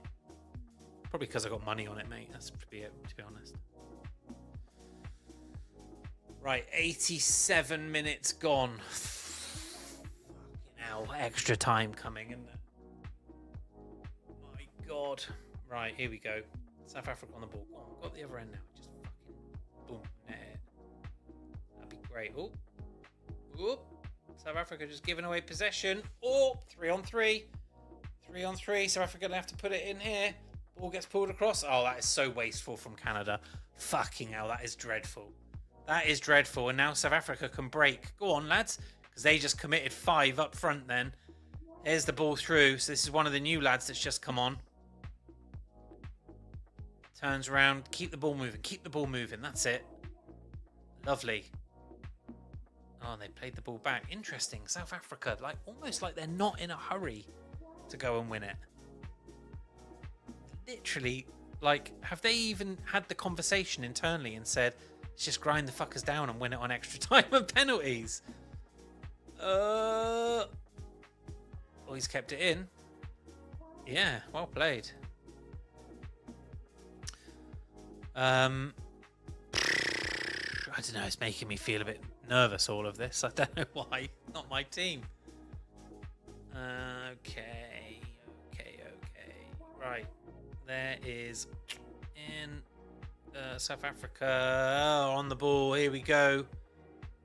Probably because I got money on it, mate. That's probably it, to be honest. Right, 87 minutes gone. Fucking hell, extra time coming, isn't it? My God. Right, here we go. South Africa on the ball. Go on, got the other end now. Just fucking boom, net it. That'd be great. Oh. South Africa just giving away possession. 3 on 3. 3 on 3. South Africa gonna have to put it in here. Ball gets pulled across. Oh, that is so wasteful from Canada. Fucking hell, that is dreadful. That is dreadful. And now South Africa can break. Go on, lads. because they just committed 5 up front then. Here's the ball through. So this is one of the new lads that's just come on. Turns around. Keep the ball moving. Keep the ball moving. That's it. Lovely. Oh, they played the ball back. Interesting. South Africa, like almost like they're not in a hurry to go and win it. Literally, like, have they even had the conversation internally and said, let's just grind the fuckers down and win it on extra time and penalties? Oh, he's kept it in. Yeah, well played. I don't know, it's making me feel a bit nervous, all of this. I don't know why. Not my team. Okay. Right. There is in South Africa on the ball. Here we go.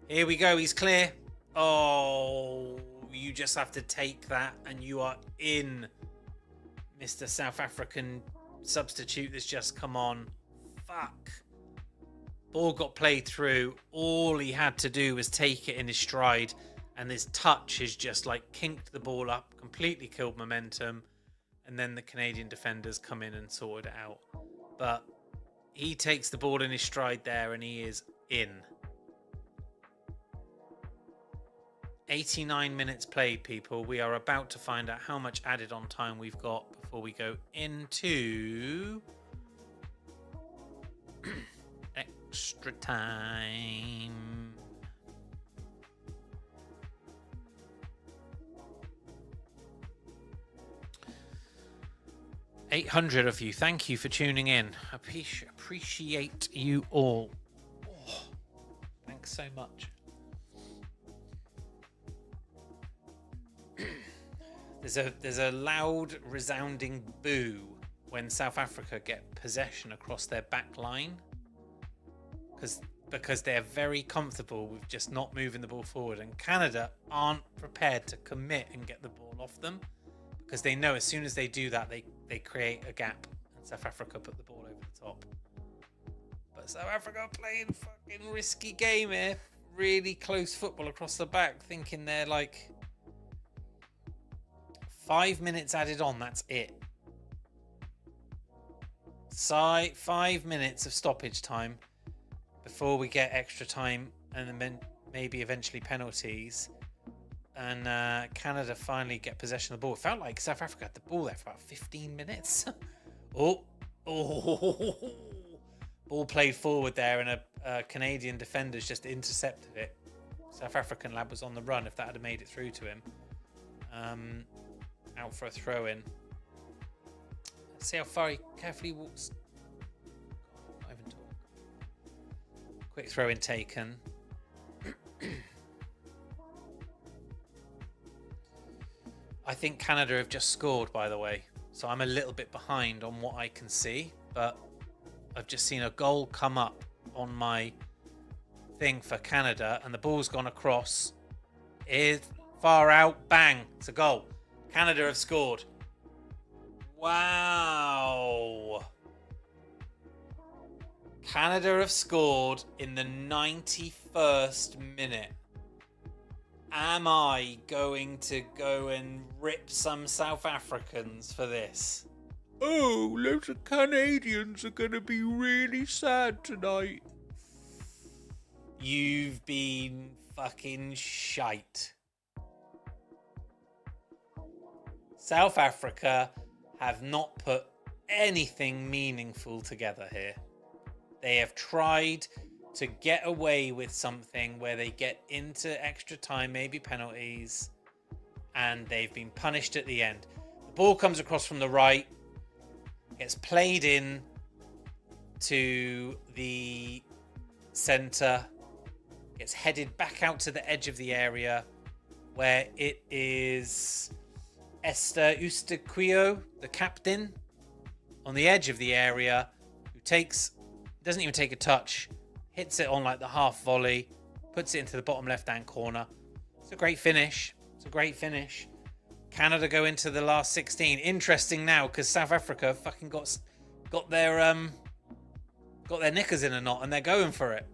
He's clear. Oh, you just have to take that and you are in, Mr. South African substitute that's just come on. Fuck. Ball got played through. All he had to do was take it in his stride, and his touch has just like kinked the ball up, completely killed momentum, and then the Canadian defenders come in and sorted it out. But he takes the ball in his stride there, and he is in. 89 minutes played, people. We are about to find out how much added on time we've got before we go into extra time. $800 of you. Thank you for tuning in. Appreciate you all. Oh, thanks so much. There's a loud, resounding boo when South Africa get possession across their back line, because they're very comfortable with just not moving the ball forward, and Canada aren't prepared to commit and get the ball off them, because they know as soon as they do that, they create a gap, and South Africa put the ball over the top. But South Africa playing a fucking risky game here. Really close football across the back, thinking they're like 5 minutes added on, that's it. 5 minutes of stoppage time before we get extra time, and then maybe eventually penalties. And Canada finally get possession of the ball. It felt like South Africa had the ball there for about 15 minutes. Oh, ball played forward there, and a Canadian defender's just intercepted it. South African lad was on the run if that had made it through to him. Out for a throw-in. Let's see how far he carefully walks. Not even talk. Quick throw-in taken. I think Canada have just scored, by the way. So I'm a little bit behind on what I can see, but I've just seen a goal come up on my thing for Canada, and the ball's gone across. Is far out, bang, it's a goal. Canada have scored. Wow. Canada have scored in the 91st minute. Am I going to go and rip some South Africans for this? Oh, loads of Canadians are going to be really sad tonight. You've been fucking shite. South Africa have not put anything meaningful together here. They have tried to get away with something where they get into extra time, maybe penalties, and they've been punished at the end. The ball comes across from the right, gets played in to the centre, gets headed back out to the edge of the area, where it is Esther Eustaquio, the captain, on the edge of the area, who doesn't even take a touch, hits it on like the half volley, puts it into the bottom left-hand corner. It's a great finish. Canada go into the last 16. Interesting now, because South Africa fucking got their knickers in a knot, and they're going for it.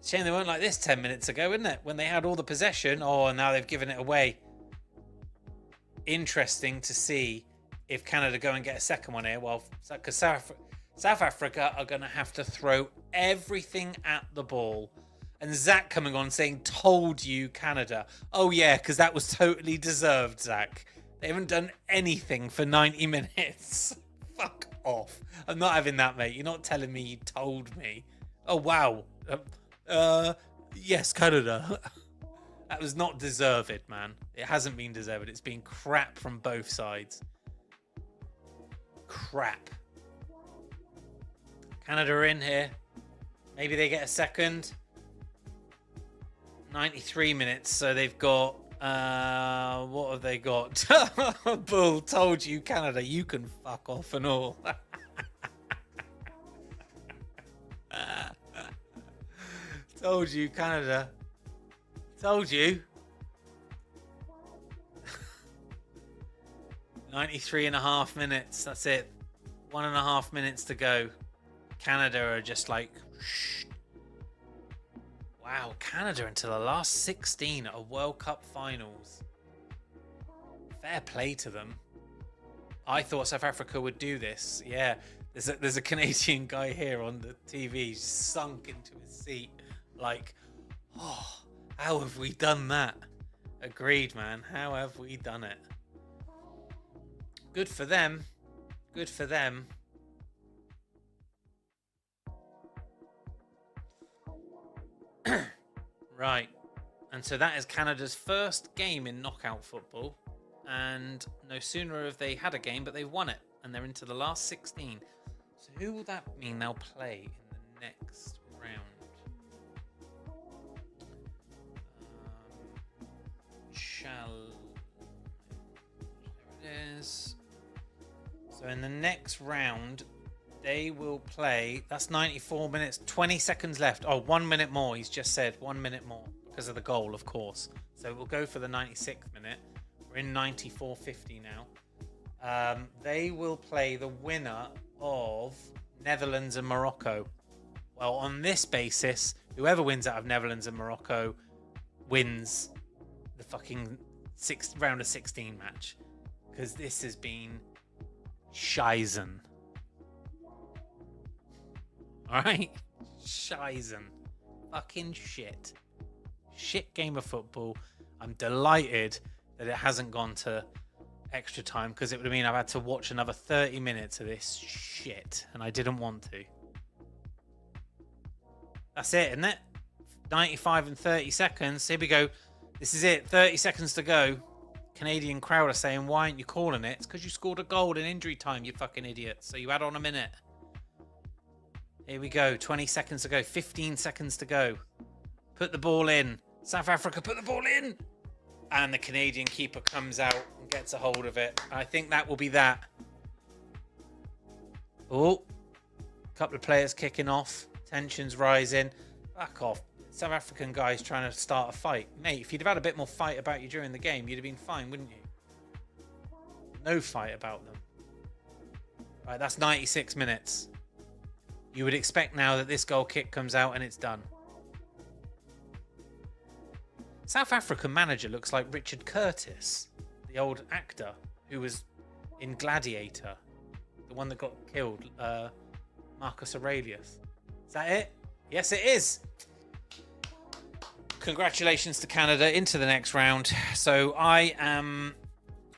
Shame they weren't like this 10 minutes ago, isn't it? When they had all the possession. Oh, now they've given it away. Interesting to see if Canada go and get a second one here. Well, because South Africa are going to have to throw everything at the ball. And Zach coming on saying, told you, Canada. Oh, yeah, because that was totally deserved, Zach. They haven't done anything for 90 minutes. Fuck off. I'm not having that, mate. You're not telling me you told me. Oh, wow. Yes, Canada. That was not deserved, man. It hasn't been deserved. It's been crap from both sides. Crap. Canada are in here. Maybe they get a second. 93 minutes, so they've got what have they got? Bull, told you, Canada, you can fuck off and all. Told you, Canada. Told you. 93.5 minutes. That's it. 1.5 minutes to go. Canada are just like, shh. Wow, Canada into the last 16 at World Cup finals. Fair play to them. I thought South Africa would do this. Yeah, there's a Canadian guy here on the TV sunk into his seat. Like, oh, how have we done that? Agreed, man. How have we done it? Good for them. Good for them. Right. And so that is Canada's first game in knockout football. And no sooner have they had a game, but they've won it. And they're into the last 16. So who will that mean they'll play in the next round? There it is. So in the next round, they will play. That's 94 minutes, 20 seconds left. Oh, 1 minute more. He's just said 1 minute more because of the goal, of course. So we'll go for the 96th minute. We're in 94.50 now. They will play the winner of Netherlands and Morocco. Well, on this basis, whoever wins out of Netherlands and Morocco wins the fucking round of 16 match. Because this has been Scheisen. Alright? Scheisen. Fucking shit. Shit game of football. I'm delighted that it hasn't gone to extra time, because it would mean I've had to watch another 30 minutes of this shit, and I didn't want to. That's it, isn't it? 95 and 30 seconds. Here we go. This is it. 30 seconds to go. Canadian crowd are saying, why aren't you calling it? It's because you scored a goal in injury time, you fucking idiot. So you add on a minute. Here we go. 20 seconds to go. 15 seconds to go. Put the ball in. South Africa, put the ball in. And the Canadian keeper comes out and gets a hold of it. I think that will be that. Oh. A couple of players kicking off. Tensions rising. Back off. South African guys trying to start a fight. Mate, if you'd have had a bit more fight about you during the game, you'd have been fine, wouldn't you? No fight about them. Right, that's 96 minutes. You would expect now that this goal kick comes out and it's done. South African manager looks like Richard Curtis, the old actor who was in Gladiator. The one that got killed, Marcus Aurelius. Is that it? Yes, it is. Congratulations to Canada into the next round. So I am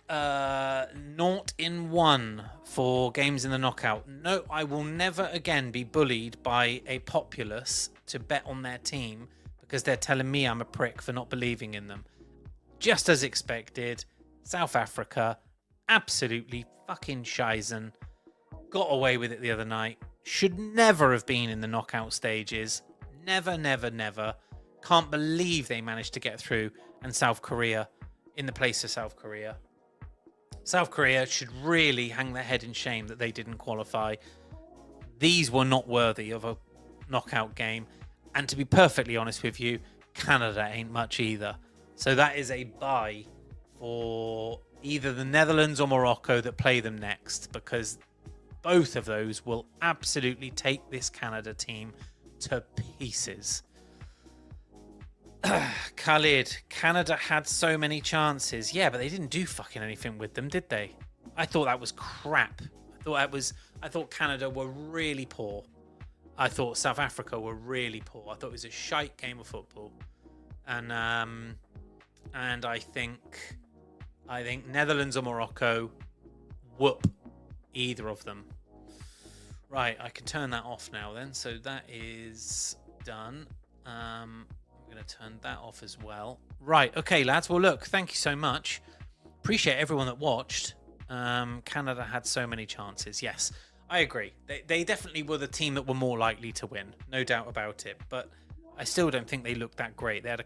0-1 for games in the knockout. No, I will never again be bullied by a populace to bet on their team because they're telling me I'm a prick for not believing in them. Just as expected, South Africa, absolutely fucking Scheisen. Got away with it the other night. Should never have been in the knockout stages. Never, never, never. Can't believe they managed to get through, and South Korea in the place of South Korea. South Korea should really hang their head in shame that they didn't qualify. These were not worthy of a knockout game. And to be perfectly honest with you, Canada ain't much either. So that is a bye for either the Netherlands or Morocco that play them next, because both of those will absolutely take this Canada team to pieces. Khalid, Canada had so many chances. Yeah, but they didn't do fucking anything with them, did they? I thought that was crap. I thought Canada were really poor. I thought South Africa were really poor. I thought it was a shite game of football. And I think Netherlands or Morocco whoop either of them. Right, I can turn that off now then. So that is done. I'm going to turn that off as well. Right, okay, lads. Well, look, thank you so much. Appreciate everyone that watched. Canada had so many chances. Yes, I agree. They definitely were the team that were more likely to win. No doubt about it. But I still don't think they looked that great. They had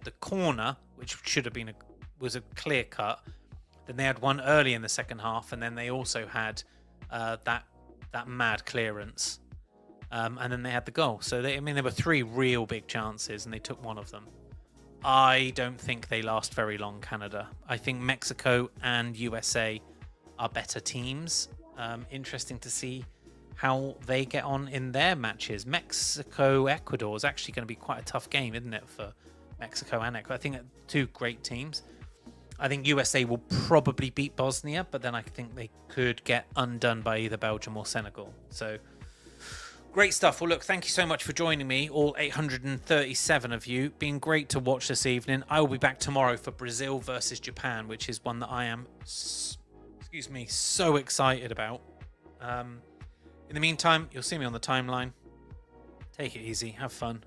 the corner, which should have been was a clear cut. Then they had one early in the second half, and then they also had that mad clearance. And then they had the goal. So there were 3 real big chances, and they took one of them. I don't think they last very long, Canada. I think Mexico and USA are better teams. Interesting to see how they get on in their matches. Mexico-Ecuador is actually going to be quite a tough game, isn't it, for Mexico and Ecuador? I think 2 great teams. I think USA will probably beat Bosnia, but then I think they could get undone by either Belgium or Senegal. So, great stuff. Well, look, thank you so much for joining me, all 837 of you. Been great to watch this evening. I will be back tomorrow for Brazil versus Japan, which is one that I am, so excited about. In the meantime, you'll see me on the timeline. Take it easy. Have fun.